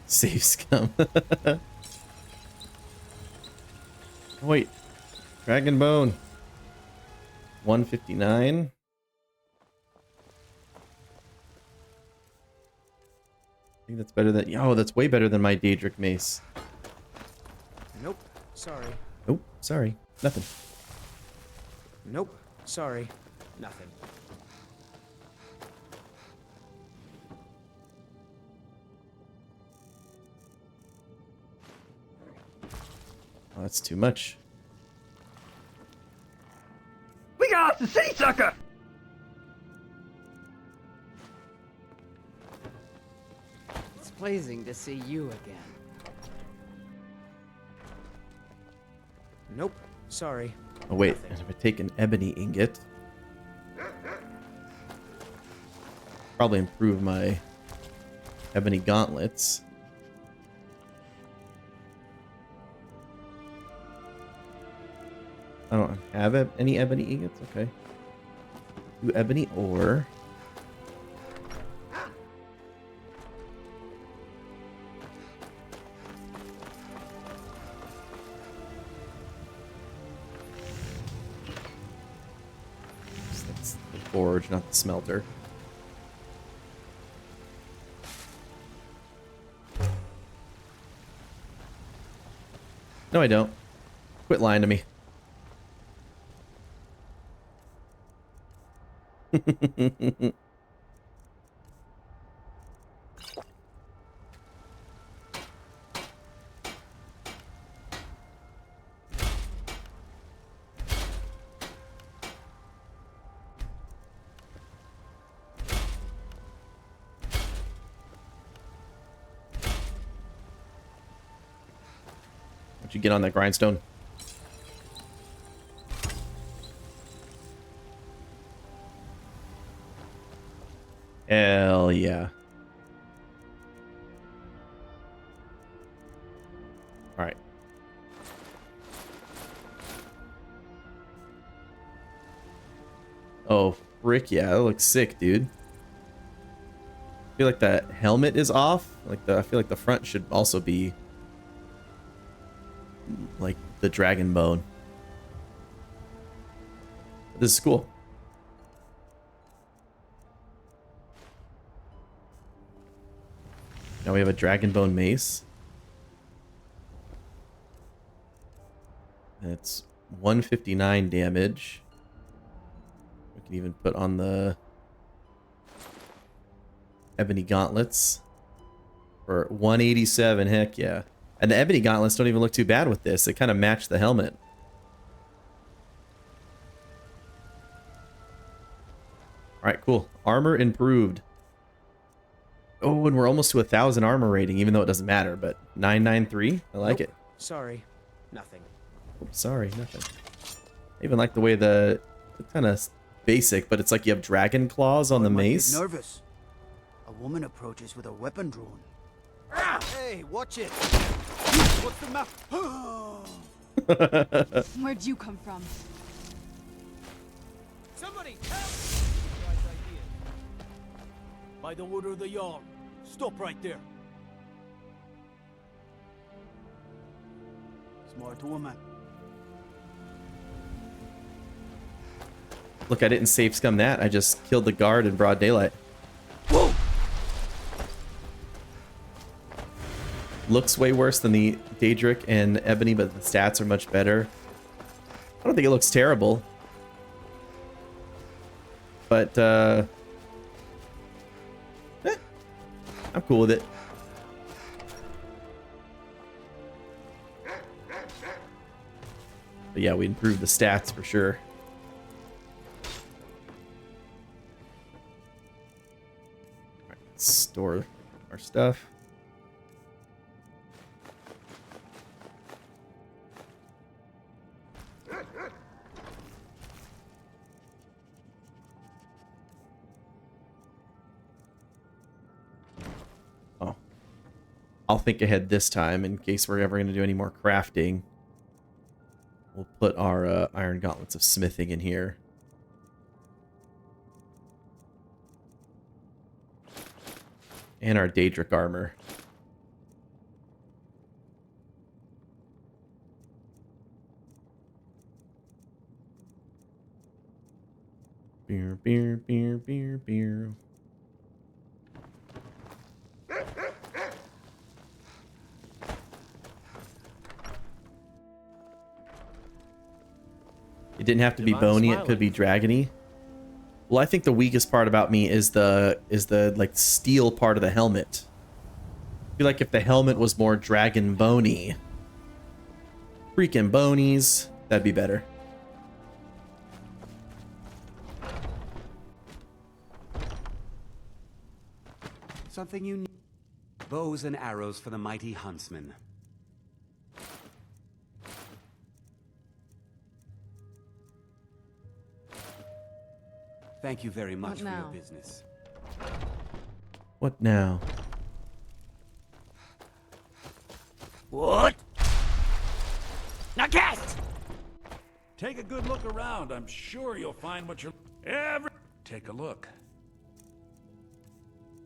Save scum. Wait. Dragon bone. 159. I think that's better than... Oh, that's way better than my Daedric mace. Nope. Sorry. Nope. Sorry. Nothing. Nope. Sorry. Nothing. Oh, that's too much. We got off the city, sucker! It's pleasing to see you again. Nope. Sorry. Oh, wait. And if I take an ebony ingot... Probably improve my ebony gauntlets. I don't have any ebony ingots? Okay. Do ebony ore. That's the forge, not the smelter. No, I don't. Quit lying to me. What'd you get on that grindstone? Hell yeah. All right. Oh, frick yeah, that looks sick, dude. I feel like that helmet is off. I feel like the front should also be like the dragon bone. This is cool. Now we have a dragon bone mace. And it's 159 damage. We can even put on the ebony gauntlets for 187. Heck yeah. And the ebony gauntlets don't even look too bad with this. They kind of match the helmet. Alright, cool. Armor improved. Oh, and we're almost to 1,000 armor rating, even though it doesn't matter, but 993? I like it. Sorry. Nothing. Sorry, nothing. I even like the way the kind of basic, but it's like you have dragon claws on the mace. Nervous. A woman approaches with a weapon drawn. Hey, watch it. What's the map? Where'd you come from? Somebody help! By the order of the Jarl. Stop right there. Smart woman. Look, I didn't save scum that. I just killed the guard in broad daylight. Whoa! Looks way worse than the Daedric and Ebony, but the stats are much better. I don't think it looks terrible. But, I'm cool with it. But yeah, we improved the stats for sure. Alright, let's store our stuff. I'll think ahead this time in case we're ever going to do any more crafting. We'll put our iron gauntlets of smithing in here. And our Daedric armor. Beer, beer, beer, beer, beer. It didn't have to be bony, it could be dragony. Well, I think the weakest part about me is the like steel part of the helmet. I feel like if the helmet was more dragon bony, freaking bonies, that'd be better. Something you need. Bows and arrows for the mighty huntsman. Thank you very much for your business. What now? What? Now cast! Take a good look around. I'm sure you'll find what you're... Take a look.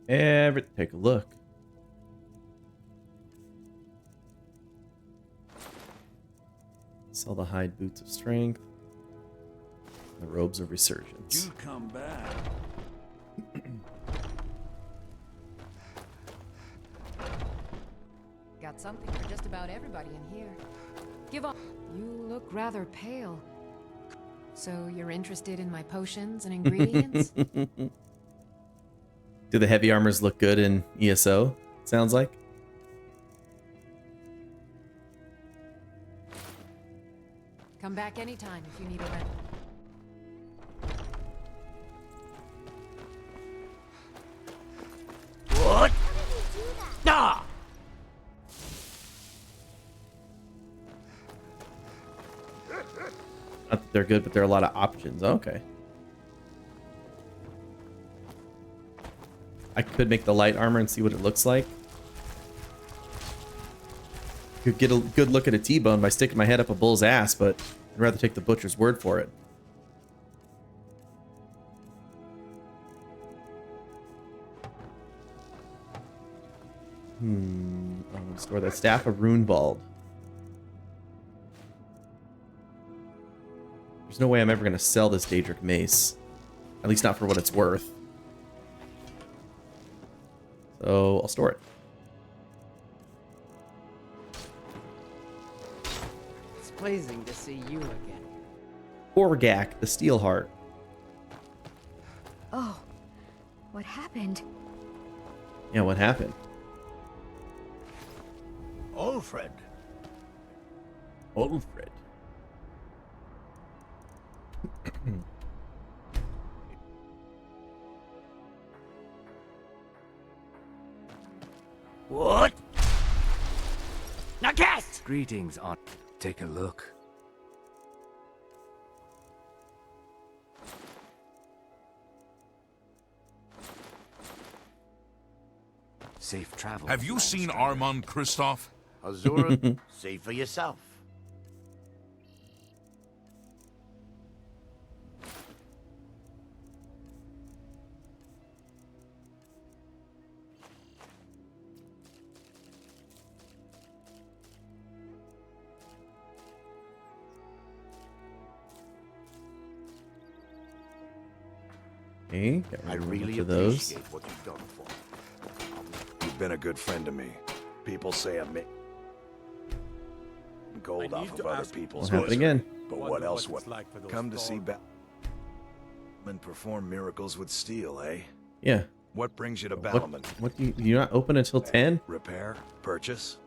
Take a look. Sell the hide boots of strength. The robes of resurgence. You come back. Got something for just about everybody in here. Give up. You look rather pale. So you're interested in my potions and ingredients? Do the heavy armors look good in ESO? Sounds like. Come back anytime if you need a rent. What? Nah! Not that they're good, but there are a lot of options. Okay. I could make the light armor and see what it looks like. Could get a good look at a T-bone by sticking my head up a bull's ass, but I'd rather take the butcher's word for it. Store that staff of Runebald. There's no way I'm ever going to sell this Daedric mace. At least not for what it's worth. So I'll store it. It's pleasing to see you again. Orgak, the Steelheart. Oh, what happened? Yeah, what happened? Alfred. Alfred. What? Now cast! Greetings, on. Take a look. Safe travel. Have you seen Armand Kristoff? Azura, see for yourself. Okay, I really those. appreciate what you've done for me. You've been a good friend to me. People say I'm gold off of other people's Won't happen again. But what else would come to see and perform miracles with steel, eh? Yeah. What brings you to What Ballamon? you're not open until 10? Repair? Purchase?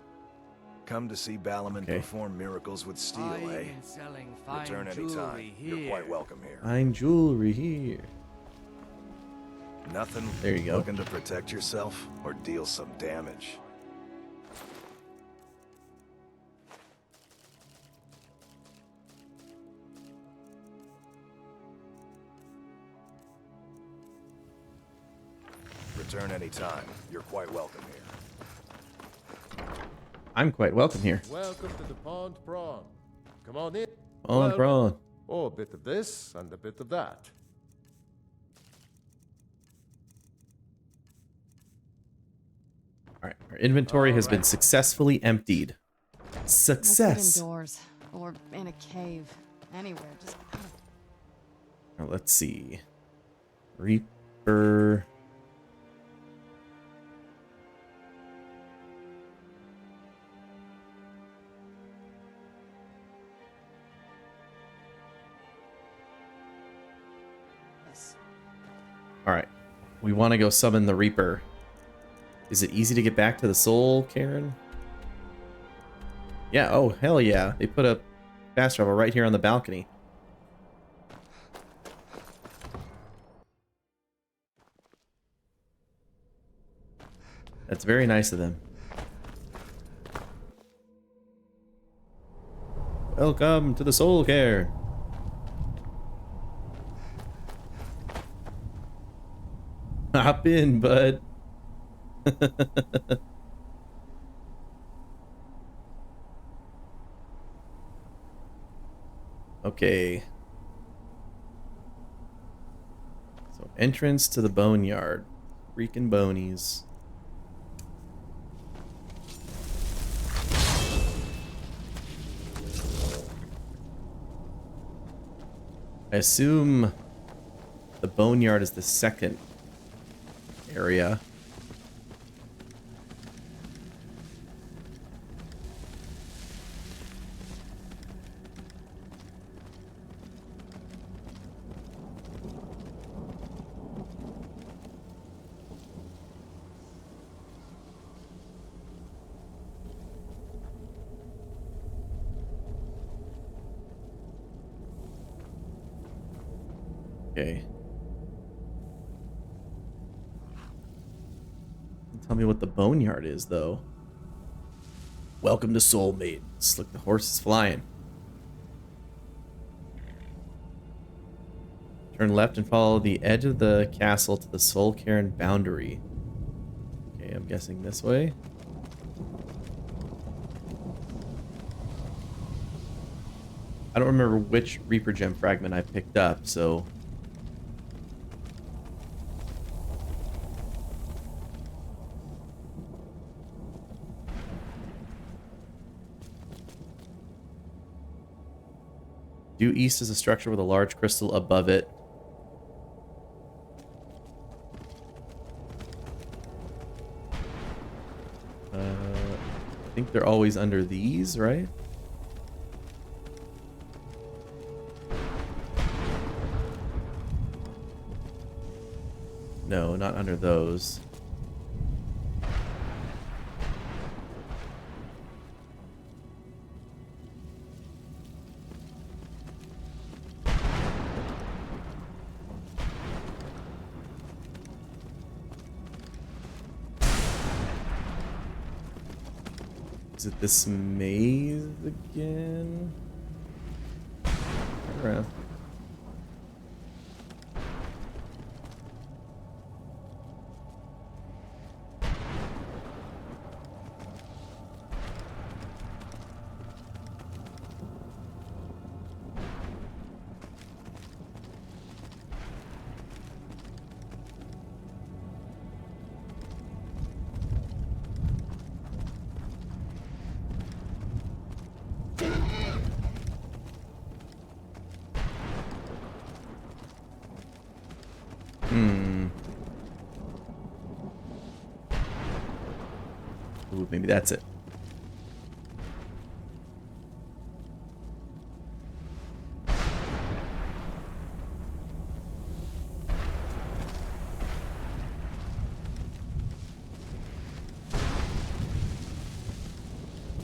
Come to see Ballamon perform miracles with steel, eh? Return anytime. You're quite welcome here. Fine jewelry here. Nothing. There you go. Looking to protect yourself or deal some damage. Return anytime. You're quite welcome here. I'm quite welcome here. Welcome to the Pond Prawn. Come on in. Pond Prawn. Oh, a bit of this and a bit of that. Alright, our inventory has been successfully emptied. Success! Let's get indoors. Or in a cave. Anywhere. Just... Now, let's see. Reaper... Alright. We want to go summon the Reaper. Is it easy to get back to the Soul Cairn? Yeah, oh, hell yeah. They put a fast travel right here on the balcony. That's very nice of them. Welcome to the Soul Cairn. Hop in, bud. Okay. So entrance to the boneyard. Freaking bonies. I assume the boneyard is the second area. Okay. Tell me what the boneyard is, though. Welcome to Soulmate. Look, the horse is flying. Turn left and follow the edge of the castle to the Soul Cairn boundary. Okay, I'm guessing this way. I don't remember which Reaper Gem fragment I picked up, so... Due east is a structure with a large crystal above it. I think they're always under these, right? No, not under those. Is it this maze again? Turn around. Ooh, maybe that's it.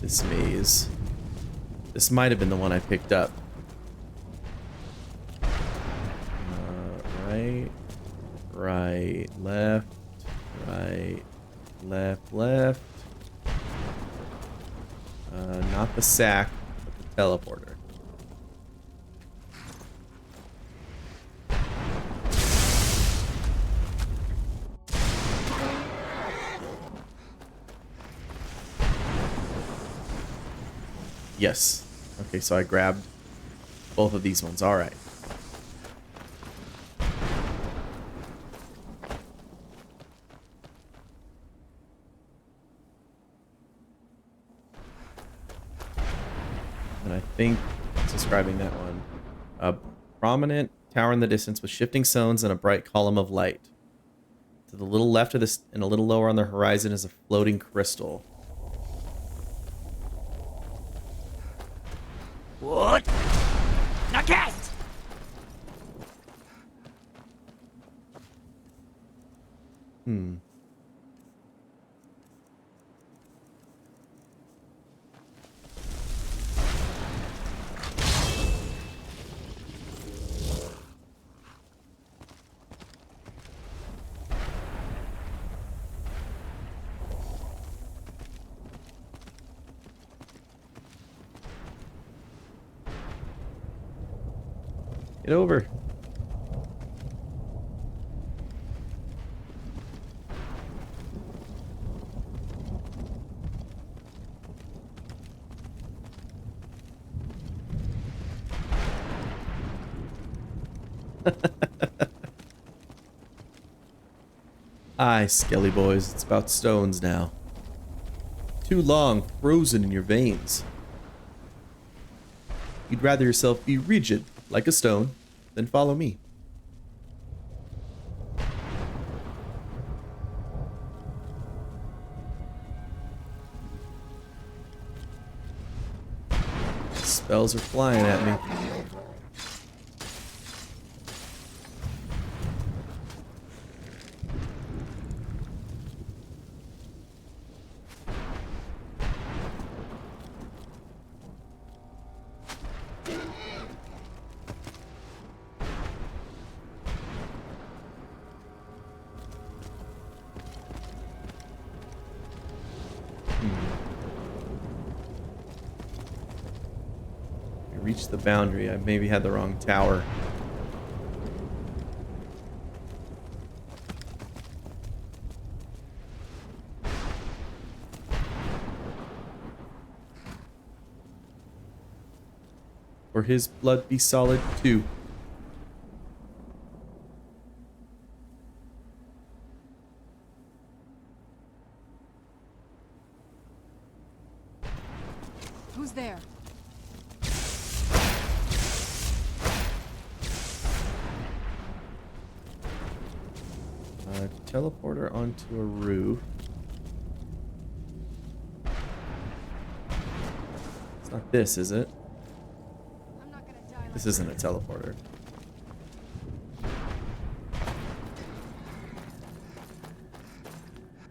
This maze. This might have been the one I picked up. Right, right, left, right, left, left. Not the sack, but the teleporter. Yes. Okay, so I grabbed both of these ones. All right. And I think it's describing that one. A prominent tower in the distance with shifting stones and a bright column of light. To the little left of this and a little lower on the horizon is a floating crystal. What? Now cast! Hmm. Get over. Aye, Skelly boys, it's about stones now. Too long, frozen in your veins. You'd rather yourself be rigid, like a stone, than follow me. Spells are flying at me. Reached the boundary. I maybe had the wrong tower. or his blood be solid too. Who's there? Teleporter onto a roof. It's not this, is it? This isn't a teleporter.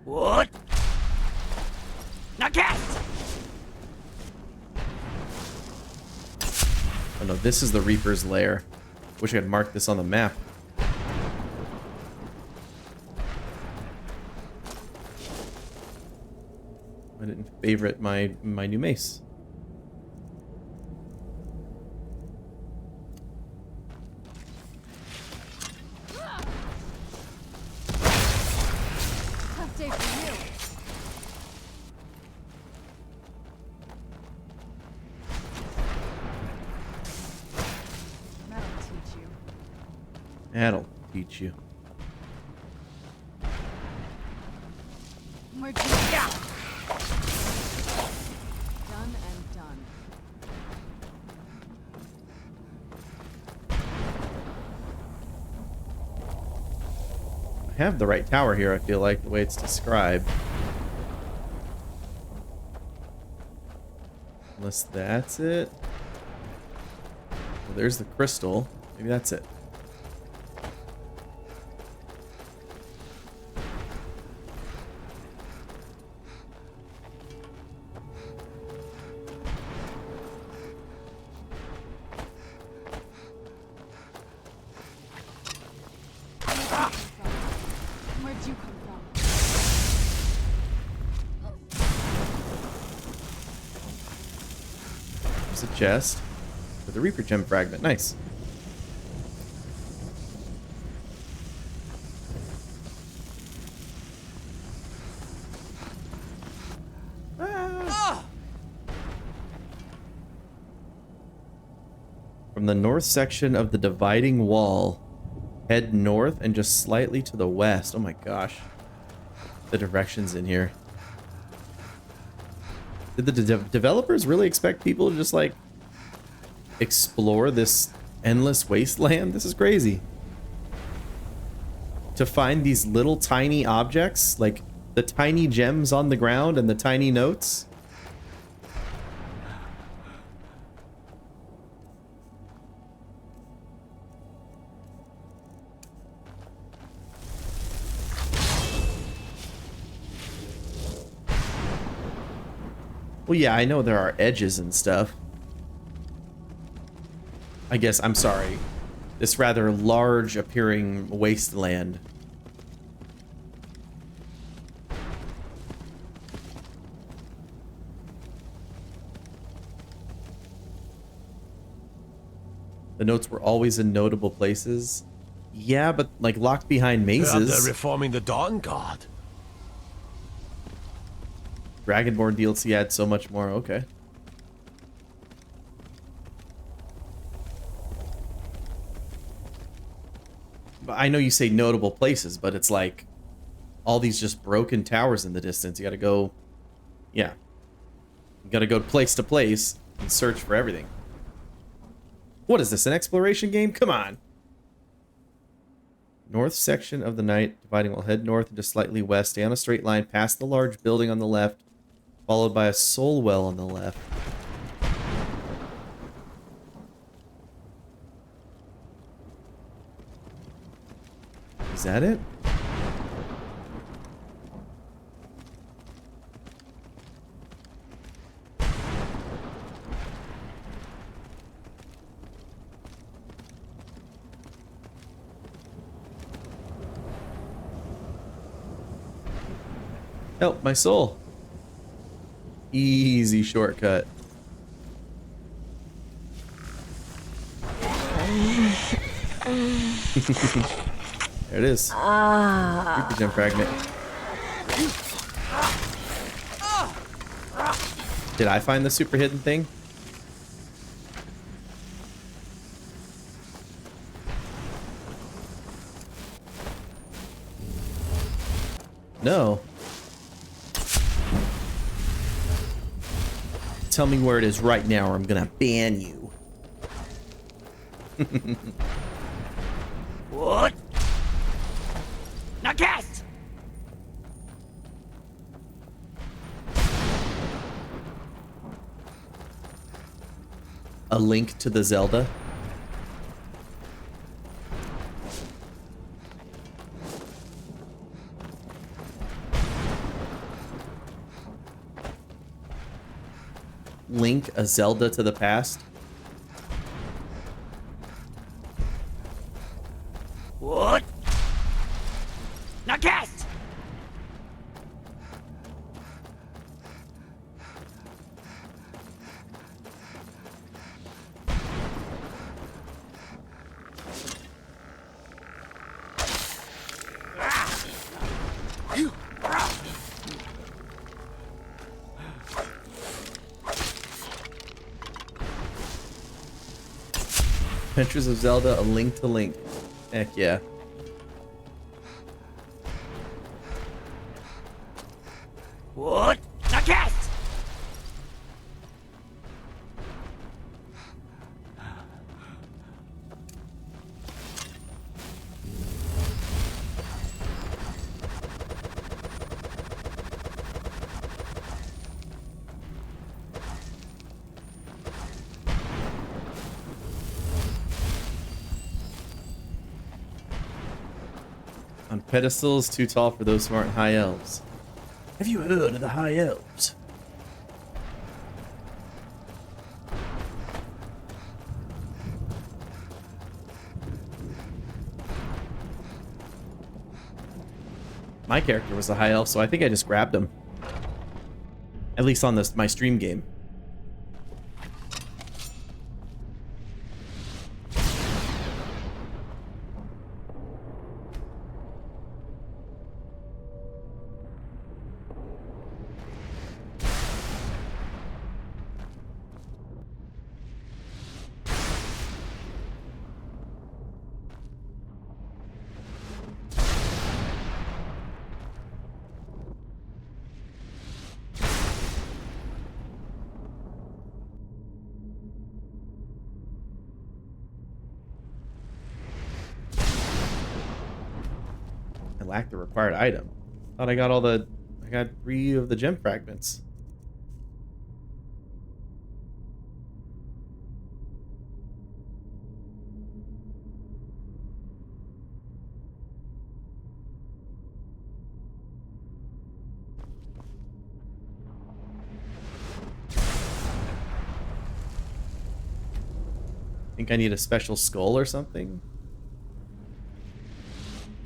What? Now cast! Oh no, this is the Reaper's lair. Wish I had marked this on the map. I didn't favorite my new mace. Tough day for you. That'll teach you. That'll teach you. Where'd you go? Done and done. I have the right tower here, I feel like, the way it's described. Unless that's it. Well, there's the crystal. Maybe that's it. Where'd you come from? There's a chest with a Reaper gem fragment. Nice. From the north section of the dividing wall, head north and just slightly to the west. Oh my gosh. The directions in here. Did the developers really expect people to just like explore this endless wasteland? This is crazy. To find these little tiny objects, like the tiny gems on the ground and the tiny notes. Well, yeah, I know there are edges and stuff. I guess, I'm sorry. This rather large appearing wasteland. The notes were always in notable places. Yeah, but like locked behind mazes. They're reforming the Dawn Guard. Dragonborn DLC adds so much more. Okay. But I know you say notable places, but it's like all these just broken towers in the distance. You gotta go, yeah. You gotta go place to place and search for everything. What is this, an exploration game? Come on. North section of the night, dividing wall. Head north and just slightly west. Stay on a straight line past the large building on the left, followed by a soul well on the left. Is that it? Help my soul. Easy shortcut. There it is. Reaper gem fragment. Did I find the super hidden thing? No. Tell me where it is right now or I'm gonna ban you. What? Now cast! A Link to the Zelda. Link, a Zelda to the past. What? Now cast! Adventures of Zelda, A Link to Link. Heck yeah. What? Now cast! On pedestals, too tall for those who aren't high elves. Have you heard of the high elves? My character was a high elf, so I think I just grabbed him. At least on this my stream game. I lack the required item. Thought I got all the... I got 3 of the gem fragments. Think I need a special skull or something?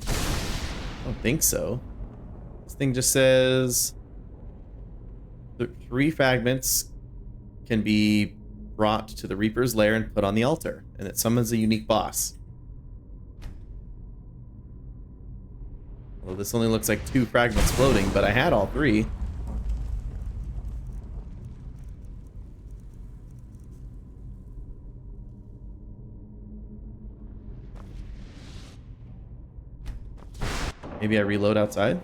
I don't think so. This thing just says 3 fragments can be brought to the Reaper's lair and put on the altar, and it summons a unique boss. Well, this only looks like 2 fragments floating, but I had all 3. Maybe I reload outside?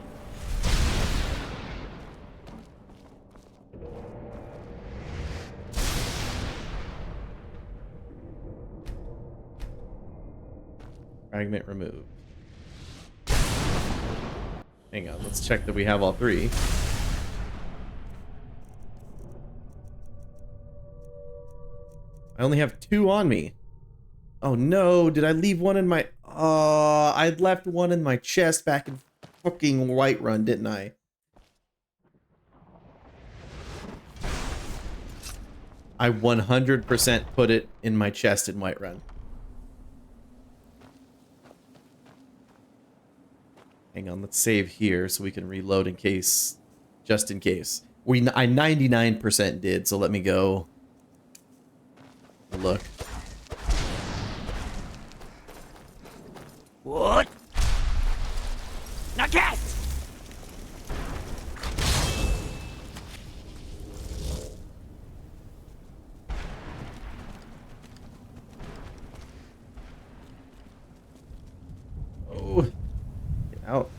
Fragment removed. Hang on, let's check that we have all 3. I only have 2 on me. Oh no, did I leave one in my... I left one in my chest back in fucking Whiterun, didn't I? I 100% put it in my chest in Whiterun. Hang on, let's save here so we can reload in case... Just in case. I 99% did, so let me go... Look. What? Now cast! Oh. Get out.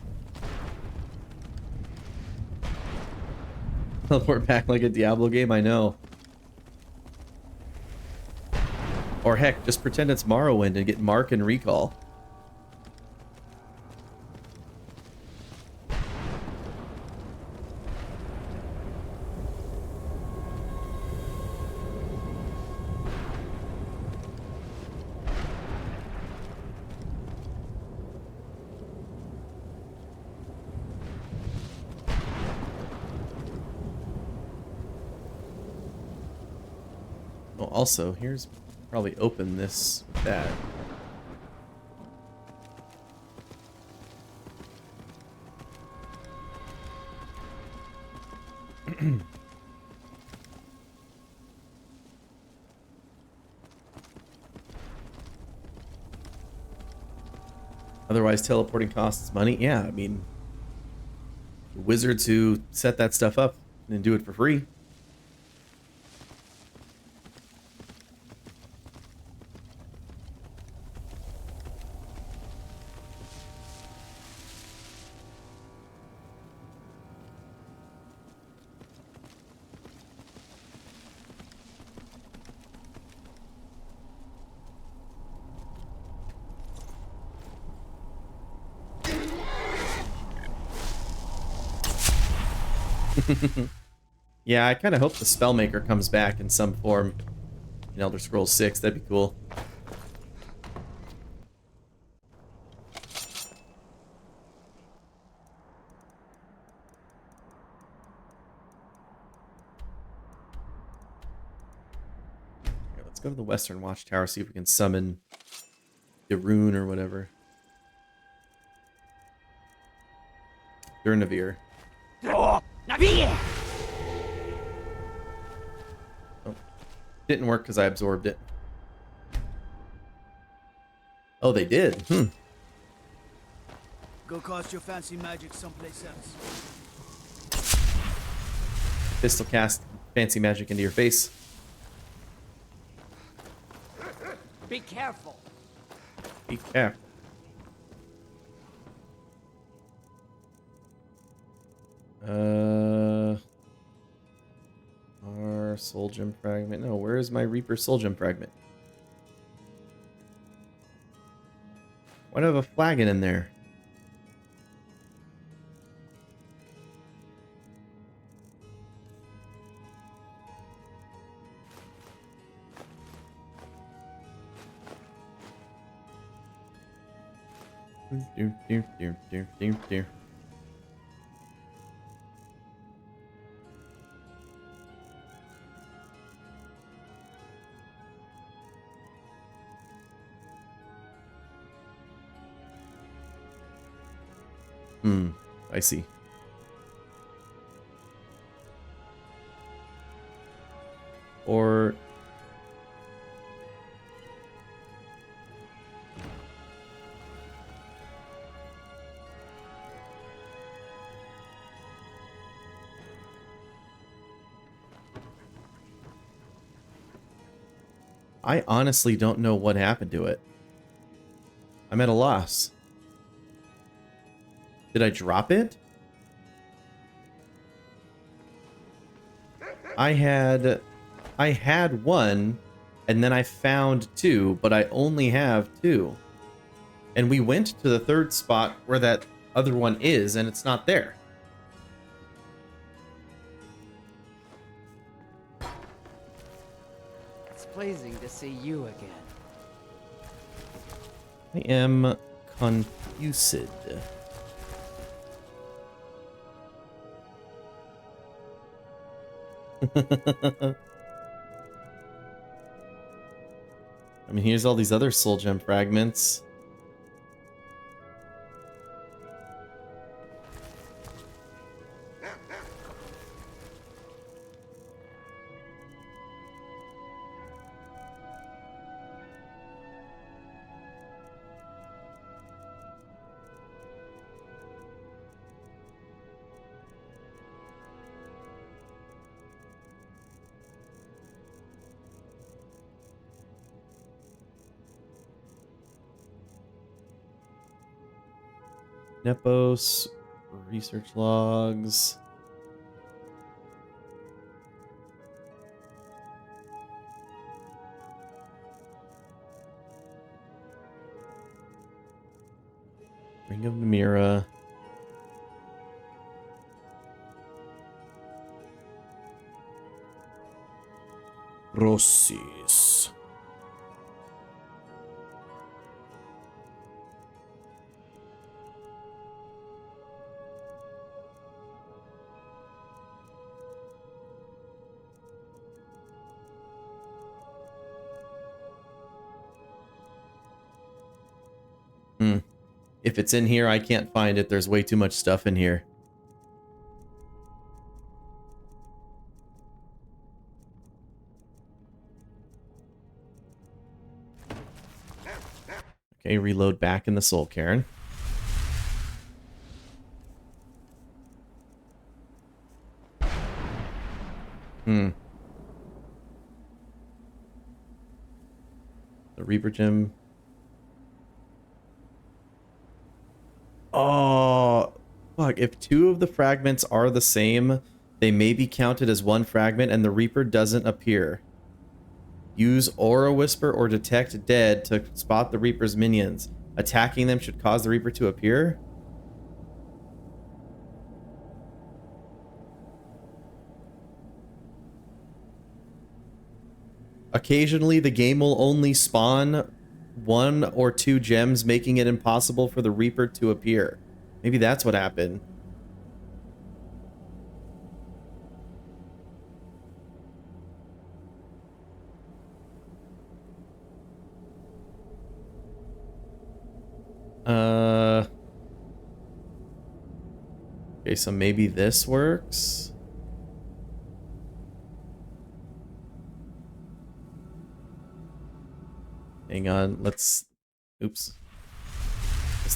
Teleport back like a Diablo game, I know. Or heck, just pretend it's Morrowind and get Mark and Recall. Oh, also, here's probably open this with that. Otherwise, teleporting costs money. Yeah, I mean, wizards who set that stuff up and do it for free. Yeah, I kind of hope the Spellmaker comes back in some form in Elder Scrolls 6. That'd be cool. Here, let's go to the Western Watchtower, see if we can summon the rune or whatever. Durnavir. Oh, Didn't work because I absorbed it. Oh, they did? Hmm. Go cast your fancy magic someplace else. Pistol cast fancy magic into your face. be careful. Be careful. Our soul gem fragment. No, where is my Reaper soul gem fragment? Why do I have a flagon in there? Do. I see. Or I honestly don't know what happened to it. I'm at a loss. Did I drop it? I had one, and then I found two, but I only have two. And we went to the third spot where that other one is, and it's not there. It's pleasing to see you again. I am confused. I mean, here's all these other soul gem fragments. Nepos, research logs. Ring of Namira. Rossis. If it's in here, I can't find it. There's way too much stuff in here. Okay, reload back in the Soul Cairn. The Reaper Gem. Oh, fuck. If two of the fragments are the same, they may be counted as one fragment and the Reaper doesn't appear. Use Aura Whisper or Detect Dead to spot the Reaper's minions. Attacking them should cause the Reaper to appear. Occasionally, the game will only spawn 1 or 2 gems, making it impossible for the Reaper to appear. Maybe that's what happened. Okay, so maybe this works. Hang on, let's... Oops.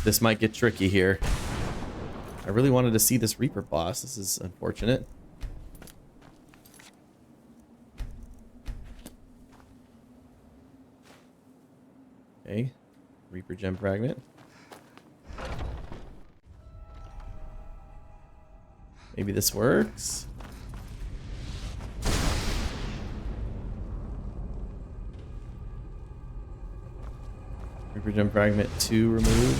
This might get tricky here. I really wanted to see this Reaper boss. This is unfortunate. Okay. Reaper Gem Fragment. Maybe this works. Reaper Gem Fragment 2 removed.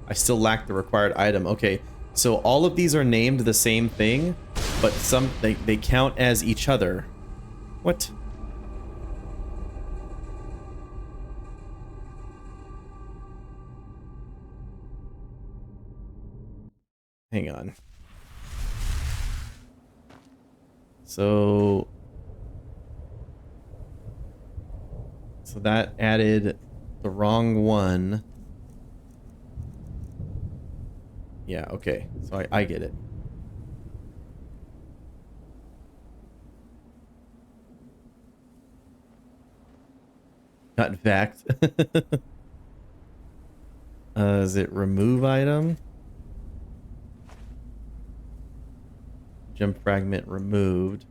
I still lack the required item. Okay, so all of these are named the same thing, but they count as each other. What? Hang on. So that added the wrong one. Yeah, okay. So I get it. Not in fact. Is it remove item? Gem fragment removed.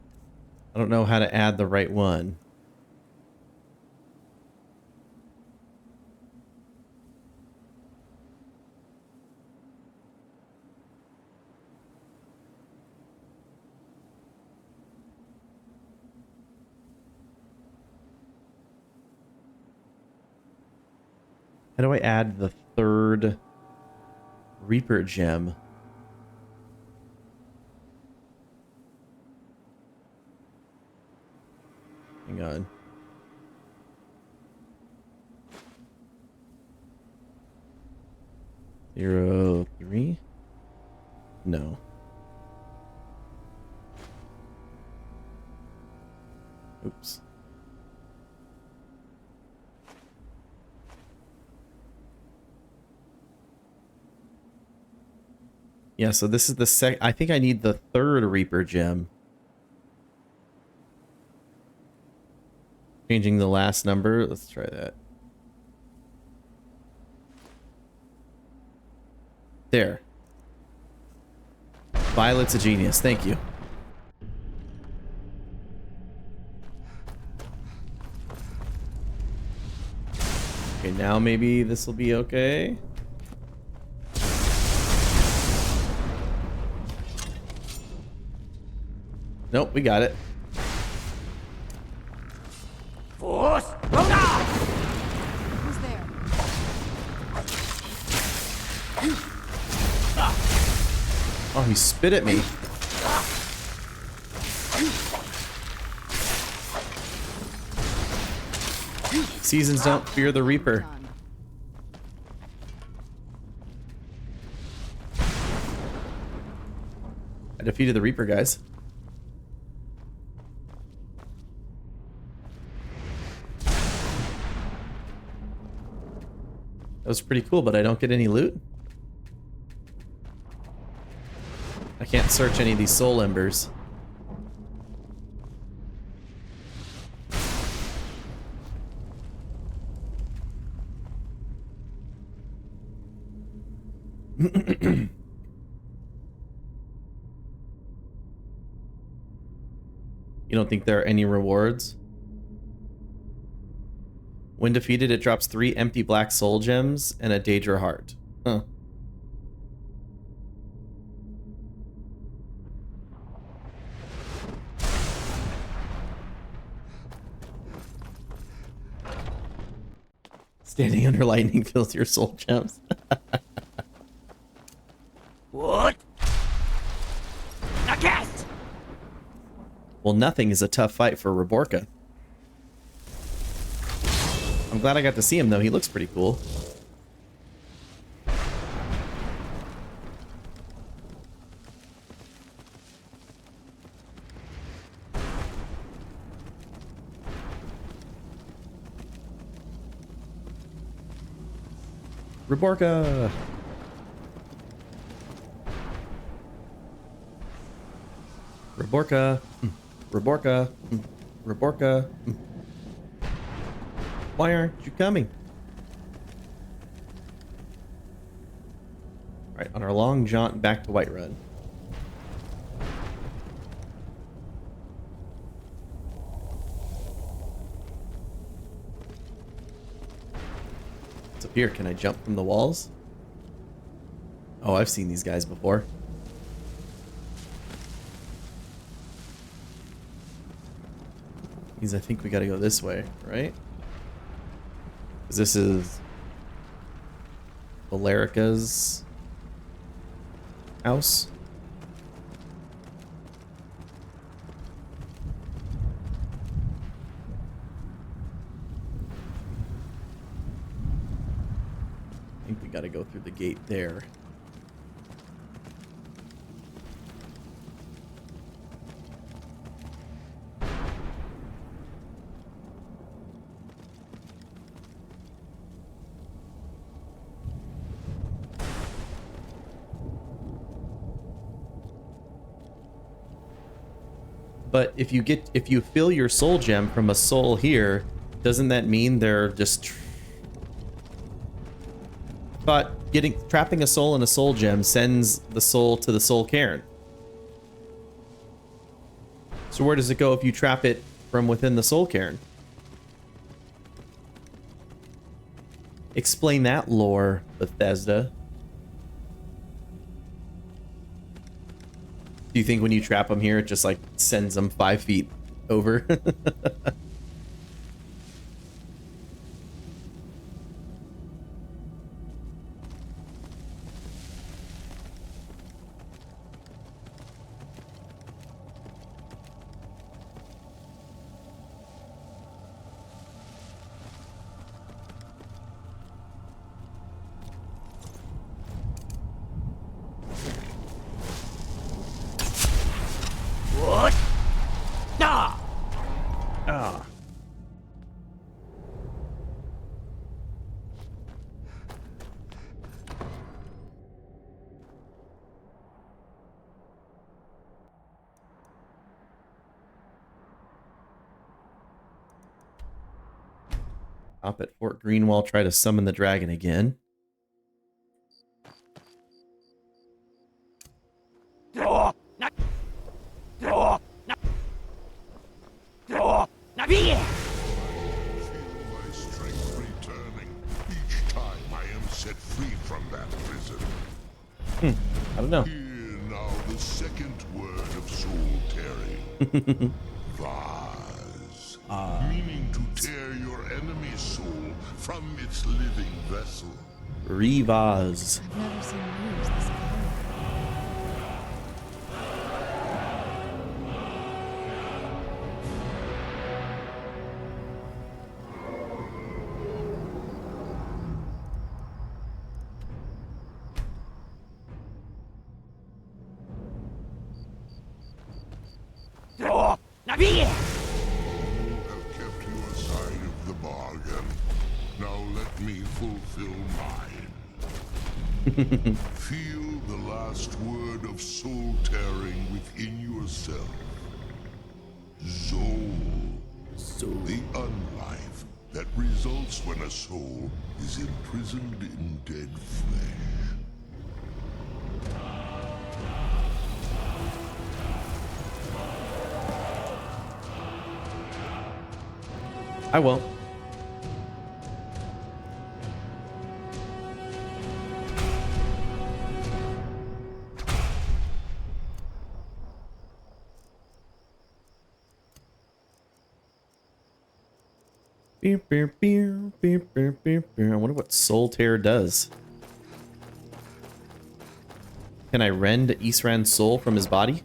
I don't know how to add the right one. How do I add the third Reaper gem? Hang on. Zero, 3? No. Oops. Yeah, so this is the I think I need the third Reaper gem. Changing the last number. Let's try that. There. Violet's a genius. Thank you. Okay, now maybe this will be okay. Nope, we got it. Force, Rhoda! Who's there? Oh, he spit at me. Seasons don't fear the Reaper. I defeated the Reaper, guys. That was pretty cool, but I don't get any loot. I can't search any of these soul embers. You don't think there are any rewards? When defeated, it drops 3 empty black soul gems and a Daedra heart. Huh. Standing under lightning fills your soul gems. What? Again! Well, nothing is a tough fight for Reborca. I'm glad I got to see him, though. He looks pretty cool. Reborca! Reborca! Reborca! Reborca! Why aren't you coming? Alright, on our long jaunt back to Whiterun. What's up here? Can I jump from the walls? Oh, I've seen these guys before. Means I think we gotta go this way, right? Because this is Valerica's house. I think we gotta go through the gate there. But if you fill your soul gem from a soul here, doesn't that mean they're just but trapping a soul in a soul gem sends the soul to the Soul Cairn. So where does it go if you trap it from within the Soul Cairn? Explain that lore, Bethesda. Do you think when you trap them here, it just like sends them 5 feet over? What? Ah! Ah. Up at Fort Greenwall, try to summon the dragon again. Feel my strength returning each time I am set free from that prison. I don't know. Hear now the second word of soul tearing. Vase. Meaning to tear your enemy's soul from its living vessel. Revaz. I've never seen you use this You have kept your side of the bargain. Now let me fulfill mine. Feel the last word of soul tearing within yourself. Soul. The unlife that results when a soul is imprisoned in dead flesh. I won't. I wonder what Soul Tear does. Can I rend Isran's soul from his body?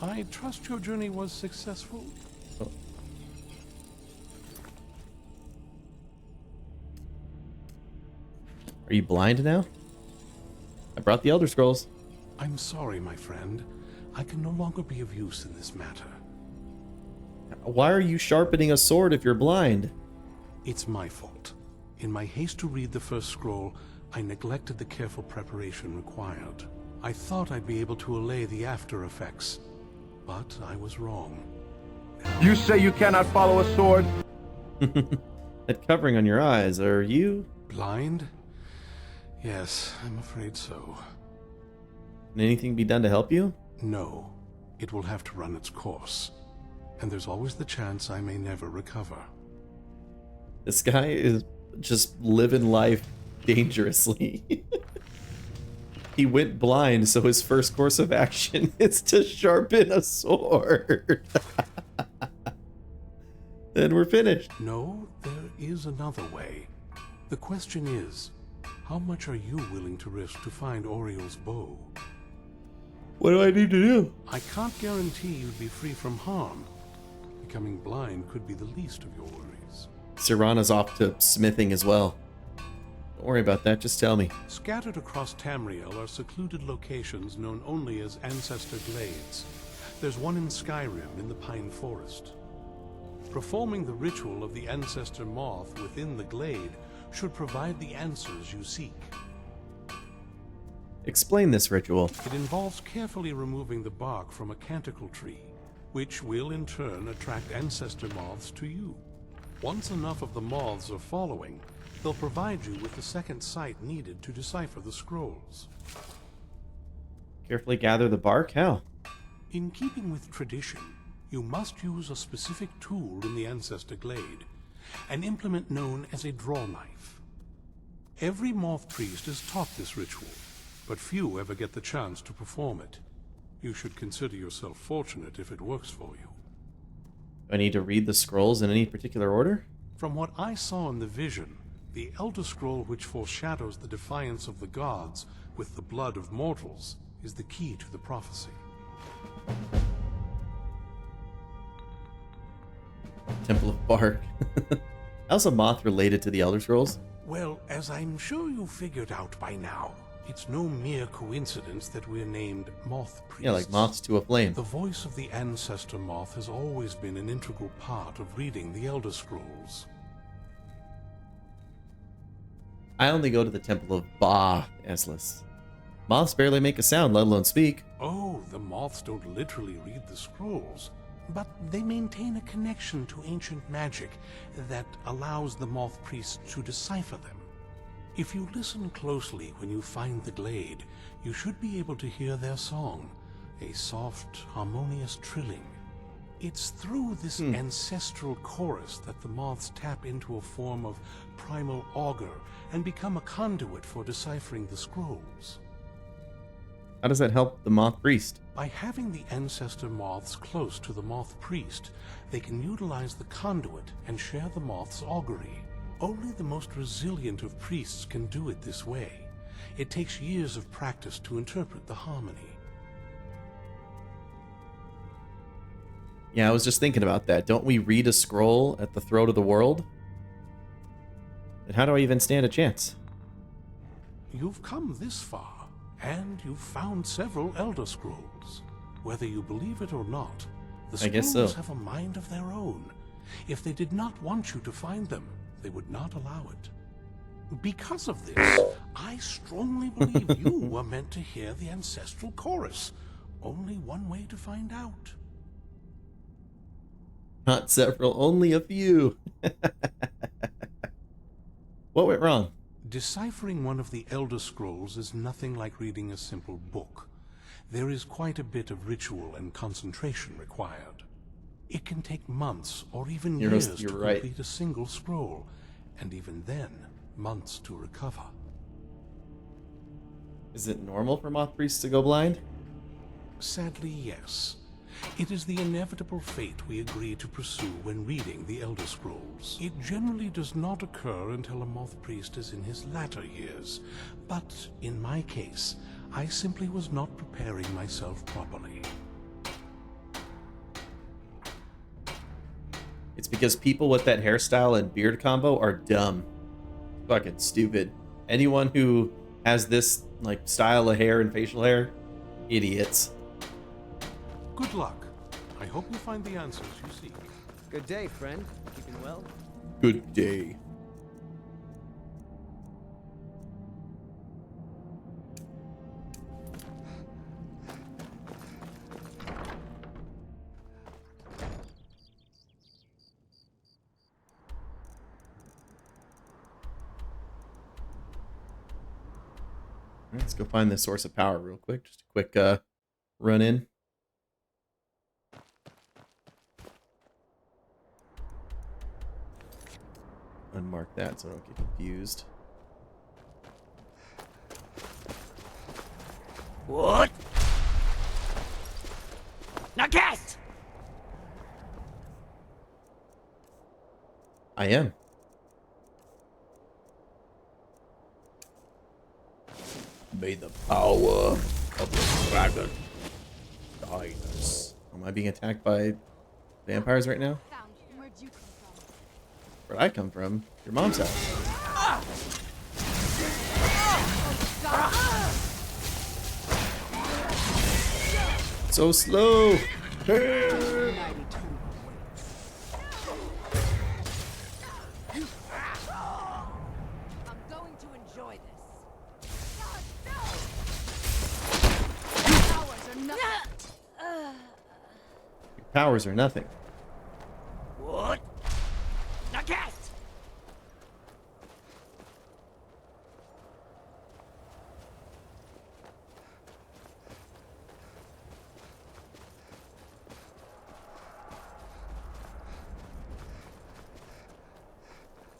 I trust your journey was successful. Oh. Are you blind now? I brought the Elder Scrolls. I'm sorry, my friend. I can no longer be of use in this matter. Why are you sharpening a sword if you're blind? It's my fault. In my haste to read the first scroll, I neglected the careful preparation required. I thought I'd be able to allay the after effects, but I was wrong. You say you cannot follow a sword? That covering on your eyes, are you blind? Yes, I'm afraid so. Can anything be done to help you? No. It will have to run its course. And there's always the chance I may never recover. This guy is just living life dangerously. He went blind, so his first course of action is to sharpen a sword. Then we're finished. No, there is another way. The question is, how much are you willing to risk to find Oriel's bow? What do I need to do? I can't guarantee you'd be free from harm. Becoming blind could be the least of your worries. Sirana's off to smithing as well. Don't worry about that, just tell me. Scattered across Tamriel are secluded locations known only as Ancestor Glades. There's one in Skyrim in the Pine Forest. Performing the ritual of the Ancestor Moth within the glade should provide the answers you seek. Explain this ritual. It involves carefully removing the bark from a canticle tree, which will in turn attract ancestor moths to you. Once enough of the moths are following, they'll provide you with the second sight needed to decipher the scrolls. Carefully gather the bark? How? In keeping with tradition, you must use a specific tool in the Ancestor Glade, an implement known as a draw knife. Every moth priest is taught this ritual, but few ever get the chance to perform it. You should consider yourself fortunate if it works for you. Do I need to read the scrolls in any particular order? From what I saw in the vision, the Elder Scroll which foreshadows the defiance of the gods with the blood of mortals is the key to the prophecy. Temple of Bark. How's a moth related to the Elder Scrolls? Well, as I'm sure you figured out by now, it's no mere coincidence that we're named Moth Priests. Yeah, like moths to a flame. The voice of the Ancestor Moth has always been an integral part of reading the Elder Scrolls. I only go to the Temple of Ba, Eslis. Moths barely make a sound, let alone speak. Oh, the moths don't literally read the scrolls, but they maintain a connection to ancient magic that allows the moth priests to decipher them. If you listen closely when you find the glade, you should be able to hear their song, a soft, harmonious trilling. It's through this ancestral chorus that the moths tap into a form of primal augur and become a conduit for deciphering the scrolls. How does that help the moth priest? By having the ancestor moths close to the moth priest, they can utilize the conduit and share the moth's augury. Only the most resilient of priests can do it this way. It takes years of practice to interpret the harmony. Yeah, I was just thinking about that. Don't we read a scroll at the throat of the world? And how do I even stand a chance? You've come this far, and you've found several Elder Scrolls. Whether you believe it or not, the I guess scrolls so. have a mind of their own. If they did not want you to find them, they would not allow it. Because of this, I strongly believe you were meant to hear the ancestral chorus. Only one way to find out. Not several, only a few. What went wrong? Deciphering one of the Elder Scrolls is nothing like reading a simple book. There is quite a bit of ritual and concentration required. It can take months or even years to complete a single scroll, and even then, months to recover. Is it normal for moth priests to go blind? Sadly, yes. It is the inevitable fate we agree to pursue when reading the Elder Scrolls. It generally does not occur until a moth priest is in his latter years, but in my case, I simply was not preparing myself properly. It's because people with that hairstyle and beard combo are dumb. Fucking stupid. Anyone who has this like style of hair and facial hair, idiots. Good luck. I hope you find the answers you seek. Good day, friend. Keeping well? Good day. Let's go find the source of power real quick. Just a quick run in. Unmark that so I don't get confused. What? Now cast! I am. May the power of the dragon guide us. Am I being attacked by vampires right now? Where'd I come from? Your mom's house. So slow. Powers are nothing. What? Now cast!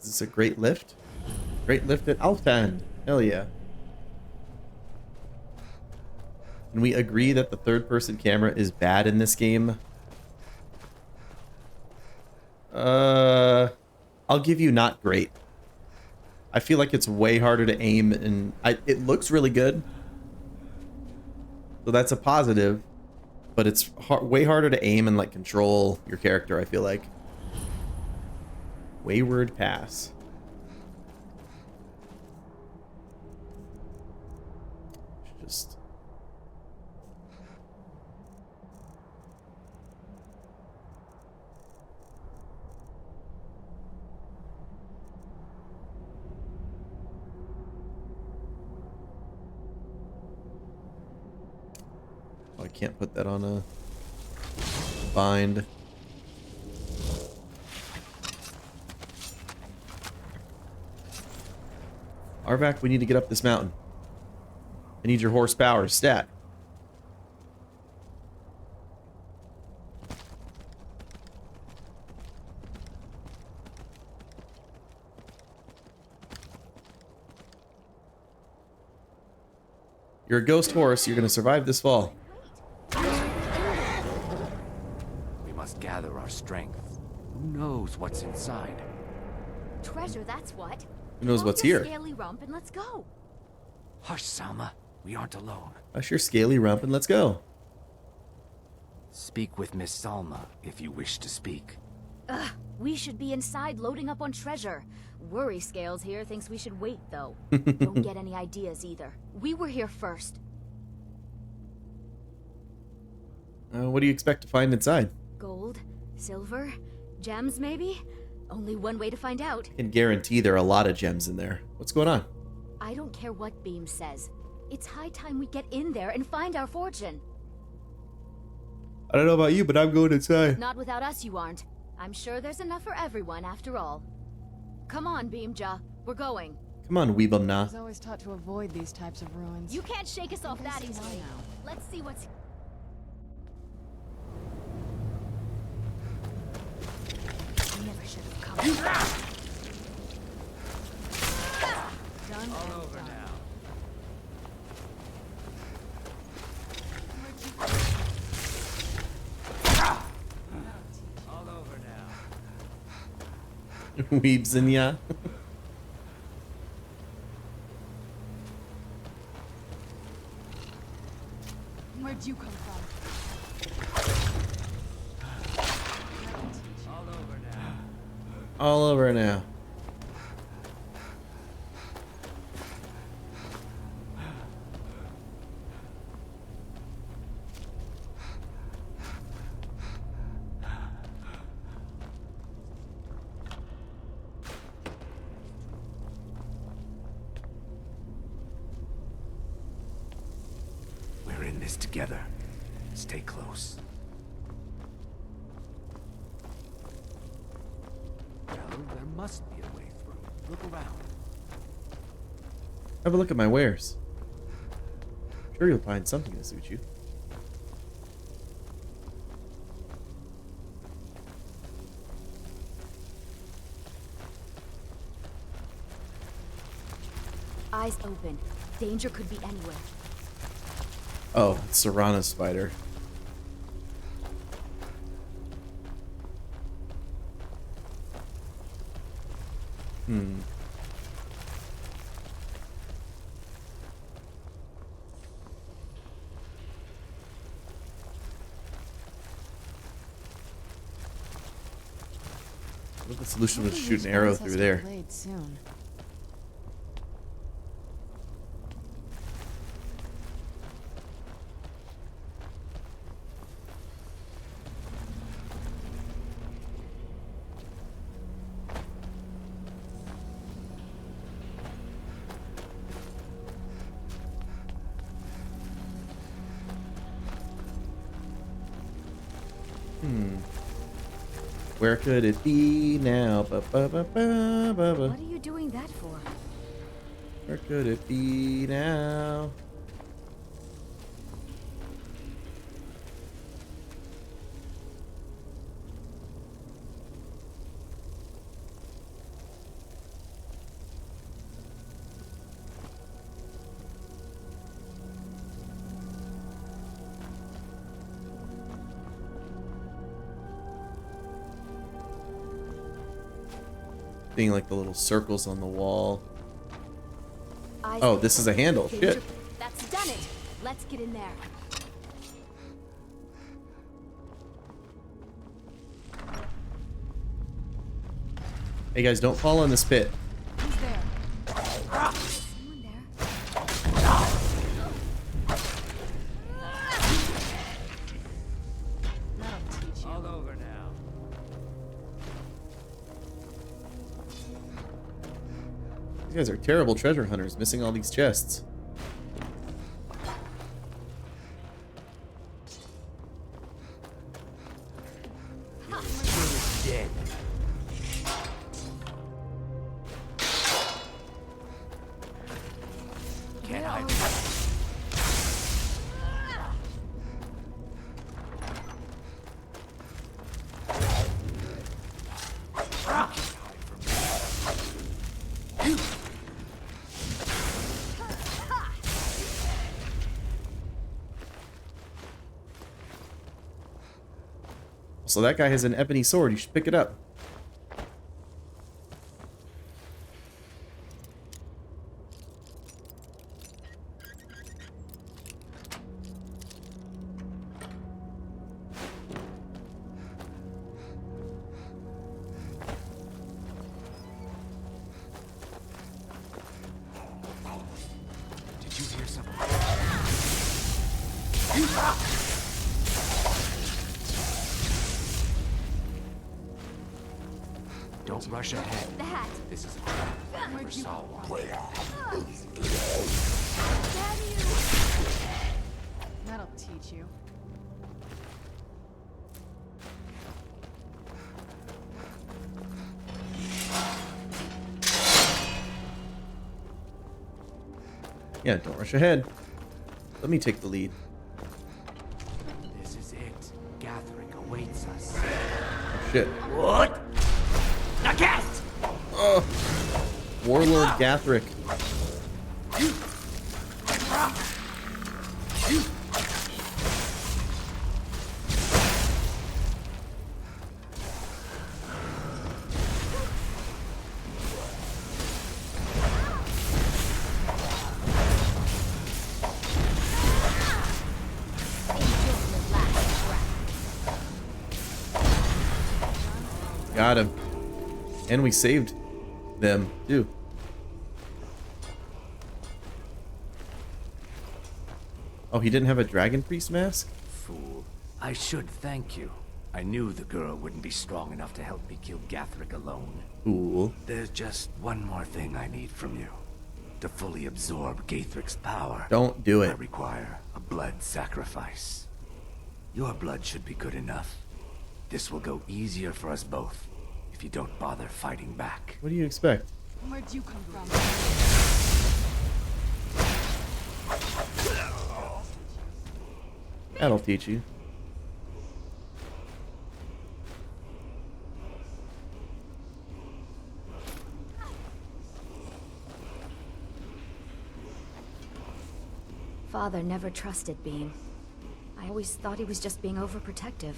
Is this a great lift? Great lift at Alftan. Hell yeah. Can we agree that the third-person camera is bad in this game? I'll give you not great. I feel like it's way harder to aim, and it looks really good. So that's a positive, but it's way harder to aim and like control your character, I feel like. Wayward Pass. Just... I can't put that on a bind. Arvac, we need to get up this mountain. I need your horsepower stat. You're a ghost horse. You're going to survive this fall. We must gather our strength. Who knows what's inside? Treasure, that's what. Who knows what's Your here? Scaly rump and let's go. Hush, Salma. We aren't alone. Hush your scaly rump and let's go. Speak with Miss Salma if you wish to speak. Ugh, We should be inside loading up on treasure. Worry Scales here thinks we should wait, though. Don't get any ideas either. We were here first. What do you expect to find inside? Gold? Silver? Gems, maybe? Only one way to find out. I can guarantee there are a lot of gems in there. What's going on? I don't care what Beam says. It's high time we get in there and find our fortune. I don't know about you, but I'm going inside. Not without us, you aren't. I'm sure there's enough for everyone, after all. Come on, Beamja. We're going. Come on, Weebumna. I was always taught to avoid these types of ruins. You can't shake us off that easily. Let's see what's... I never should have come. Done. All over now. All over now. Weebs in ya. Where'd you come from? All over now. All over now. We're in this together. Stay close. Well, there must be a way through. Look around. Have a look at my wares. Sure, you'll find something to suit you. Eyes open. Danger could be anywhere. Oh, it's Serrana spider. What if the solution was to shoot an arrow through there? Soon. Where could it be now? What are you doing that for? Where could it be now? Being like the little circles on the wall. Oh, this is a handle. Shit. That's done it. Let's get in there. Hey guys, don't fall in this pit. Who's there? Someone there. That'll teach you. All over now. These guys are terrible treasure hunters, missing all these chests. Dead. Can't hide. So that guy has an ebony sword. You should pick it up. Don't rush ahead. That. This is a trap for Saul. That'll teach you. Yeah, don't rush ahead. Let me take the lead. This is it. Gathering awaits us. Shit. What? Now cast! Oh. Warlord Gathric. Got him. And we saved them, too. Oh, he didn't have a Dragon Priest mask? Fool. I should thank you. I knew the girl wouldn't be strong enough to help me kill Gathric alone. Cool. There's just one more thing I need from you. To fully absorb Gathric's power. Don't do it. I require a blood sacrifice. Your blood should be good enough. This will go easier for us both if you don't bother fighting back. What do you expect? Where'd you come from? That'll teach you. Father never trusted Beam. I always thought he was just being overprotective.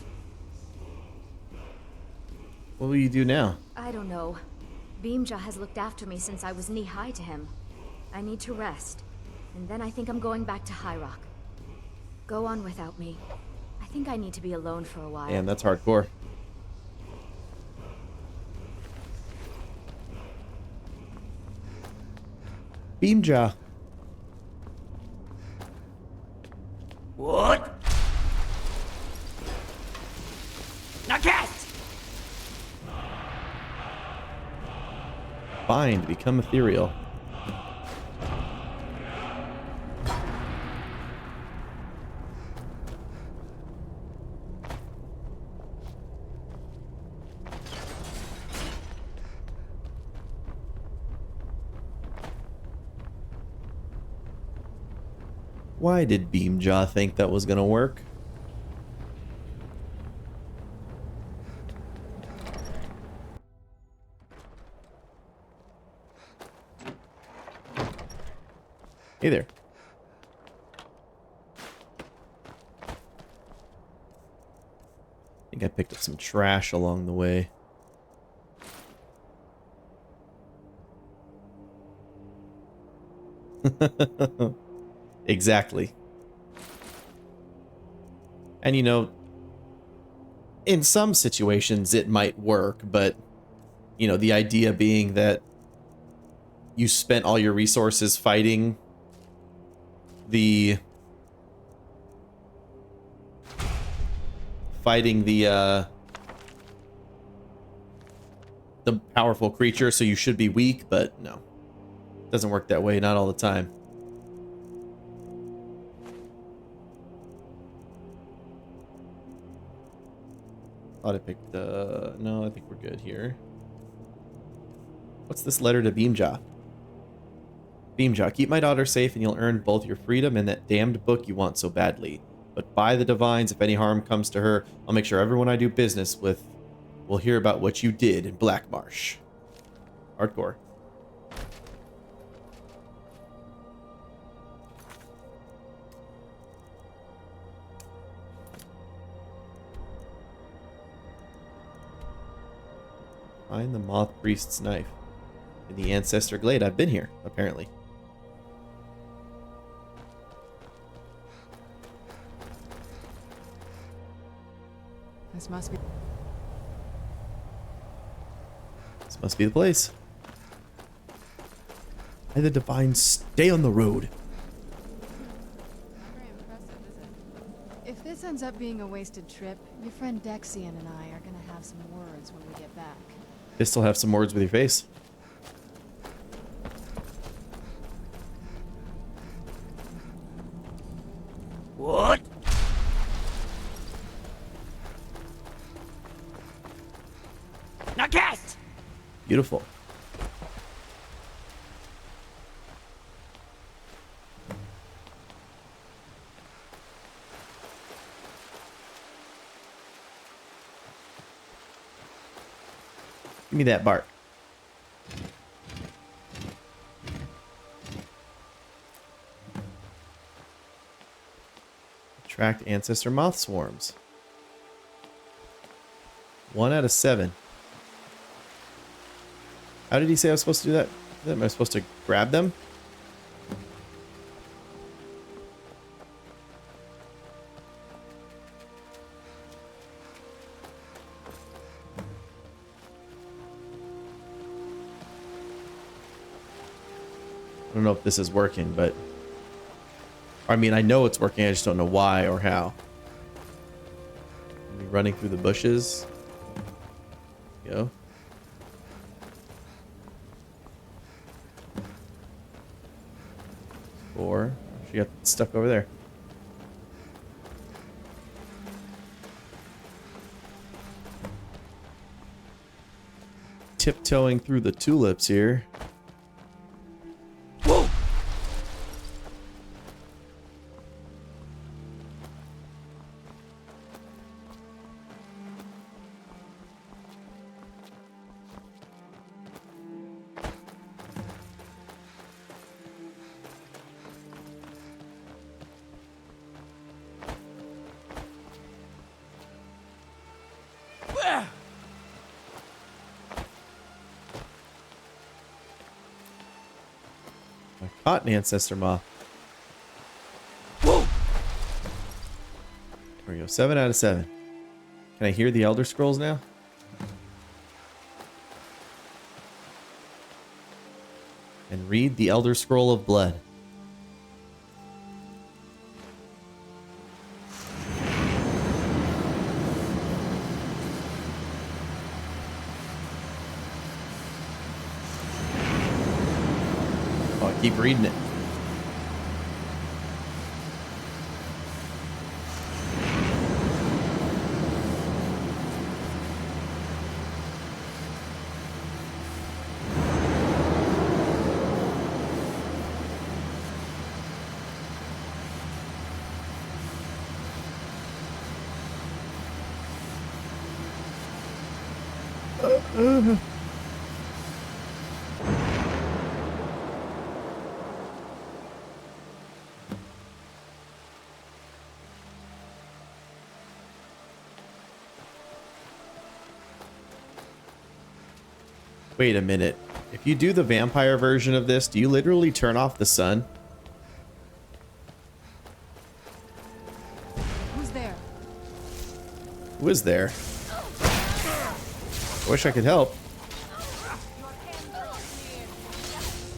What will you do now? I don't know. Beamja has looked after me since I was knee-high to him. I need to rest. And then I think I'm going back to High Rock. Go on without me. I think I need to be alone for a while. Damn, that's hardcore. Beamja. What? Now cast! Bind, become ethereal. Why did Beamjaw think that was gonna work? Hey there. I think I picked up some trash along the way. Exactly. And you know, in some situations it might work, but you know, the idea being that you spent all your resources fighting the powerful creature, so you should be weak, but no. It doesn't work that way, not all the time. Thought I picked, no, I think we're good here. What's this letter to Beamjaw? Beamjaw, keep my daughter safe and you'll earn both your freedom and that damned book you want so badly. But by the divines, if any harm comes to her, I'll make sure everyone I do business with will hear about what you did in Black Marsh. Hardcore. Find the Moth Priest's knife. In the Ancestor Glade. I've been here, apparently. This must be the place. May the divines stay on the road. very impressive, is it? If this ends up being a wasted trip, your friend Dexian and I are gonna have some words when we get back. Pistol, have some words with your face. What? Now cast! Beautiful. Give me that bark. Attract ancestor moth swarms. 1 out of 7. How did he say I was supposed to do that? Am I supposed to grab them? I don't know if this is working, but I mean, I know it's working. I just don't know why or how. Running through the bushes. Go. Or she got stuck over there. Tiptoeing through the tulips here. Whoa! I caught an ancestor moth. Whoa! There we go. 7 out of 7. Can I hear the Elder Scrolls now? And read the Elder Scroll of Blood. Oh, I keep reading it. Wait a minute. If you do the vampire version of this, do you literally turn off the sun? Who's there? Who is there? I wish I could help. How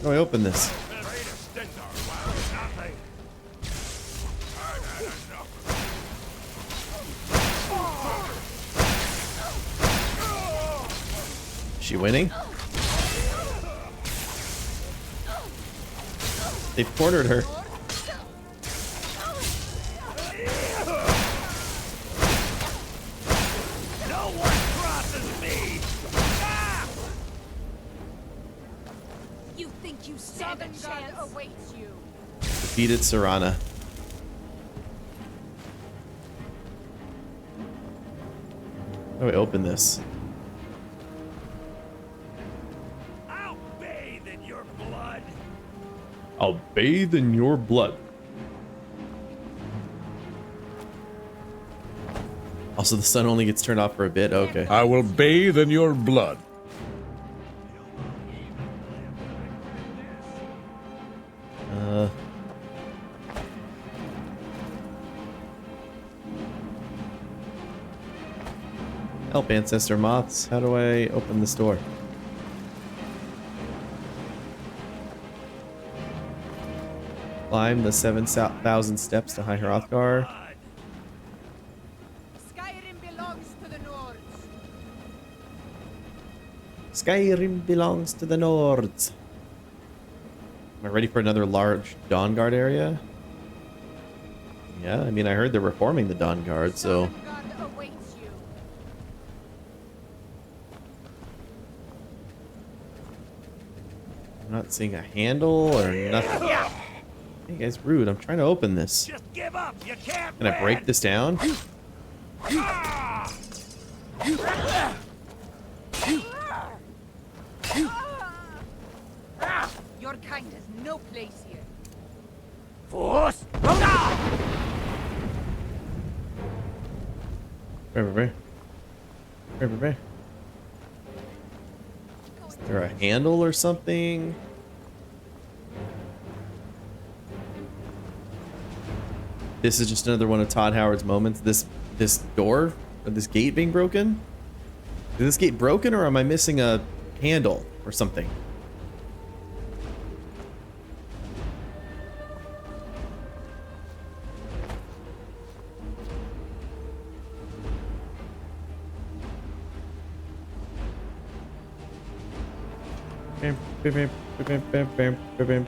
do I open this? Is she winning? They've cornered her. No one crosses me! Ah! You think you stand a chance awaits you. Defeated Serana. How do I open this? I'll bathe in your blood! I'll bathe in your blood. Also, the sun only gets turned off for a bit. Okay. I will bathe in your blood. Help, ancestor moths. How do I open this door? Climb the 7,000 steps to High Hrothgar. Skyrim belongs to the Nords. Skyrim belongs to the Nords. Am I ready for another large Dawn Guard area? Yeah, I mean, I heard they're reforming the Dawn Guard, so... I'm not seeing a handle or nothing. Hey guys, rude. I'm trying to open this. Just give up. You can't. Can I break this down? Your kind has no place here. Force. Is there a handle or something? This is just another one of Todd Howard's moments. This door, or this gate being broken? Is this gate broken, or am I missing a handle or something?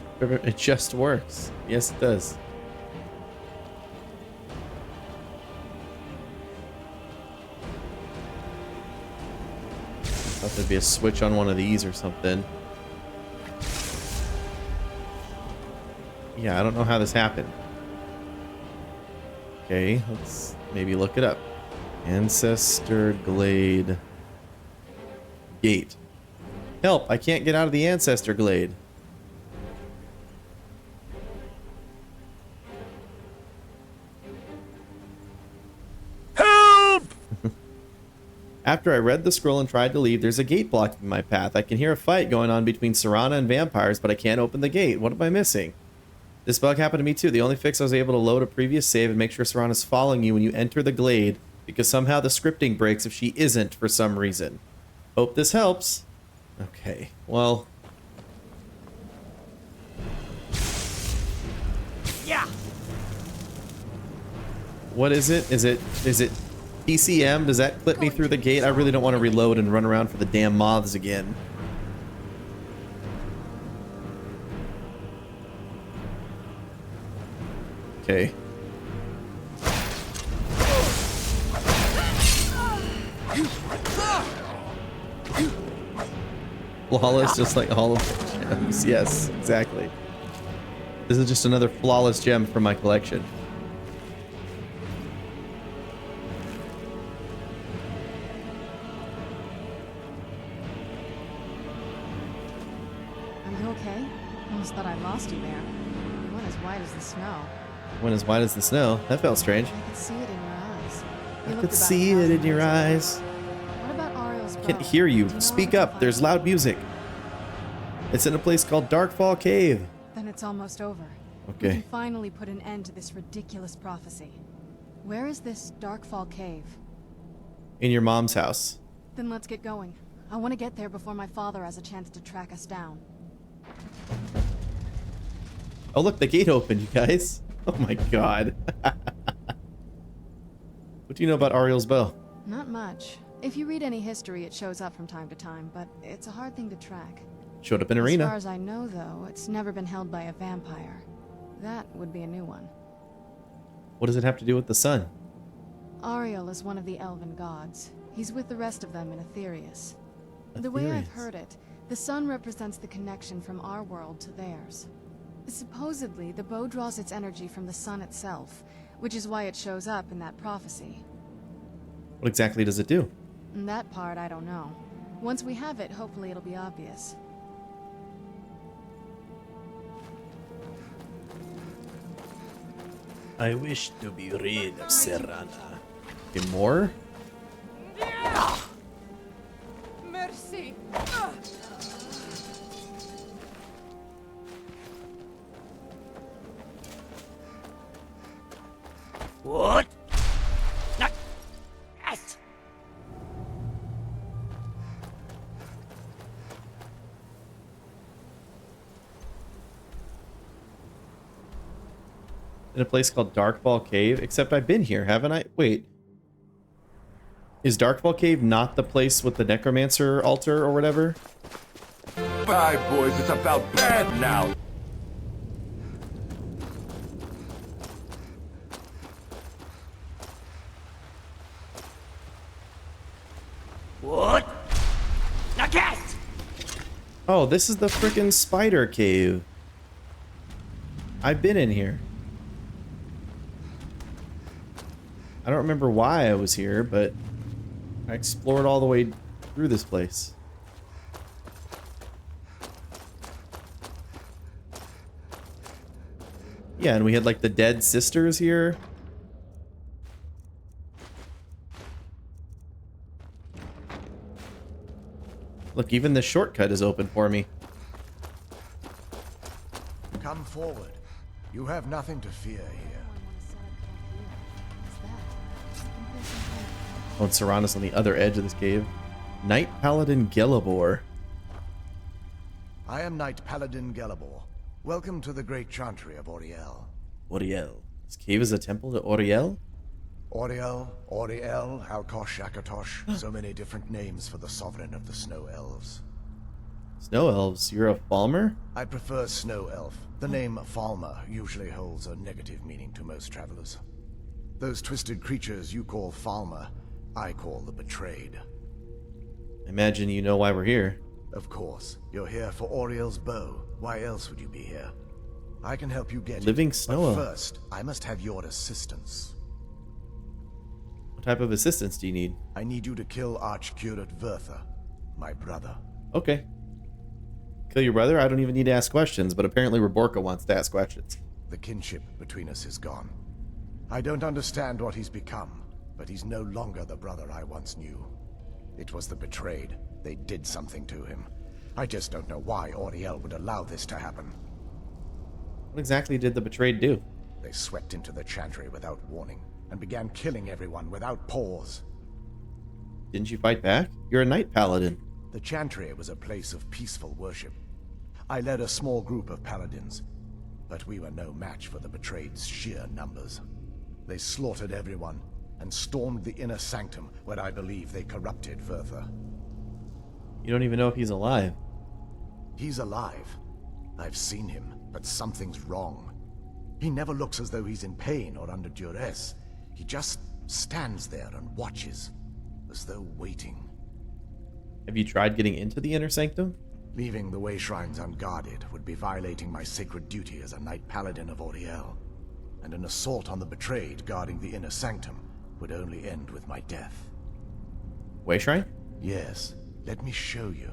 It just works. Yes, it does. Thought there'd be a switch on one of these or something. Yeah, I don't know how this happened. Okay, let's maybe look it up. Ancestor Glade Gate. Help, I can't get out of the Ancestor Glade. Help! After I read the scroll and tried to leave, there's a gate blocking my path. I can hear a fight going on between Serana and vampires, but I can't open the gate. What am I missing? This bug happened to me too. The only fix, I was able to load a previous save and make sure Serana's following you when you enter the glade, because somehow the scripting breaks if she isn't for some reason. Hope this helps. Okay, well... Yeah. What is it? Is it PCM? Does that clip me through the gate? I really don't want to reload and run around for the damn moths again. Okay. Flawless, just like all of the gems. Yes, exactly. This is just another flawless gem from my collection. Are you okay? Almost thought I lost you there. You went as white as the snow. Went as white as the snow. That felt strange. I could see it in your eyes. I could see it in your eyes. What about Ariel's bow? Can't hear you. Speak up. There's loud music. It's in a place called Darkfall Cave. Then it's almost over. Okay. We can finally put an end to this ridiculous prophecy. Where is this Darkfall Cave? In your mom's house. Then let's get going. I want to get there before my father has a chance to track us down. Oh look, the gate opened, you guys. Oh my god. What do you know about Ariel's bow? Not much. If you read any history, it shows up from time to time, but it's a hard thing to track. Showed up in Arena. As far as I know, though, it's never been held by a vampire. That would be a new one. What does it have to do with the sun? Ariel is one of the elven gods. He's with the rest of them in Aetherius. The way I've heard it, the sun represents the connection from our world to theirs. Supposedly, the bow draws its energy from the sun itself, which is why it shows up in that prophecy. What exactly does it do? And that part, I don't know. Once we have it, hopefully it'll be obvious. I wish to be rid of Serana. Okay, more? Mercy. What? Yes. In a place called Darkfall Cave, except I've been here, haven't I? Wait. Is Darkfall Cave not the place with the necromancer altar or whatever? Bye, boys. It's about bad now. What? Now get! Oh, this is the frickin' spider cave. I've been in here. I don't remember why I was here, but I explored all the way through this place. Yeah, and we had like the dead sisters here. Look, even the shortcut is open for me. Come forward. You have nothing to fear here. Oh, and Serana's on the other edge of this cave. Knight Paladin Gelibor. I am Knight Paladin Gelibor. Welcome to the great chantry of Auriel. Auriel. This cave is a temple to Auriel? Auriel, Alkosh, Akatosh. So many different names for the sovereign of the Snow Elves. Snow Elves? You're a Falmer? I prefer Snow Elf. The name Falmer usually holds a negative meaning to most travelers. Those twisted creatures you call Falmer, I call the Betrayed. Imagine you know why we're here. Of course. You're here for Auriel's bow. Why else would you be here? I can help you get Living it, Snow but Elf. first, I must have your assistance. What type of assistance do you need? I need you to kill Archcurate Vertha, my brother. Okay. Kill your brother? I don't even need to ask questions, but apparently Reborca wants to ask questions. The kinship between us is gone. I don't understand what he's become, but he's no longer the brother I once knew. It was the Betrayed. They did something to him. I just don't know why Auriel would allow this to happen. What exactly did the Betrayed do? They swept into the chantry without warning, and began killing everyone without pause. Didn't you fight back? You're a Knight Paladin. The chantry was a place of peaceful worship. I led a small group of paladins, but we were no match for the Betrayed's sheer numbers. They slaughtered everyone, and stormed the inner sanctum, where I believe they corrupted Vertha. You don't even know if he's alive. He's alive. I've seen him, but something's wrong. He never looks as though he's in pain or under duress. He just stands there and watches, as though waiting. Have you tried getting into the inner sanctum? Leaving the way shrines unguarded would be violating my sacred duty as a Knight Paladin of Auriel, and an assault on the Betrayed guarding the inner sanctum would only end with my death. Way shrine? Yes, let me show you.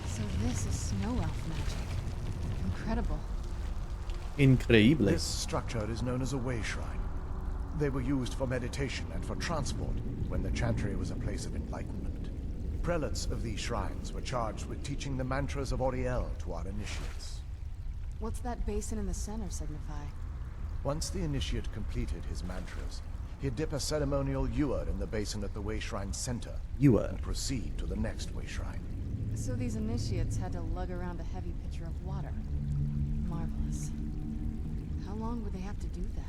So this is Snow Elf magic. Incredible. Increíble. This structure is known as a way shrine. They were used for meditation and for transport when the chantry was a place of enlightenment. Prelates of these shrines were charged with teaching the mantras of Auriel to our initiates. What's that basin in the center signify? Once the initiate completed his mantras, he'd dip a ceremonial ewer in the basin at the way shrine center and proceed to the next way shrine. So these initiates had to lug around a heavy pitcher of water. Marvelous. How long would they have to do that?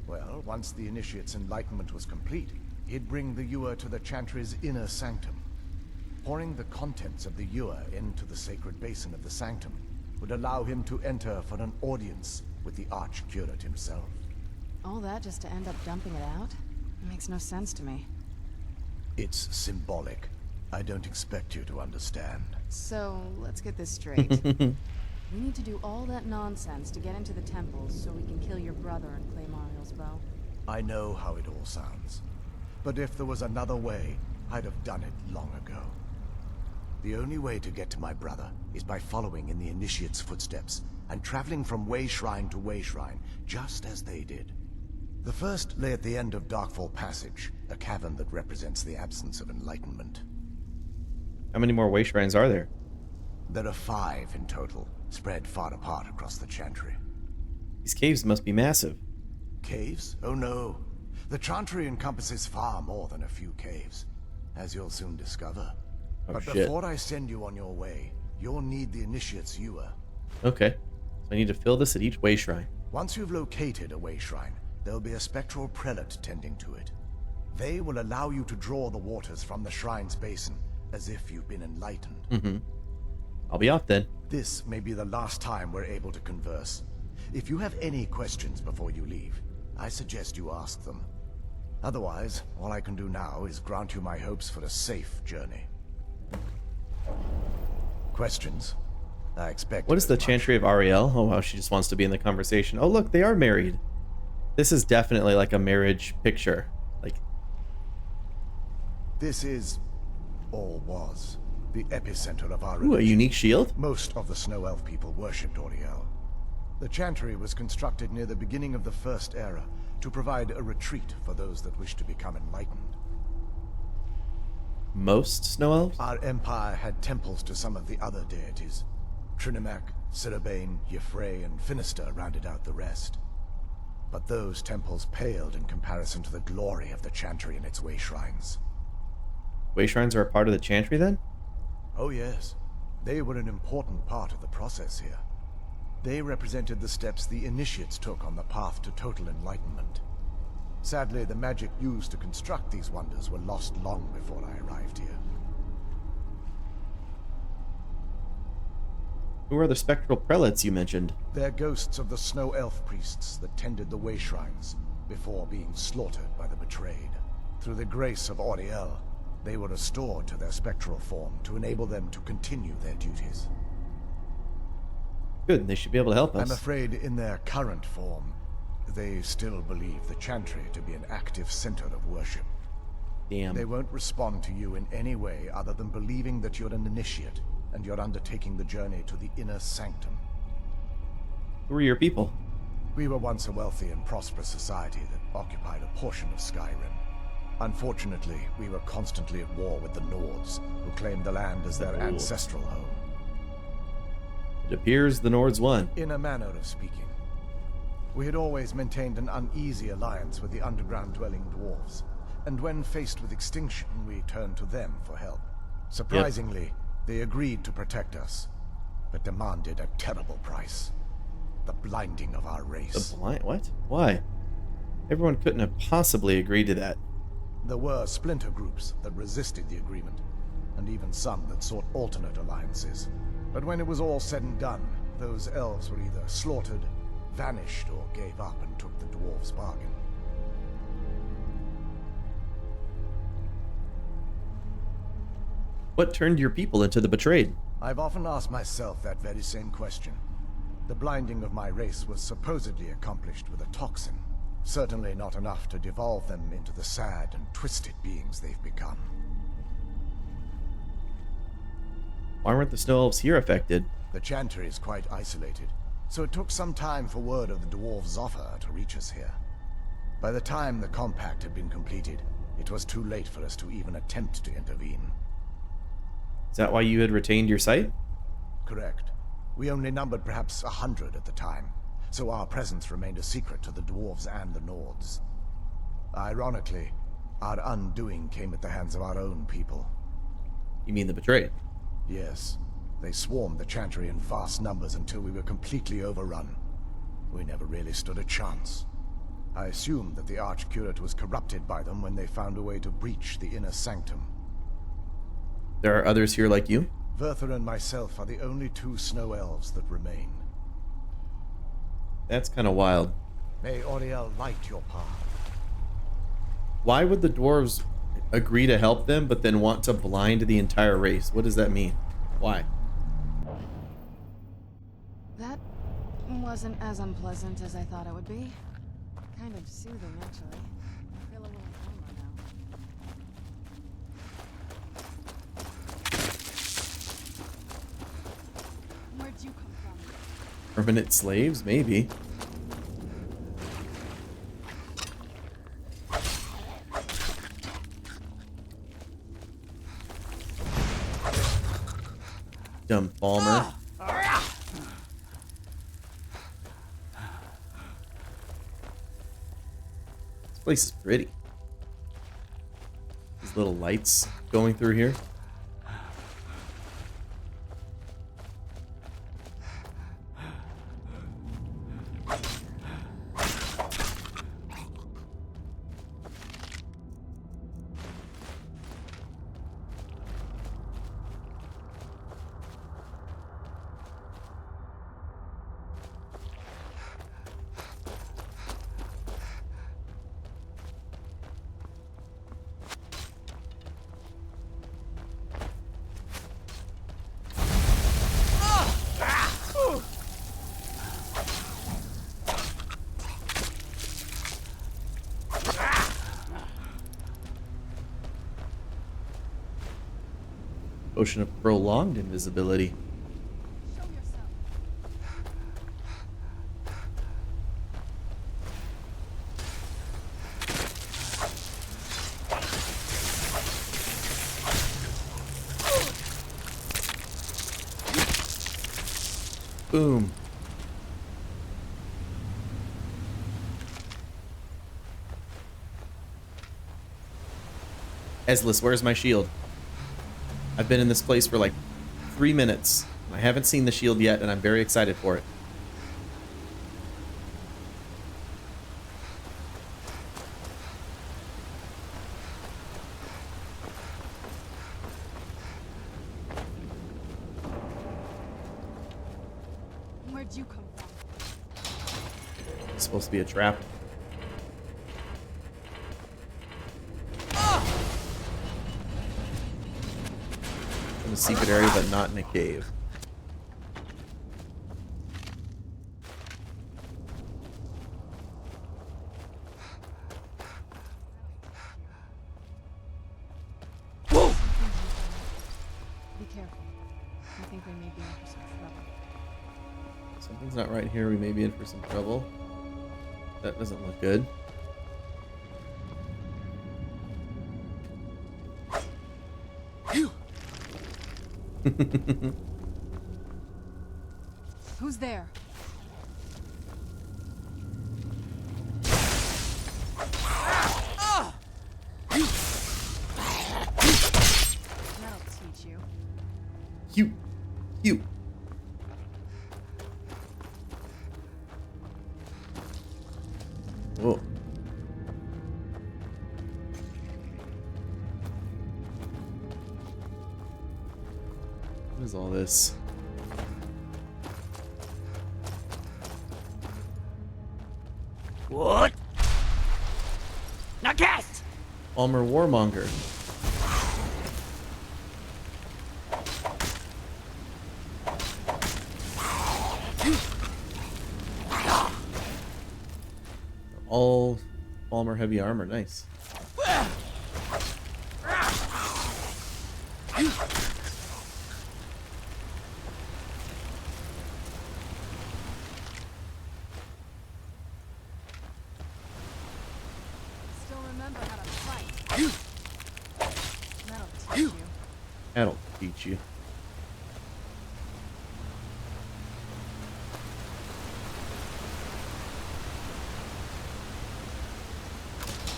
Well, once the initiate's enlightenment was complete, he'd bring the ewer to the chantry's inner sanctum. Pouring the contents of the ewer into the sacred basin of the sanctum would allow him to enter for an audience with the Archcurate himself. All that just to end up dumping it out? It makes no sense to me. It's symbolic. I don't expect you to understand. So, let's get this straight. We need to do all that nonsense to get into the temples so we can kill your brother and claim Ariel's bow. I know how it all sounds. But if there was another way, I'd have done it long ago. The only way to get to my brother is by following in the initiate's footsteps and traveling from way shrine to way shrine, just as they did. The first lay at the end of Darkfall Passage, a cavern that represents the absence of enlightenment. How many more way shrines are there? There are 5 in total, spread far apart across the chantry. These caves must be massive. Caves? Oh no. The Chantry encompasses far more than a few caves, as you'll soon discover. Oh, but shit. before I send you on your way, you'll need the Initiate's Ewer. Okay. So I need to fill this at each way shrine. Once you've located a way shrine, there'll be a spectral prelate tending to it. They will allow you to draw the waters from the shrine's basin, as if you've been enlightened. Mm-hmm. I'll be off then. This may be the last time we're able to converse. If you have any questions before you leave, I suggest you ask them. Otherwise, all I can do now is grant you my hopes for a safe journey. Questions? I expect. What is the Chantry of Ariel? Oh, wow, she just wants to be in the conversation. Oh, look, they are married. This is definitely like a marriage picture. Like, this is, or was, the epicenter of our ooh, a unique shield? Most of the Snow Elf people worshipped Oriel. The Chantry was constructed near the beginning of the First Era to provide a retreat for those that wish to become enlightened. Most Snow Elves? Our empire had temples to some of the other deities. Trinimac, Sirabane, Yffrey, and Finister rounded out the rest. But those temples paled in comparison to the glory of the Chantry and its way shrines. Way shrines are a part of the Chantry then? Oh yes. They were an important part of the process here. They represented the steps the initiates took on the path to total enlightenment. Sadly, the magic used to construct these wonders were lost long before I arrived here. Who are the spectral prelates you mentioned? They're ghosts of the Snow Elf priests that tended the way shrines before being slaughtered by the betrayed. Through the grace of Oriel, they were restored to their spectral form to enable them to continue their duties. Good, they should be able to help us. I'm afraid in their current form, they still believe the Chantry to be an active center of worship. Damn. They won't respond to you in any way other than believing that you're an initiate and you're undertaking the journey to the inner sanctum. Who are your people? We were once a wealthy and prosperous society that occupied a portion of Skyrim. Unfortunately, we were constantly at war with the Nords, who claimed the land as their ancestral home. It appears the Nords won. In a manner of speaking. We had always maintained an uneasy alliance with the underground-dwelling dwarves, and when faced with extinction, we turned to them for help. Surprisingly, they agreed to protect us, but demanded a terrible price. The blinding of our race. The blind? What? Why? Everyone couldn't have possibly agreed to that. There were splinter groups that resisted the agreement, and even some that sought alternate alliances. But when it was all said and done, those elves were either slaughtered, vanished, or gave up and took the dwarves' bargain. What turned your people into the betrayed? I've often asked myself that very same question. The blinding of my race was supposedly accomplished with a toxin. Certainly not enough to devolve them into the sad and twisted beings they've become. Why weren't the Snow Elves here affected? The Chantry is quite isolated, so it took some time for word of the dwarves' offer to reach us here. By the time the compact had been completed, it was too late for us to even attempt to intervene. Is that why you had retained your sight? Correct. We only numbered perhaps 100 at the time, so our presence remained a secret to the dwarves and the Nords. Ironically, our undoing came at the hands of our own people. You mean the betrayed? Yes. They swarmed the Chantry in vast numbers until we were completely overrun. We never really stood a chance. I assumed that the Archcurate was corrupted by them when they found a way to breach the inner sanctum. There are others here like you? Verther and myself are the only two Snow Elves that remain. That's kind of wild. May Oriel light your path. Why would the dwarves agree to help them, but then want to blind the entire race? What does that mean? Why? That wasn't as unpleasant as I thought it would be. Kind of soothing, actually. I feel a little calmer now. Where'd you come from? Permanent slaves? Maybe. Dumb Falmer. place is pretty. These little lights going through here. Potion of prolonged invisibility. Boom. Ezlis, where's my shield? I've been in this place for like 3 minutes. I haven't seen the shield yet, and I'm very excited for it. Where'd you come from? It's supposed to be a trap. In a secret area, but not in a cave. Be careful. I think we may be in for some trouble. Something's not right here. We may be in for some trouble. That doesn't look good. Who's there? That'll teach you. You. Whoa. What is all this? What? Now cast! Almer Warmonger. All Almer heavy armor, nice. Still remember how to fight. That'll teach you. That'll teach you.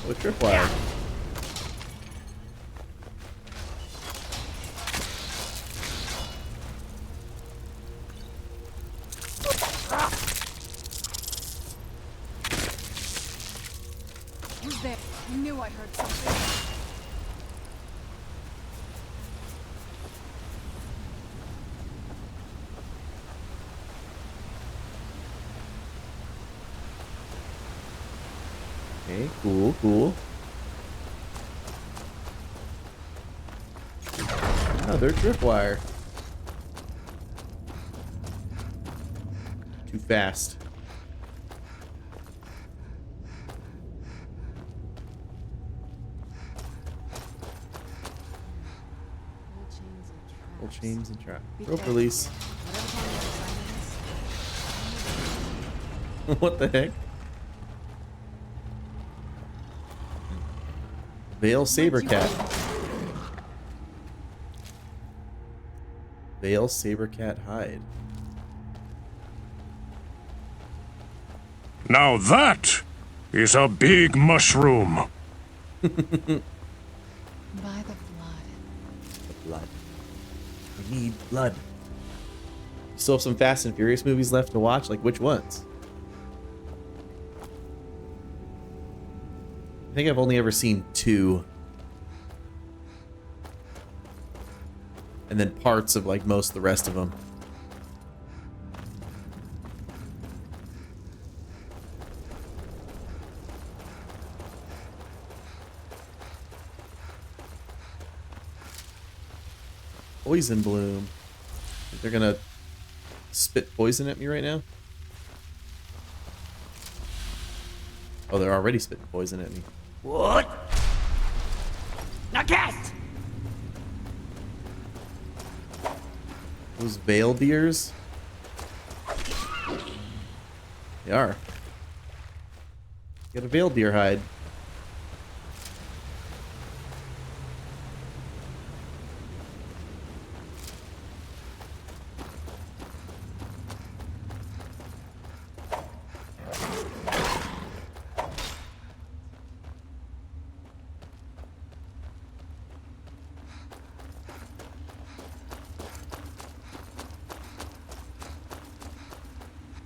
Oh, a tripwire. Who's there? I knew I heard something. Okay, cool. Another tripwire. Too fast. Old chains and trap. Rope release. What the heck? Veil Sabercat. Veil Sabercat hide. Now that is a big mushroom. By the blood. The blood. We need blood. You still have some Fast and Furious movies left to watch? Like, which ones? I think I've only ever seen 2. And then parts of, like, most of the rest of them. Poison Bloom. They're gonna spit poison at me right now? Oh, they're already spitting poison at me. What? Now cast! Those veil deers? They are. Get a veil deer hide.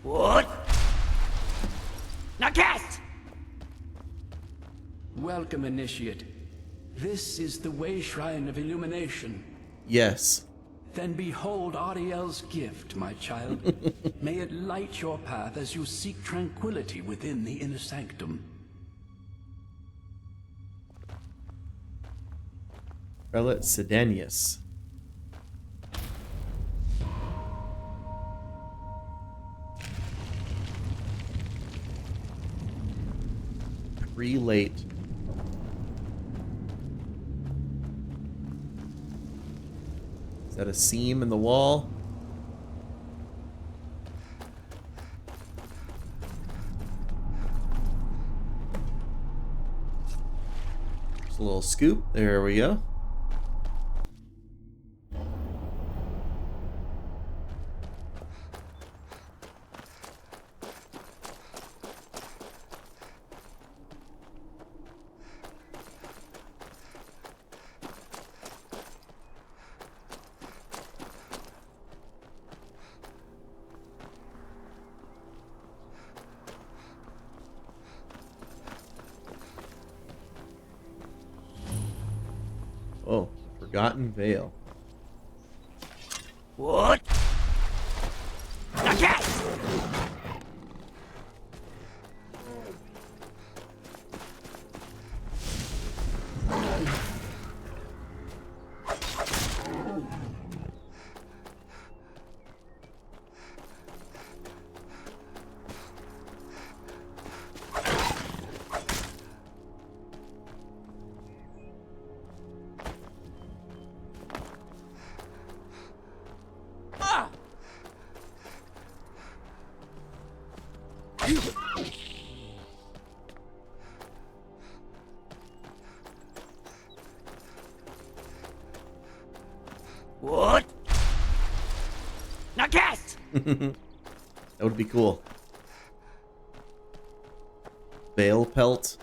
What? Now cast! Welcome, Initiate. This is the Way Shrine of Illumination. Yes. Then behold Ariel's gift, my child. May it light your path as you seek tranquility within the inner sanctum. Prelate Sidenius. Prelate. Is that a seam in the wall? Just a little scoop. There we go. Oh, Forgotten Veil. What? Now cast! What? Now cast! That would be cool. Veil pelt.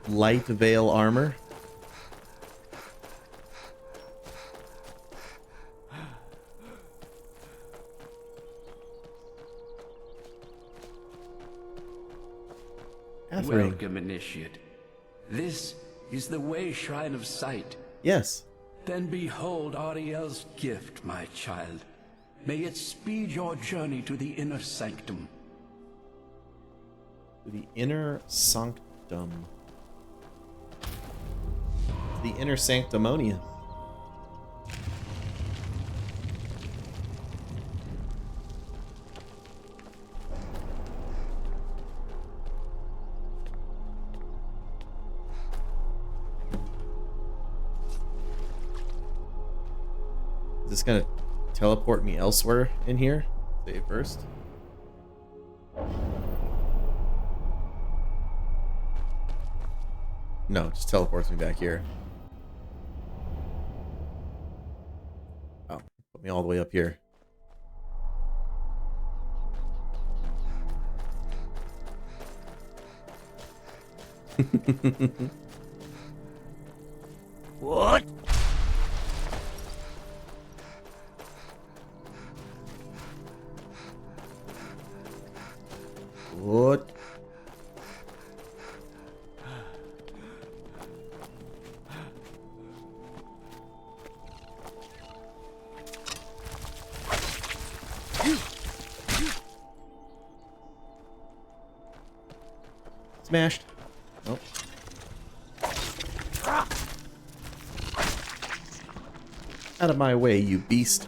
Light veil armor. Welcome, Initiate. This is the Way Shrine of Sight. Yes. Then behold Ariel's gift, my child. May it speed your journey to the inner sanctum. To the inner sanctum. The inner sanctimonium. Is this gonna teleport me elsewhere in here? Save first. No, it just teleports me back here. Oh, put me all the way up here. What? What? Smashed. Nope. Out of my way, you beast.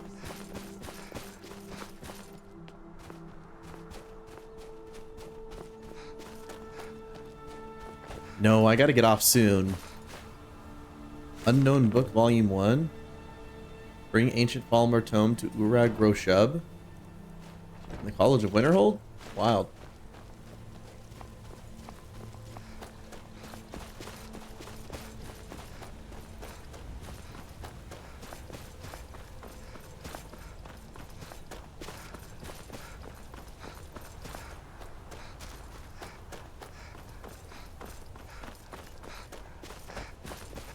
No, I gotta get off soon. Unknown Book Volume 1. Bring Ancient Falmer Tome to Urag Groshub. In the College of Winterhold? Wild.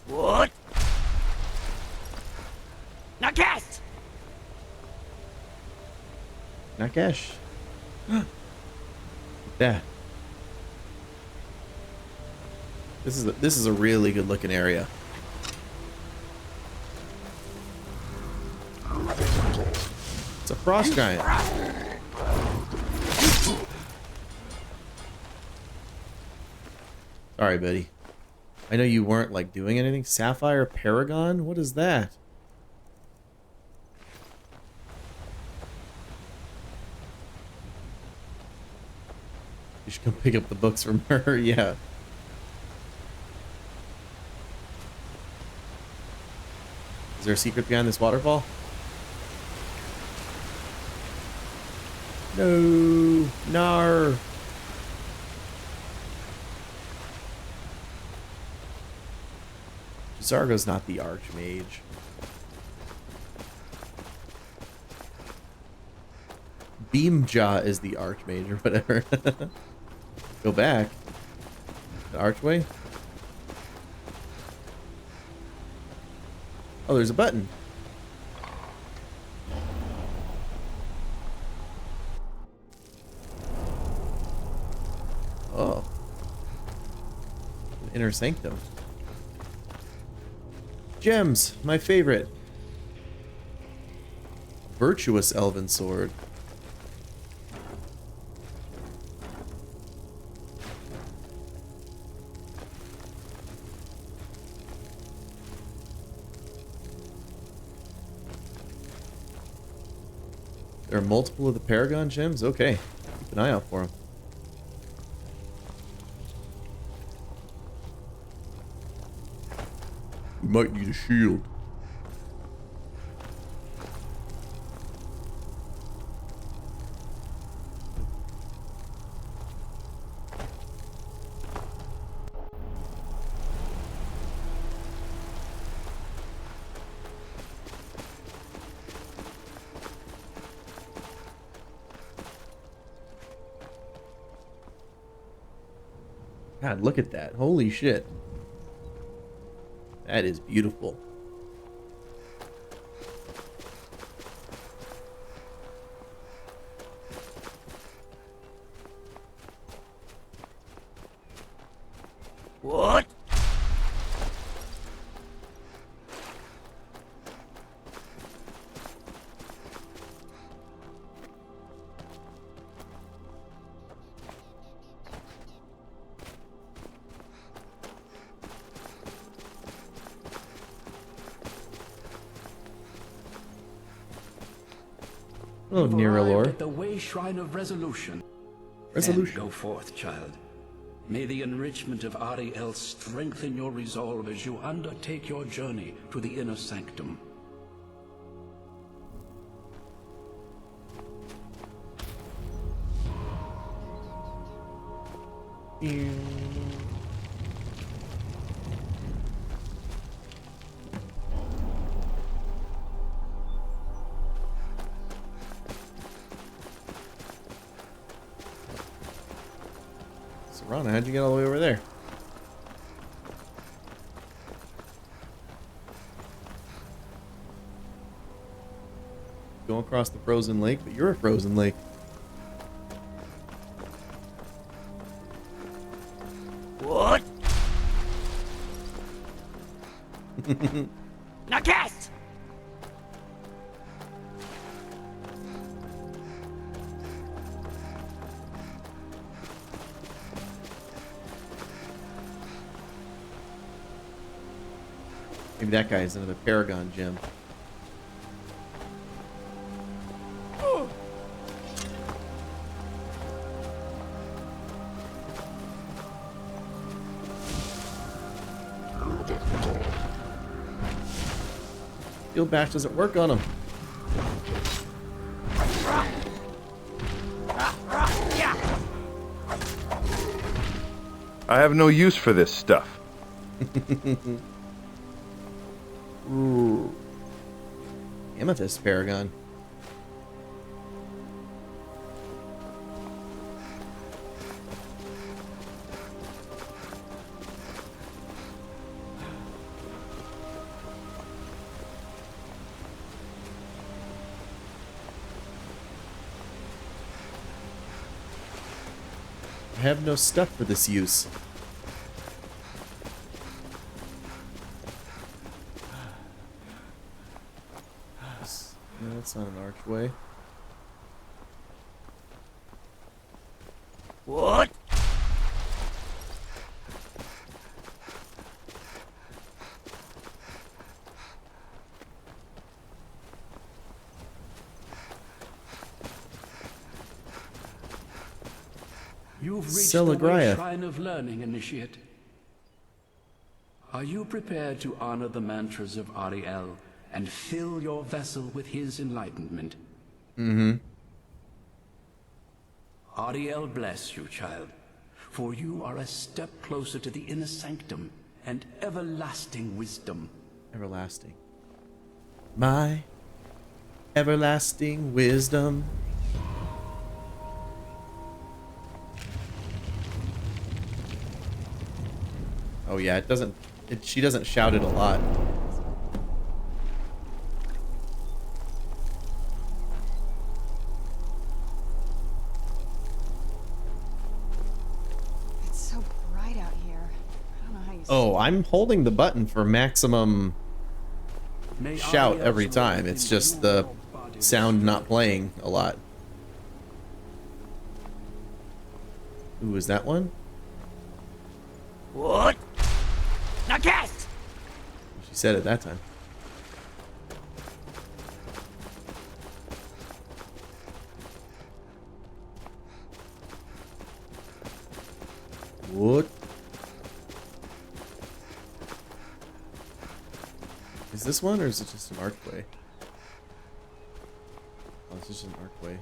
What? Nagash! Nagash. Yeah. This is a really good looking area. It's a frost giant. Sorry, buddy. I know you weren't like doing anything. Sapphire Paragon? What is that? You should come pick up the books from her. Yeah. Is there a secret behind this waterfall? No. Nar. Zargo's not the Archmage. Beamjaw is the Archmage or whatever. Go back. The archway? Oh, there's a button. Oh. An inner sanctum. Gems, my favorite. Virtuous Elven Sword. There are multiple of the Paragon gems? Okay. Keep an eye out for them. We might need a shield. God, look at that. Holy shit. That is beautiful. What? Oh, Nero lore. At the way shrine of resolution. Resolution. Then go forth, child. May the enrichment of Ariel strengthen your resolve as you undertake your journey to the inner sanctum. Serana, how'd you get all the way over there? go across the frozen lake, but you're a frozen lake. What? Now cast! Maybe that guy is another Paragon gem. Field bash doesn't work on him. I have no use for this stuff. Ooh. Amethyst Paragon. I have no stuff for this use. No, that's not an archway. What? You've reached Celagraya. the Way Shrine of Learning, Initiate. Are you prepared to honor the mantras of Ariel and fill your vessel with his enlightenment? Mm-hmm. Ariel bless you, child, for you are a step closer to the inner sanctum and everlasting wisdom. Everlasting. My everlasting wisdom. Oh yeah, it doesn't. She doesn't shout it a lot. It's so bright out here. I don't know how you. Oh, I'm holding the button for maximum shout every time. It's just the sound not playing a lot. Ooh, is that one? What? Now cast! She said it that time. What? Is this one or is it just an archway? Oh, it's just an archway.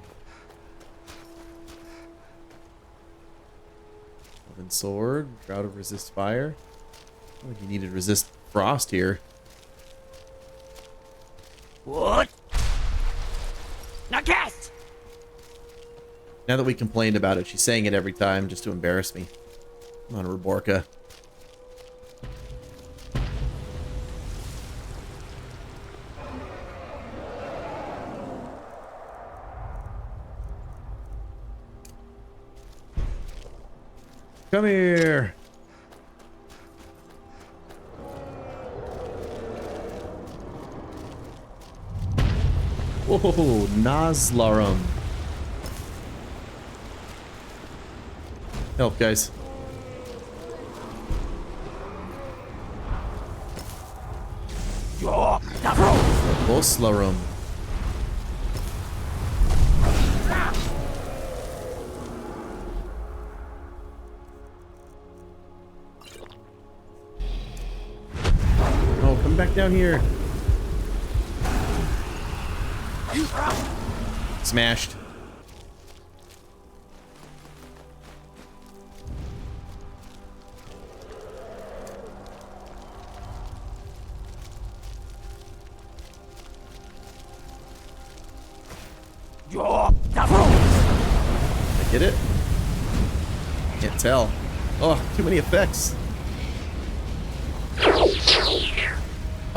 Elven sword, Drought of resist fire. I don't think you needed resist frost here. What? Now cast! Now that we complained about it, she's saying it every time just to embarrass me. Come on, Reborca. Come here. Whoa, Nazlarum. Help, guys. Boslarum. Oh, come back down here. Smashed. I get it? Can't tell. Oh, too many effects.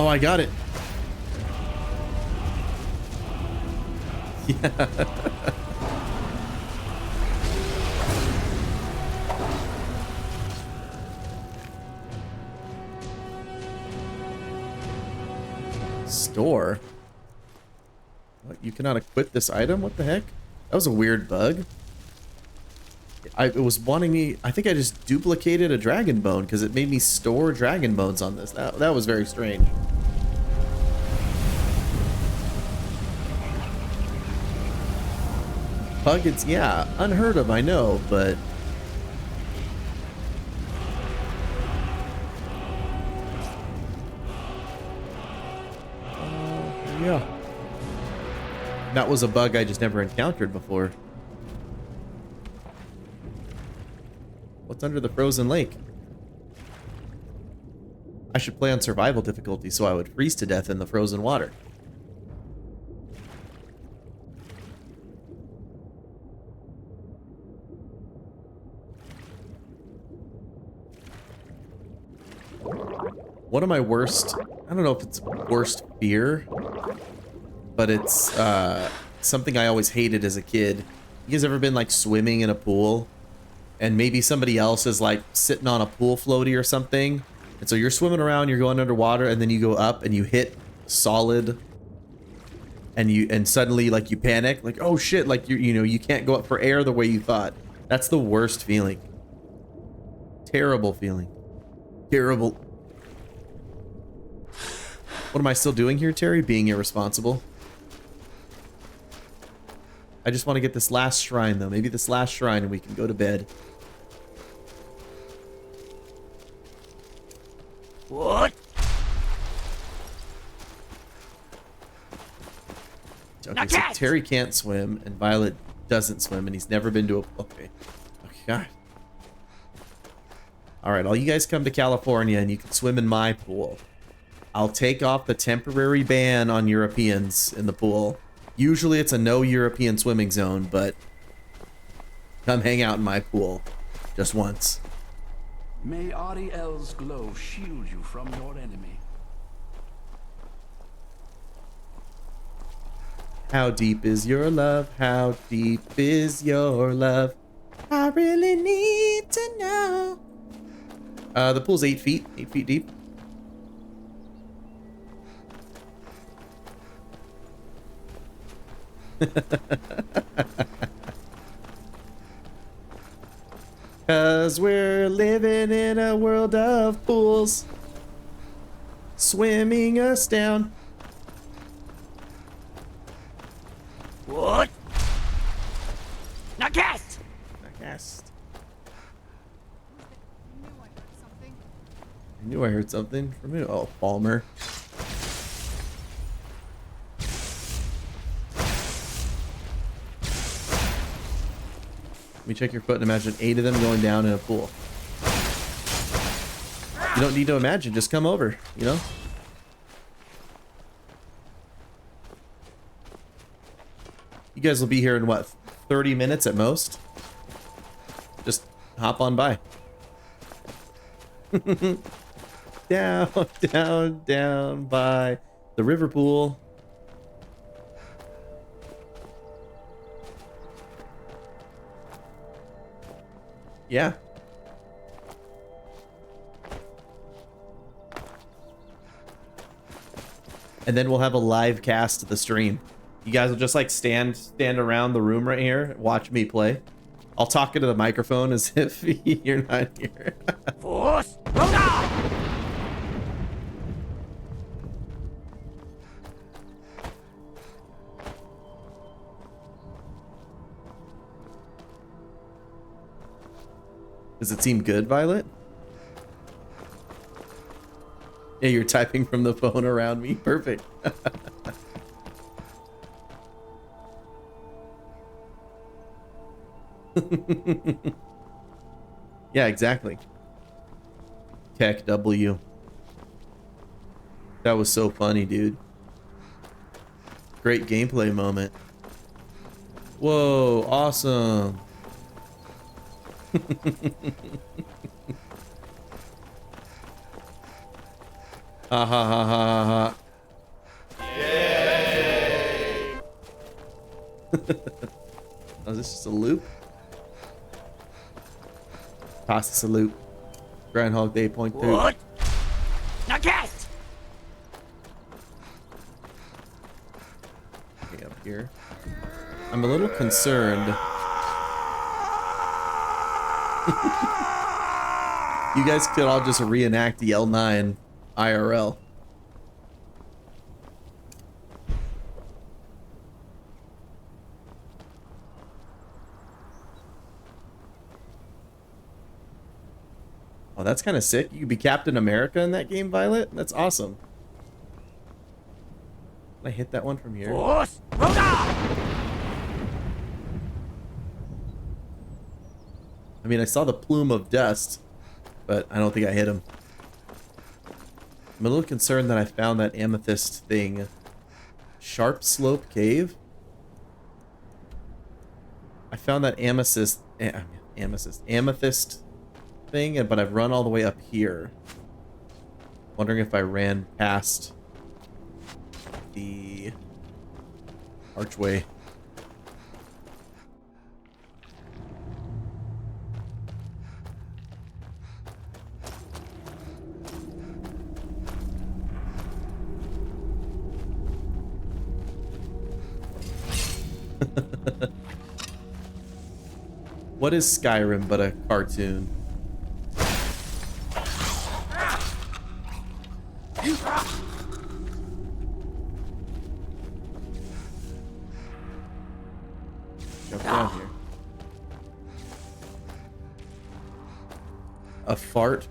Oh, I got it. Store? What, you cannot equip this item? What the heck? That was a weird bug. It was wanting me... I think I just duplicated a dragon bone because it made me store dragon bones on this. That was very strange. Bug, it's, yeah, unheard of, I know, but... yeah. That was a bug I just never encountered before. What's under the frozen lake? I should play on survival difficulty so I would freeze to death in the frozen water. One of my worst, I don't know if it's worst fear, but it's something I always hated as a kid. You guys ever been like swimming in a pool and maybe somebody else is like sitting on a pool floaty or something, and so you're swimming around, you're going underwater, and then you go up and you hit solid, and suddenly like you panic, like, oh shit, like you can't go up for air the way you thought. That's the worst feeling. Terrible feeling. Terrible. What am I still doing here, Terry? Being irresponsible. I just want to get this last shrine, though. Maybe this last shrine and we can go to bed. What? Okay, so Terry can't swim, and Violet doesn't swim, and he's never been to a... Okay. Okay, God. Alright, all you guys come to California, and you can swim in my pool. I'll take off the temporary ban on Europeans in the pool. Usually it's a no European swimming zone, but come hang out in my pool. Just once. May Ariel's glow shield you from your enemy. How deep is your love? How deep is your love? I really need to know. The pool's 8 feet. 8 feet deep. Cause we're living in a world of pools, swimming us down. What? Not guessed! Not guessed. I knew I heard something from you. Oh, Palmer. Let me check your foot and imagine 8 of them going down in a pool. You don't need to imagine, just come over, you know? You guys will be here in what, 30 minutes at most? Just hop on by. Down, down, down by the river pool. Yeah. And then we'll have a live cast of the stream. You guys will just like stand around the room right here, watch me play. I'll talk into the microphone as if you're not here. Force, roll on! Does it seem good, Violet? Yeah, you're typing from the phone around me. Perfect. Yeah, exactly. Tech W. That was so funny, dude. Great gameplay moment. Whoa, awesome. Ha ha ha ha ha. Yay! Oh, is this just a loop? Toss this a loop. Groundhog Day point two. What? Now get! Okay, up here. I'm a little concerned. You guys could all just reenact the L9 IRL. Oh, that's kind of sick. You could be Captain America in that game, Violet? That's awesome. Can I hit that one from here? I mean, I saw the plume of dust, but I don't think I hit him. I'm a little concerned that I found that amethyst thing. Sharp Slope Cave? I found that amethyst thing, but I've run all the way up here. Wondering if I ran past the archway. What is Skyrim but a cartoon? Jump down here. A fart?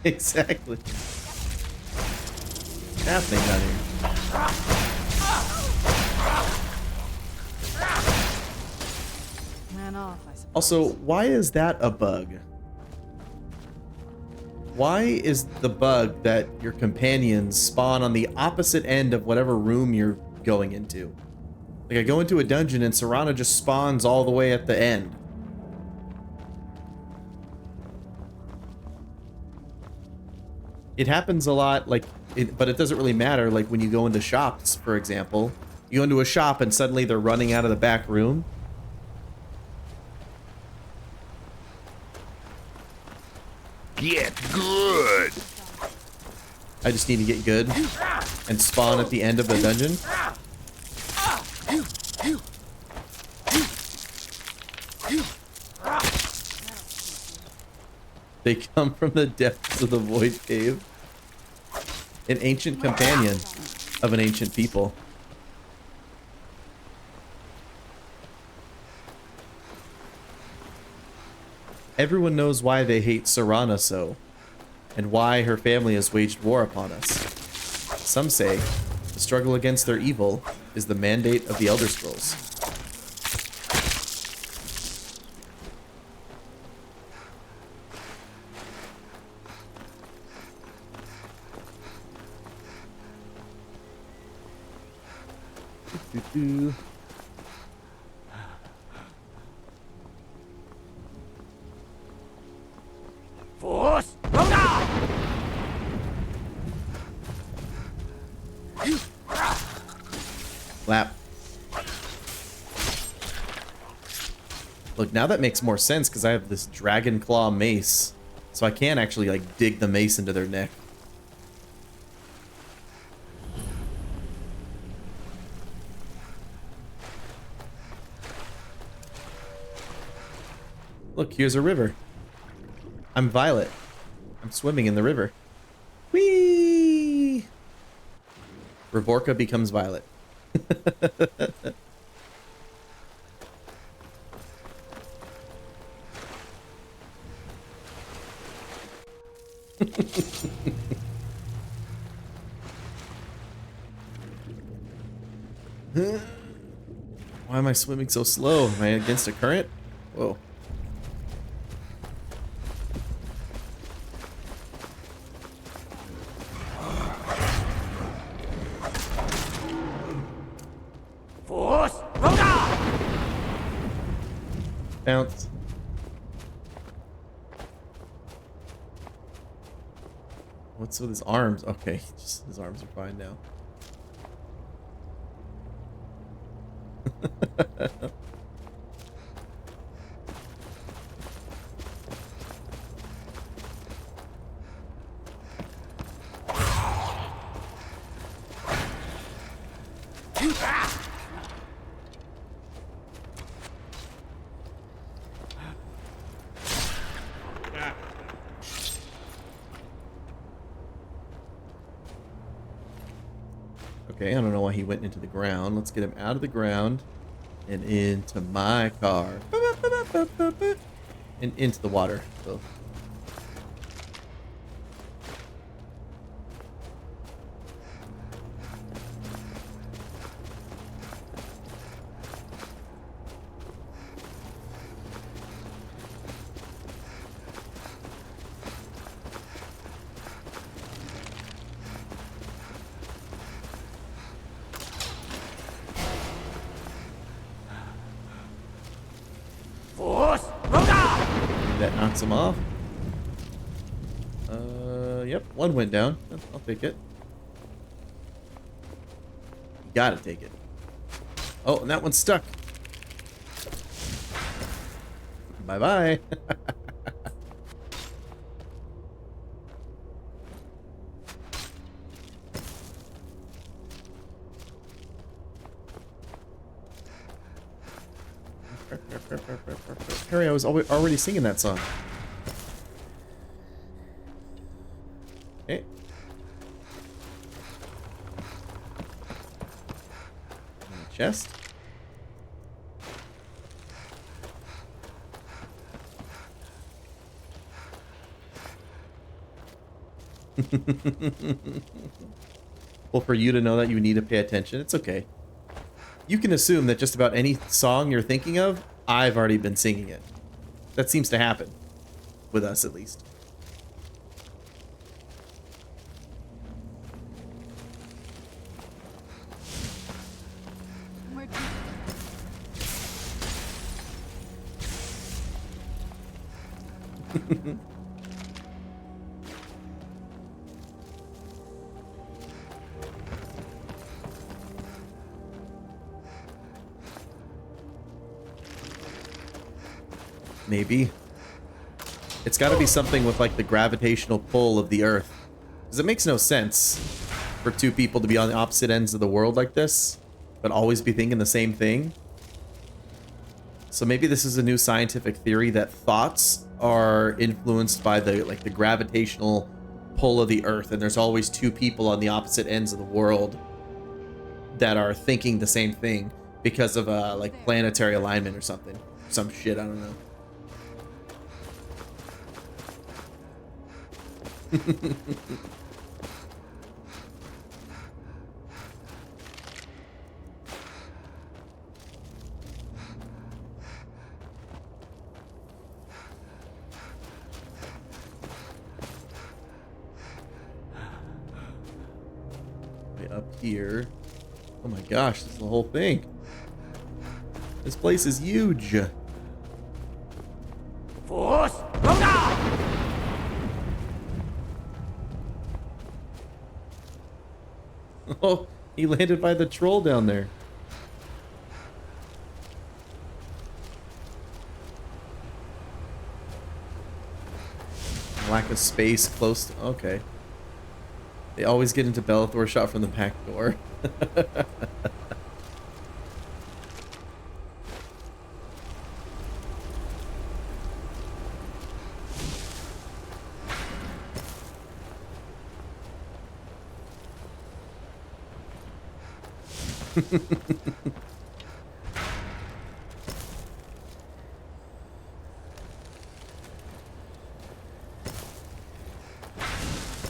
Exactly. What's happening down here? Ran off, I suppose. Also, why is that a bug? Why is the bug that your companions spawn on the opposite end of whatever room you're going into? Like, I go into a dungeon and Serana just spawns all the way at the end. It happens a lot, like, but it doesn't really matter, like when you go into shops, for example. You go into a shop and suddenly they're running out of the back room. Get good! I just need to get good and spawn at the end of the dungeon. They come from the depths of the void cave. An ancient companion of an ancient people. Everyone knows why they hate Serana so, and why her family has waged war upon us. Some say the struggle against their evil is the mandate of the Elder Scrolls. Force! Lap. Look, now that makes more sense because I have this dragon claw mace. So I can actually, like, dig the mace into their neck. Look, here's a river. I'm Violet. I'm swimming in the river. Whee! Reborca becomes Violet. Why am I swimming so slow? Am I against a current? Whoa. Force! Bounce. What's with his arms? Okay, just his arms are fine now. Okay, I don't know why he went into the ground. Let's get him out of the ground and into my car. And into the water. So. That knocks him off. Yep, one went down. I'll take it. You gotta take it. Oh, and that one's stuck. Bye-bye. Harry, I was already singing that song. Okay. Chest. Well, for you to know that you need to pay attention, it's okay. You can assume that just about any song you're thinking of, I've already been singing it. That seems to happen. With us, at least. Maybe. It's got to be something with like the gravitational pull of the Earth. Because it makes no sense for two people to be on the opposite ends of the world like this, but always be thinking the same thing. So maybe this is a new scientific theory that thoughts are influenced by the the gravitational pull of the Earth, and there's always two people on the opposite ends of the world that are thinking the same thing because of like planetary alignment or something. Some shit, I don't know. Way up here. Oh my gosh, this is the whole thing. This place is huge. Force! Oh, he landed by the troll down there. Lack of space close to... Okay. They always get into Bellathor shot from the back door.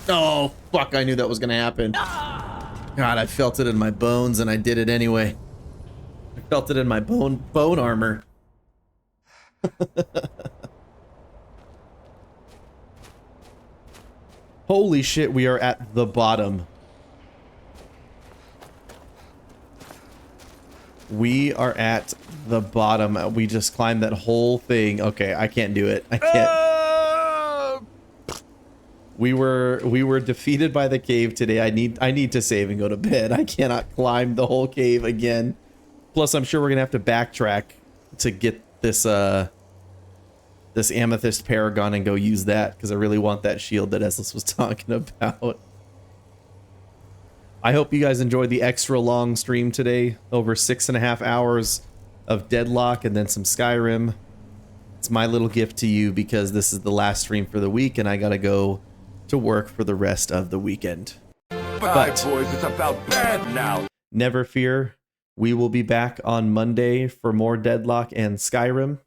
Oh, fuck, I knew that was gonna happen. God, I felt it in my bones and I did it anyway. I felt it in my bone armor. Holy shit, we are at the bottom. We are at the bottom. We just climbed that whole thing. Okay, I can't do it. I can't. We were defeated by the cave today. I need to save and go to bed. I cannot climb the whole cave again. Plus, I'm sure we're gonna have to backtrack to get this this amethyst paragon and go use that because I really want that shield that Eslis was talking about. I hope you guys enjoyed the extra long stream today. Over 6.5 hours of Deadlock and then some Skyrim. It's my little gift to you because this is the last stream for the week and I gotta go to work for the rest of the weekend. Bye, boys. It's about bad now. Never fear. We will be back on Monday for more Deadlock and Skyrim.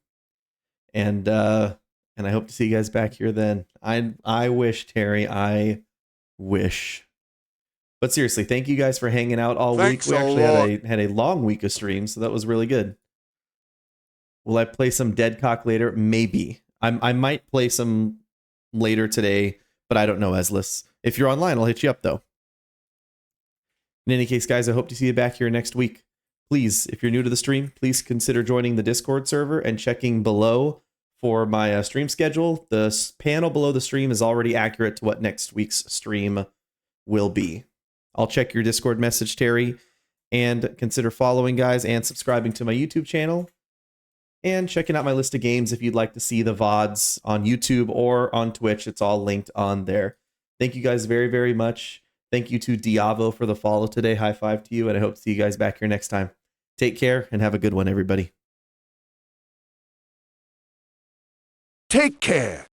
And I hope to see you guys back here then. I wish, Terry. I wish. But seriously, thank you guys for hanging out all week. We actually had a long week of streams, so that was really good. Will I play some Deadcock later? Maybe. I might play some later today, but I don't know, Eslis. If you're online, I'll hit you up, though. In any case, guys, I hope to see you back here next week. Please, if you're new to the stream, please consider joining the Discord server and checking below for my stream schedule. The panel below the stream is already accurate to what next week's stream will be. I'll check your Discord message, Terry, and consider following, guys, and subscribing to my YouTube channel. And checking out my list of games if you'd like to see the VODs on YouTube or on Twitch. It's all linked on there. Thank you guys very, very much. Thank you to Diavo for the follow today. High five to you, and I hope to see you guys back here next time. Take care, and have a good one, everybody. Take care.